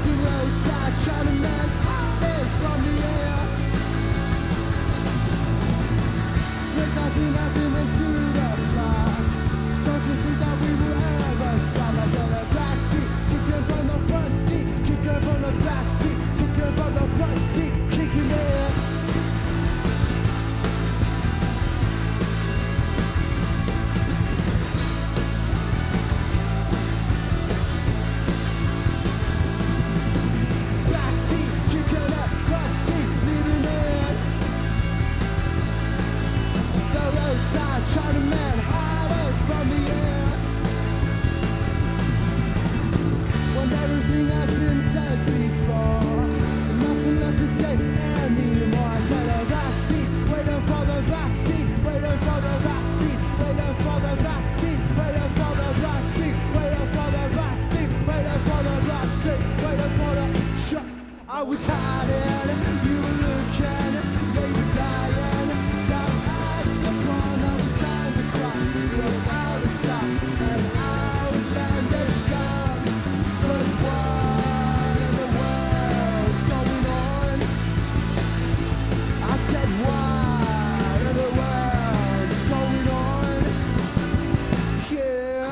The roadside trying to melt air from the air. Friends I say anymore. I said a vaccine, waiting for the vaccine, waiting for the vaccine, waiting for the vaccine, waiting for the vaccine, waiting for the vaccine, waiting for the vaccine, waiting for the shot. I was hiding, you were looking, they were dying. Down at the corner beside the cross, we're out of stock and outlandish sound. But what in the world's going on? I said, what in the world's going on? Yeah.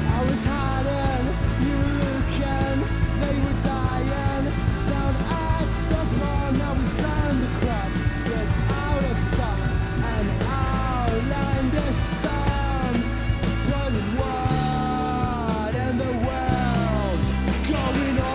I was hiding, you were looking, they were dying. Down at the bar, now we signed the clubs. Get out of stock and outlandish sound. But what in the world going on?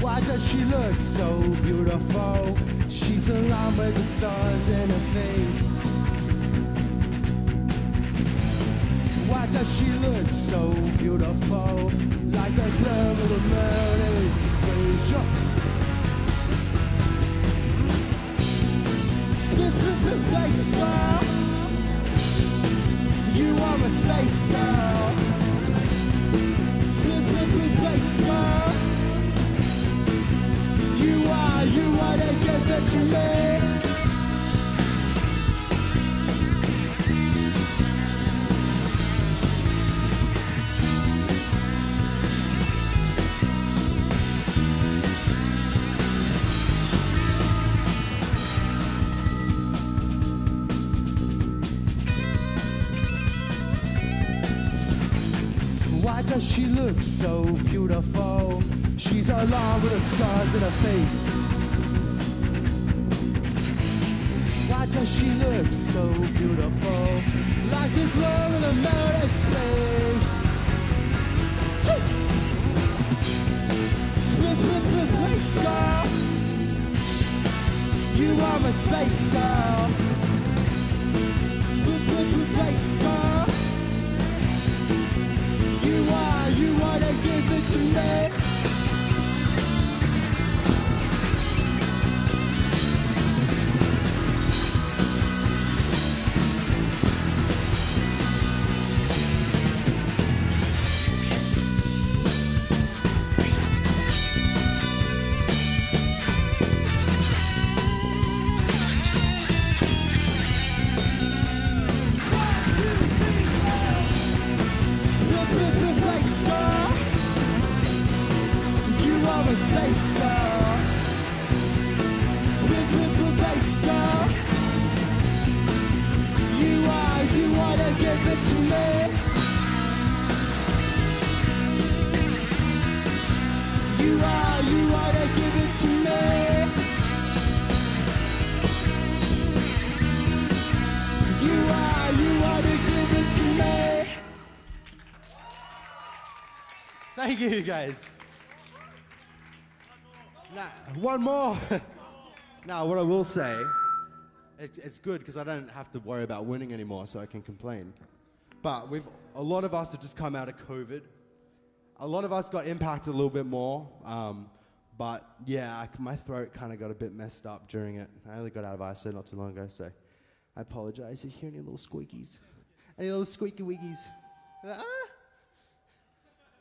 Why does she look so beautiful? She's alone with the stars in her face. Why does she look so beautiful? Like the glow of the moon in space. Space girl, you are my space girl. Space girl. You wanna give it to me. Why does she look so beautiful? She's alone with the stars in her face. Why does she look so beautiful? Like the glow of the moon in space. Space girl, you are my space girl. Space girl, you wanna give it to me. Space girl, space girl, you wanna give it to me. You wanna give it to me. You wanna give it to me. Thank you, guys. Now, one more. Now, what I will say it's good because I don't have to worry about winning anymore, so I can complain. But a lot of us have just come out of COVID. A lot of us got impacted a little bit more. But yeah, my throat kind of got a bit messed up during it. I only got out of ISO not too long ago, so I apologize if you hear any little squeakies. Any little squeaky wiggies.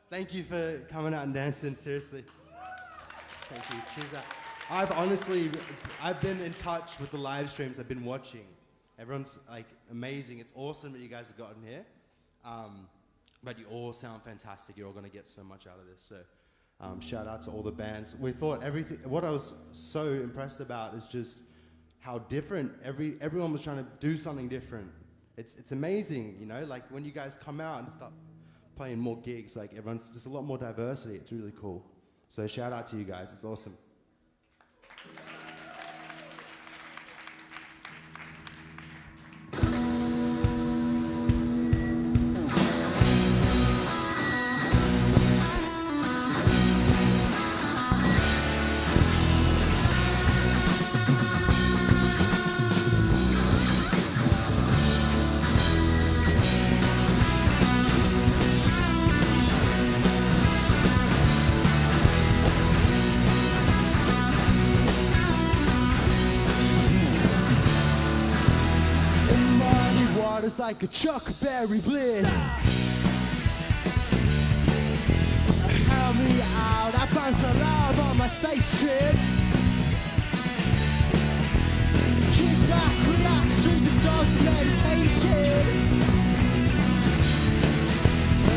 Thank you for coming out and dancing, seriously. Thank you. Cheers out. I've been in touch with the live streams I've been watching. Everyone's like amazing. It's awesome that you guys have gotten here. But you all sound fantastic. You're all going to get so much out of this. So shout out to all the bands. We thought what I was so impressed about is just how different everyone was trying to do something different. It's amazing, you know, like when you guys come out and start playing more gigs, like everyone's just a lot more diversity. It's really cool. So shout out to you guys. It's awesome. It's like a chuckberry bliss. Help me out, I found some love on my space trip. Kick back, relax, drink the stars of meditation.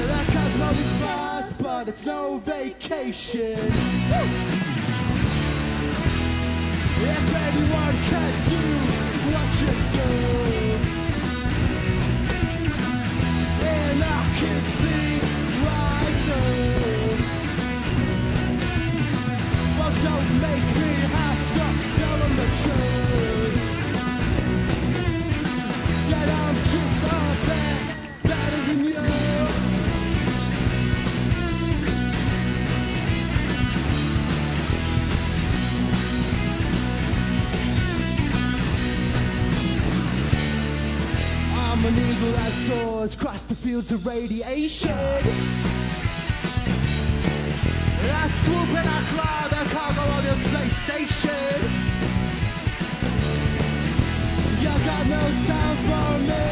The cosmos is fast, but it's no vacation. If anyone can do what you do, and I can see right through. Well, don't make me have to tell them the truth. That I'm just a bit better than you. I'm an eagle that soars across the fields of radiation. I swoop and I fly the cargo of your space station. You got no time for me,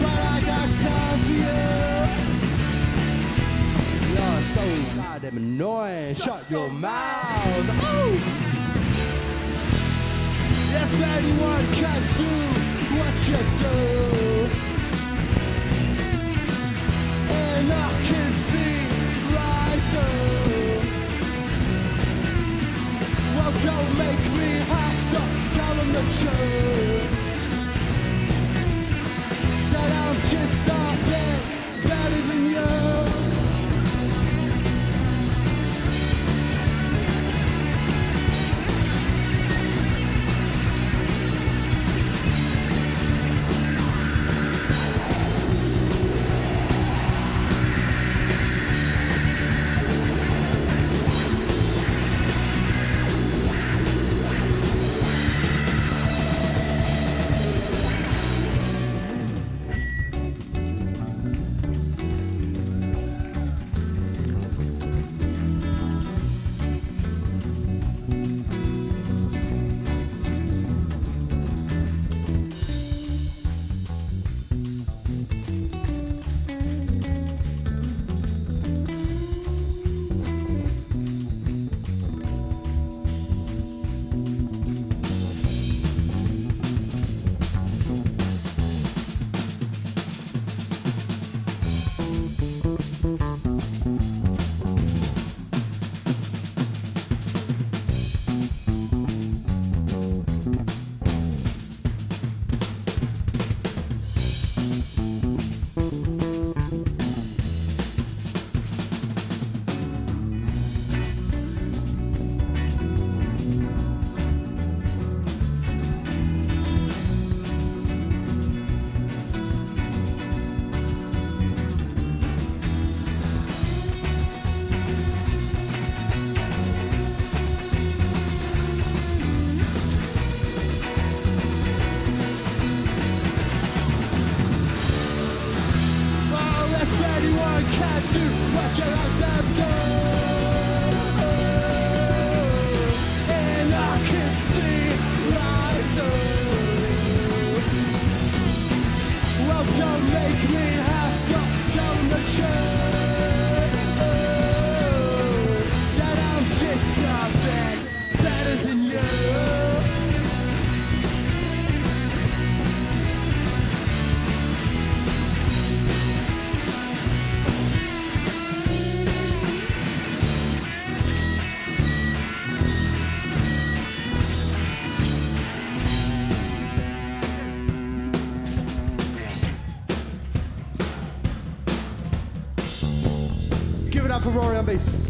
but I got time for you. You're so goddamn annoying. Shut your mouth. Ooh. If anyone can do what you do, and I can see right through. Well, don't make me have to tell them the truth. That I'm just a bit better than you. anyone can do what you love them do. And I can see right through. Well, don't make me have to tell them the truth, that I'm just a bit better than you. Give it up for Rory on bass.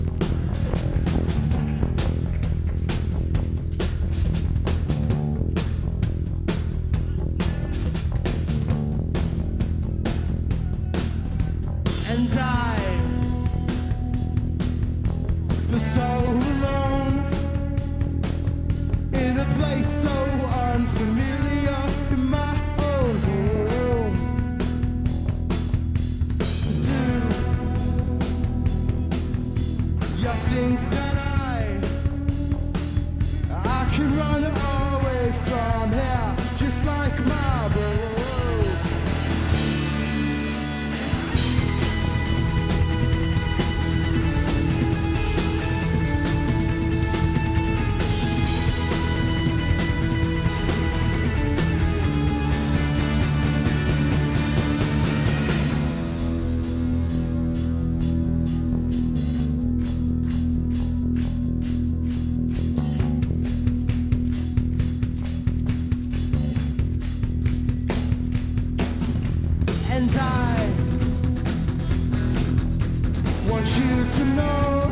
And I, for so long, in a place so unfamiliar, in my own home. You think that I can run away from here just like my bro. And I want you to know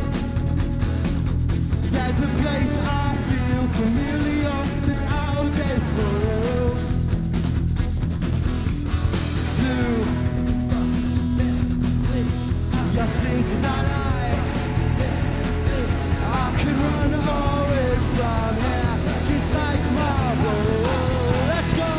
there's a place I feel familiar that's out this world. Do you think that I can run away from here just like Marvel? Let's go!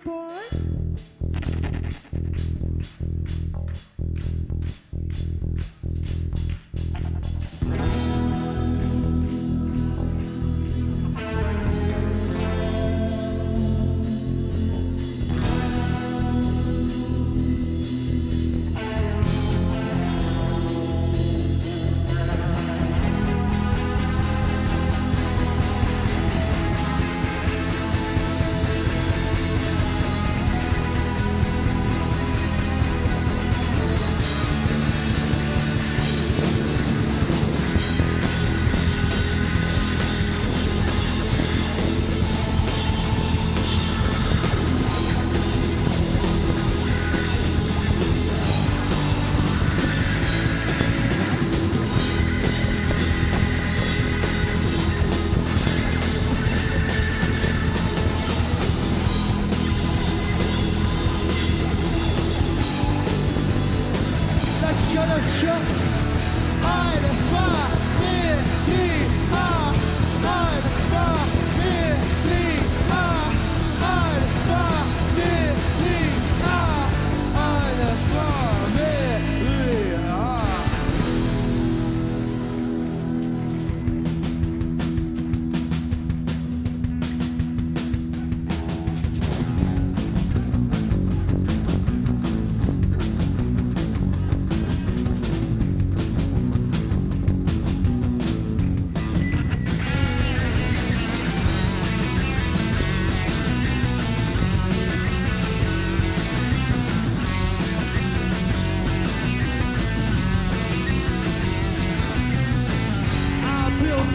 Boy.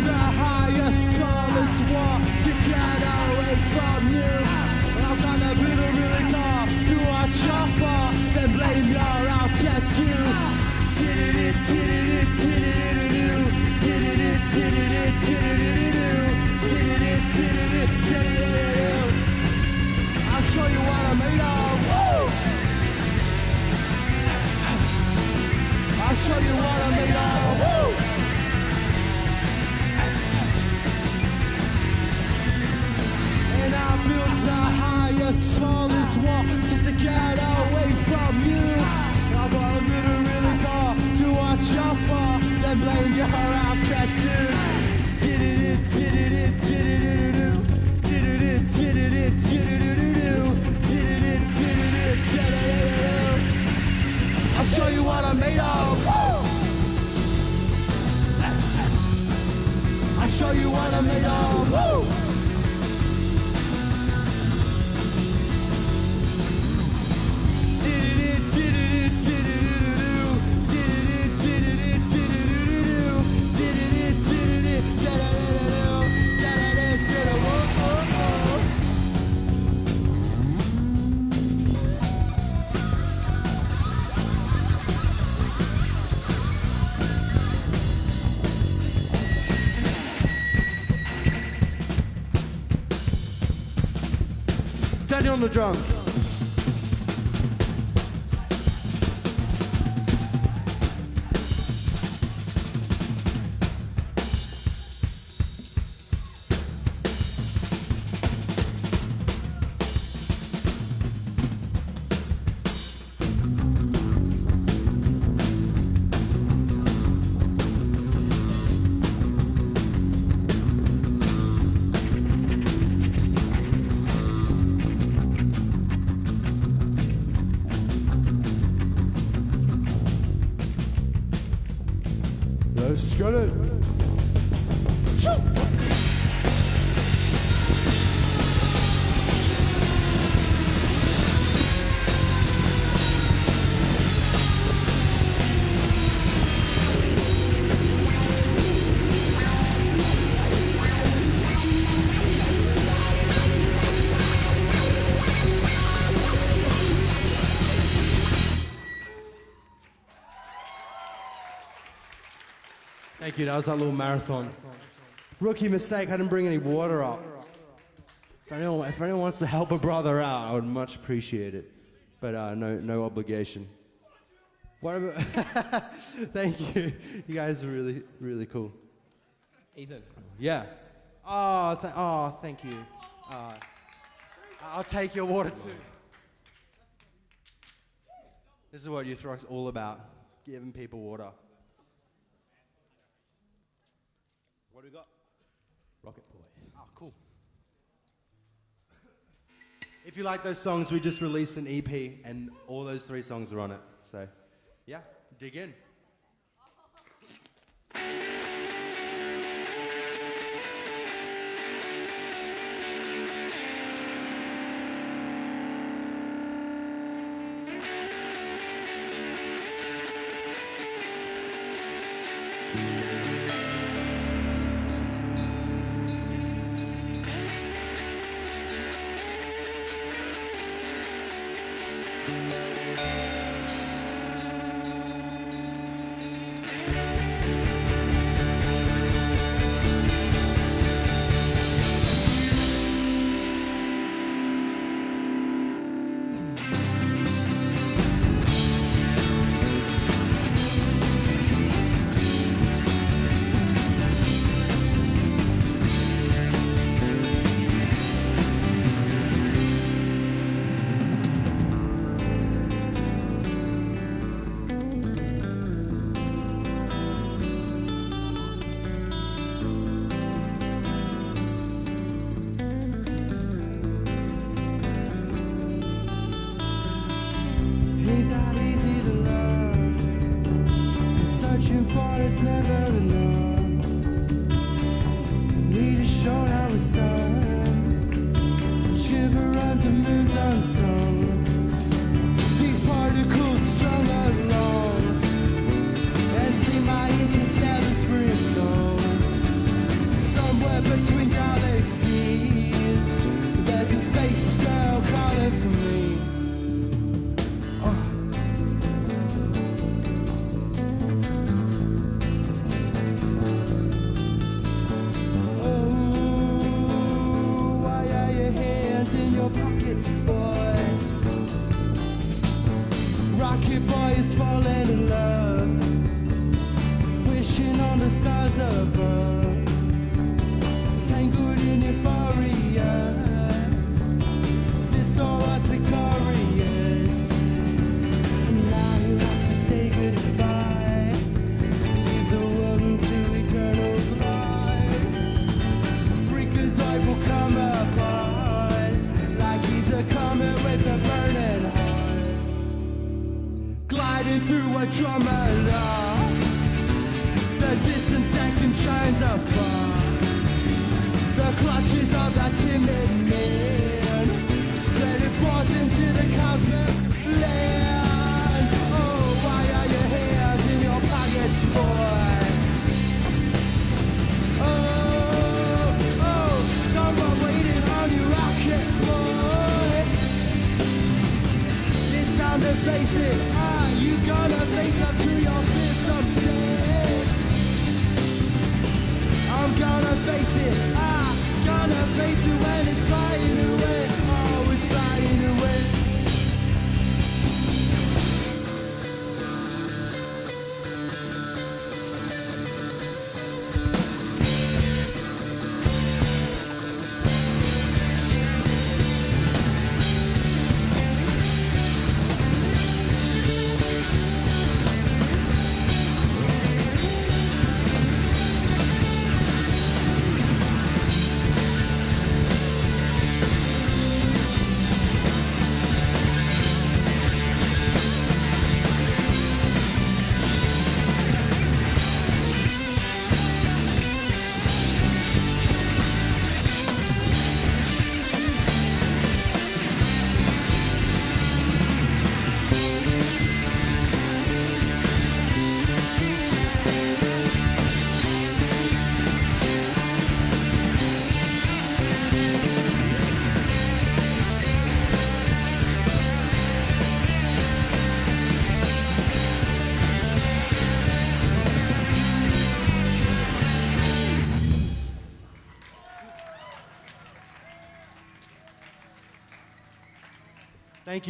the highest song. tallest wall to get away from you. And I've got a really, really tall to watch your fall, then blame your out tattoo. I'll show you what I'm made of. Woo! I'll show you what I'm made of. Woo! And I built the highest, tallest wall just to get away from you. I've got a little really tall to watch your fall, then blame your out tattoo. I'll show you what I'm made of. I'll show you what I'm made of. Woo! Daddy on the drums. Let's get it. Thank you, that was our little marathon. Rookie mistake, I didn't bring any water up. If anyone wants to help a brother out, I would much appreciate it. But no obligation. What about thank you. You guys are really, really cool. Ethan. Yeah. Thank you. I'll take your water too. This is what YouthRock's all about, giving people water. What do we got? Rocket Boy. Oh, cool. If you like those songs, we just released an EP and all those 3 songs are on it. So, yeah, dig in. fading through a tremolo. The distant saxon shines afar. The clutches of that timid man, treading forth into the cosmic land. Oh, why are your hands in your pockets, boy? Oh, someone waiting on your rocket, boy. It's time to face it. You gonna face up to your fear someday. I'm gonna face it. Gonna face it when it's flying away. Oh, it's flying away.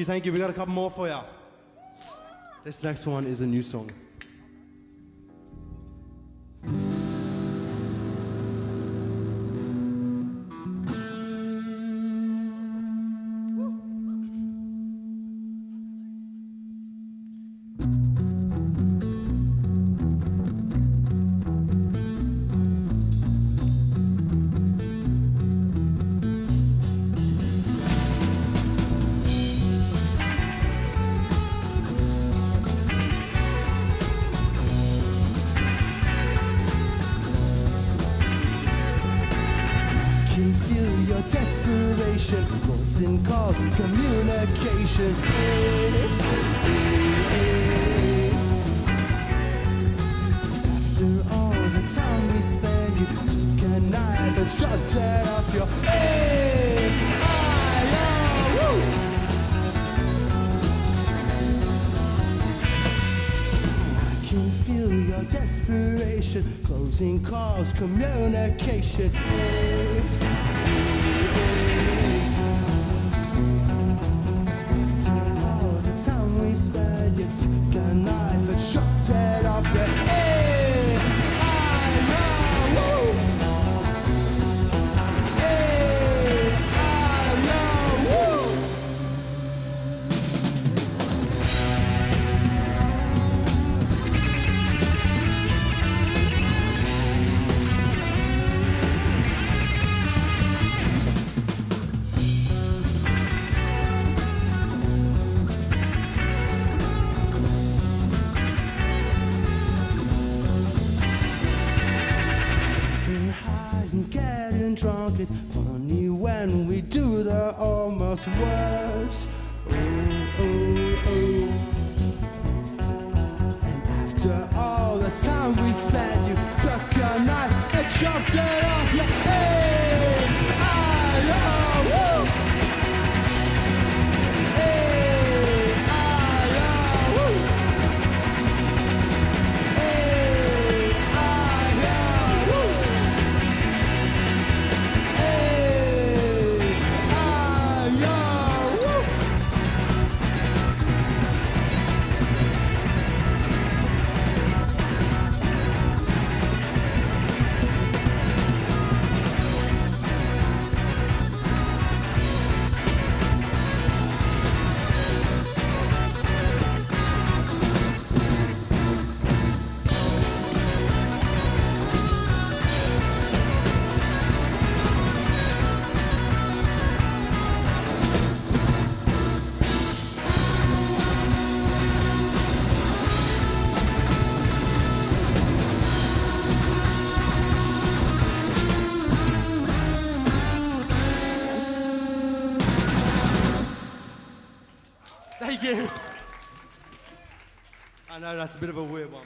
Thank you. We got a couple more for you. This next one is a new song. Closing calls, communication. After all the time we spent, you took a knife and shoved it up your I can feel your desperation. Closing calls, communication. We spent, you took a knife and shoved it up your head. I know, woo. Hey, I know, woo. Drunk, it's funny when we do the almost words. Oh, oh, oh. And after all the time we spent, you took a knife and chopped it off your head. I know, woo. Hey, I know, woo. Hey, I know, woo. you. I know that's a bit of a weird one.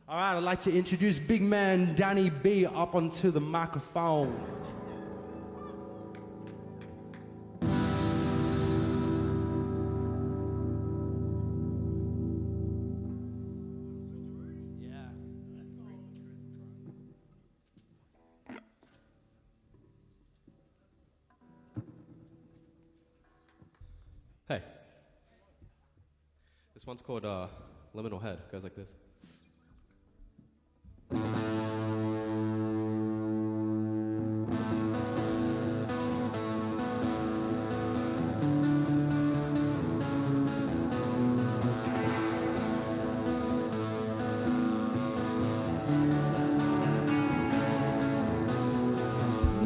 All right, I'd like to introduce big man Danny B up onto the microphone. Hey. This one's called Liminal Head. It goes like this.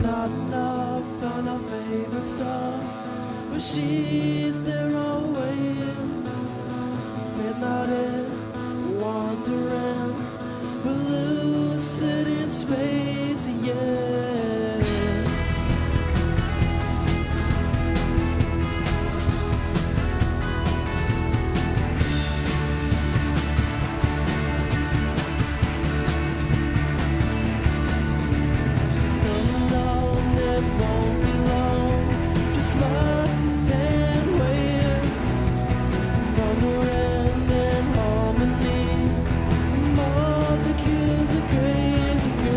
Not enough on our favorite star, but she's there always. Midnight air, wandering, but lucid in space, yeah. She's coming on, it won't be long. Just smile and wait, wondering in harmony, molecules of grace and grace.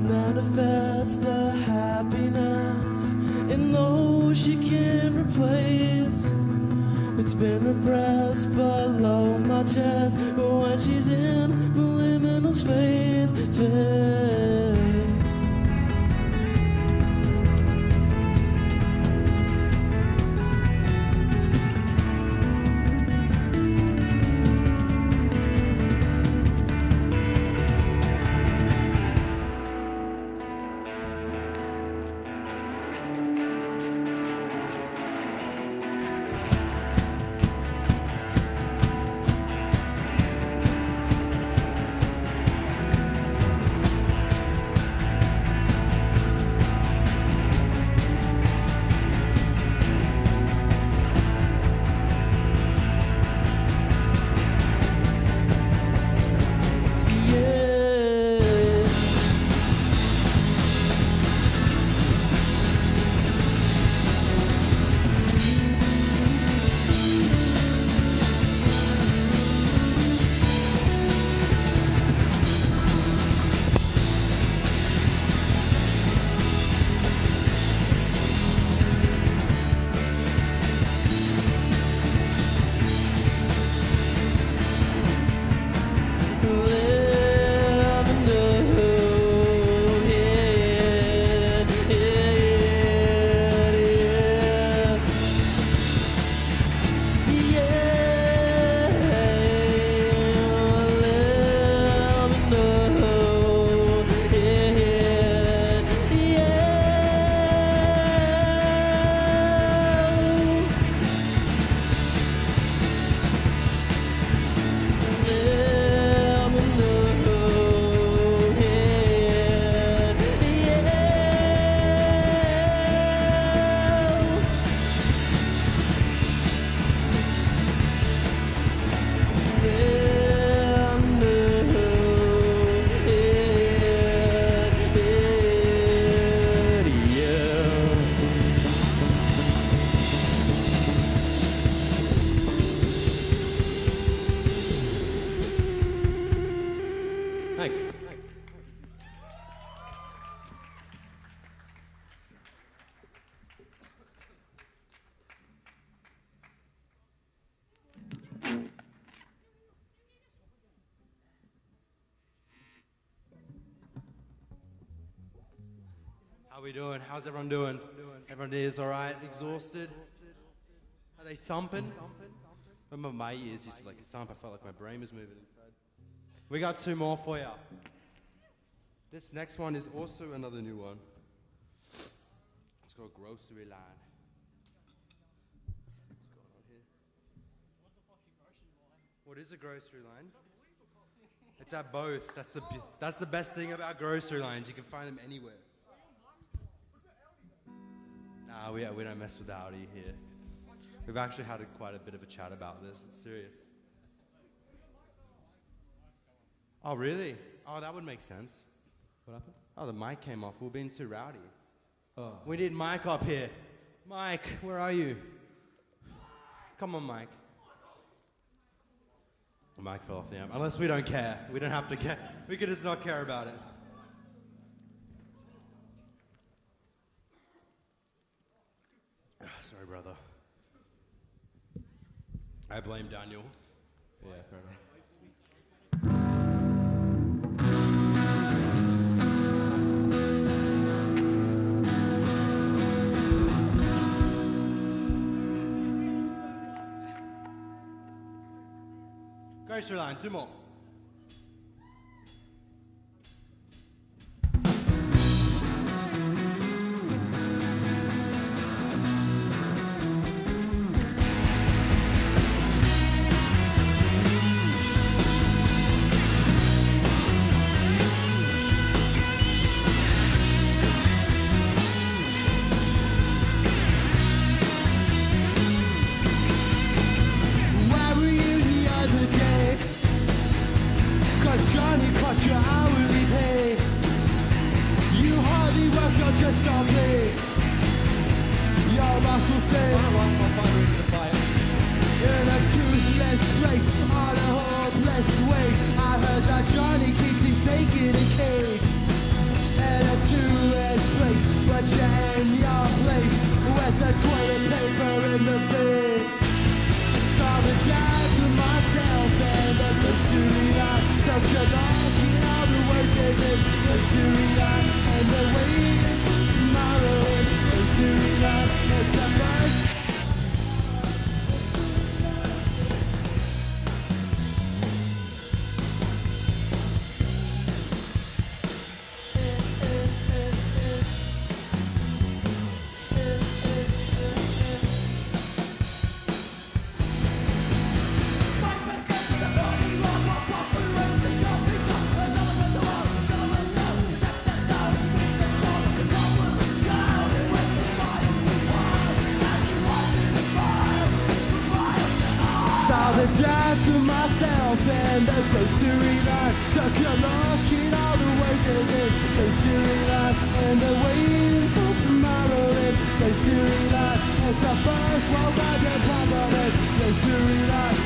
Manifest the happiness in those she can replace. It's been repressed below my chest, but when she's in the liminal space, How we doing? How's everyone doing? Everyone is all right? Exhausted? Are they thumping? Remember my ears used to like thump. I felt like my brain was moving inside. We got two more for you. This next one is also another new one. It's called Grocery Line. What's going on here? What is a grocery line? It's at both. That's the best thing about grocery lines. You can find them anywhere. Nah, we don't mess with Audi here. We've actually had quite a bit of a chat about this. It's serious. Oh, really? Oh, that would make sense. What happened? Oh, the mic came off. We're being too rowdy. Oh. We need Mike up here. Mike, where are you? Come on, Mike. The mic fell off the amp. Unless we don't care. We don't have to care. We could just not care about it. Sorry, brother. I blame Daniel. Yeah, fair enough. Grocery line, two more. Where were you the other day? 'Cause Johnny caught your hourly pay. You hardly work, you're just on play. Your boss will say, in a toothless place, on a hopeless way. I heard that Johnny keeps his snake in a cage. In a toothless place, but you're in your place with the toilet paper in the bin. Saw the dad to myself and the grocery line. Took a look at all the workers in the grocery line. And they're waiting for tomorrow in the grocery line. It's a first. Saw the dance to myself and the grocery line. Took a look at all the workers in the grocery line. And they're waiting for tomorrow in the grocery line. It's the first world I get problem in the grocery line.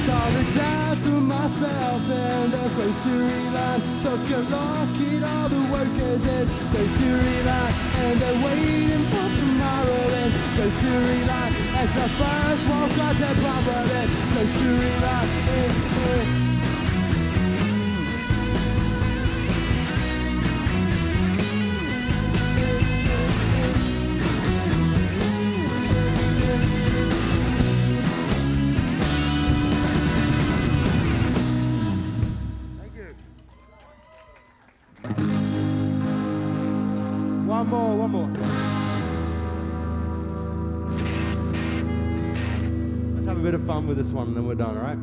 Saw the death of myself in the grocery line. Took a look at all the workers in the grocery line. And they're waiting for tomorrow in the grocery line. It's the first one got a problem in the grocery line. One more. Let's have a bit of fun with this one and then we're done, alright?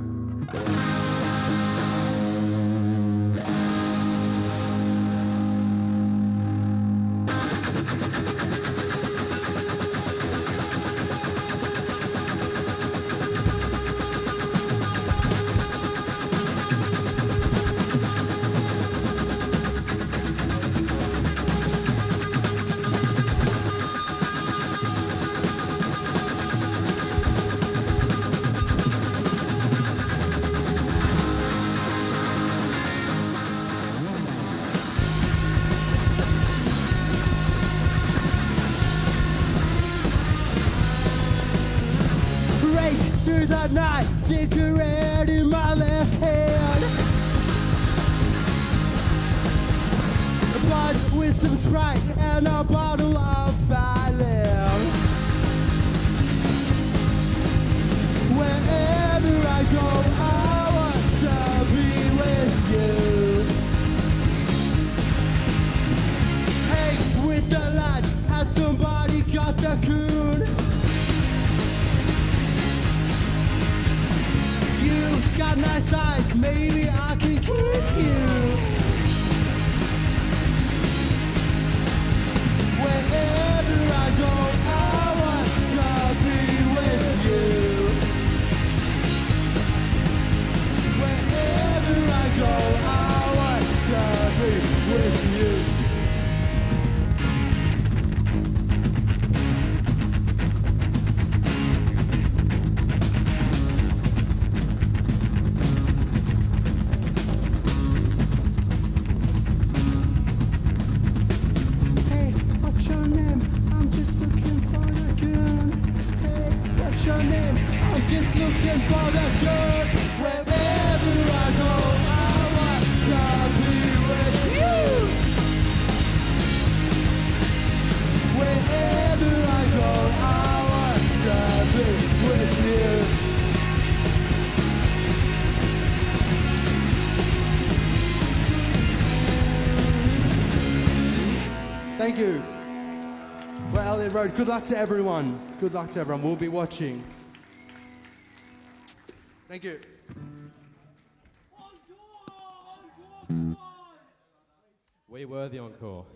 with a night cigarette in my left hand. But with some Sprite and a bottle of Thailand. Wherever I go, I want to be with you. Hey, with the lights, has somebody got the coon? You got nice eyes, maybe I can kiss you. Wherever I go, I want to be with you. Wherever I go, I want to be with you. Hey, what's your name? I'm just looking for the gun. Hey, what's your name? I'm just looking for the gun. Wherever I go, I want to be with you. Wherever I go, I want to be with you. Thank you. Well, Elliott Road, good luck to everyone. Good luck to everyone. We'll be watching. Thank you. We were the encore.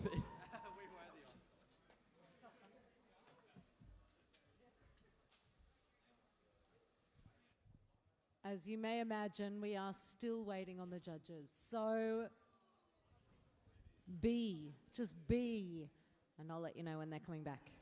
As you may imagine, we are still waiting on the judges. So just be, and I'll let you know when they're coming back.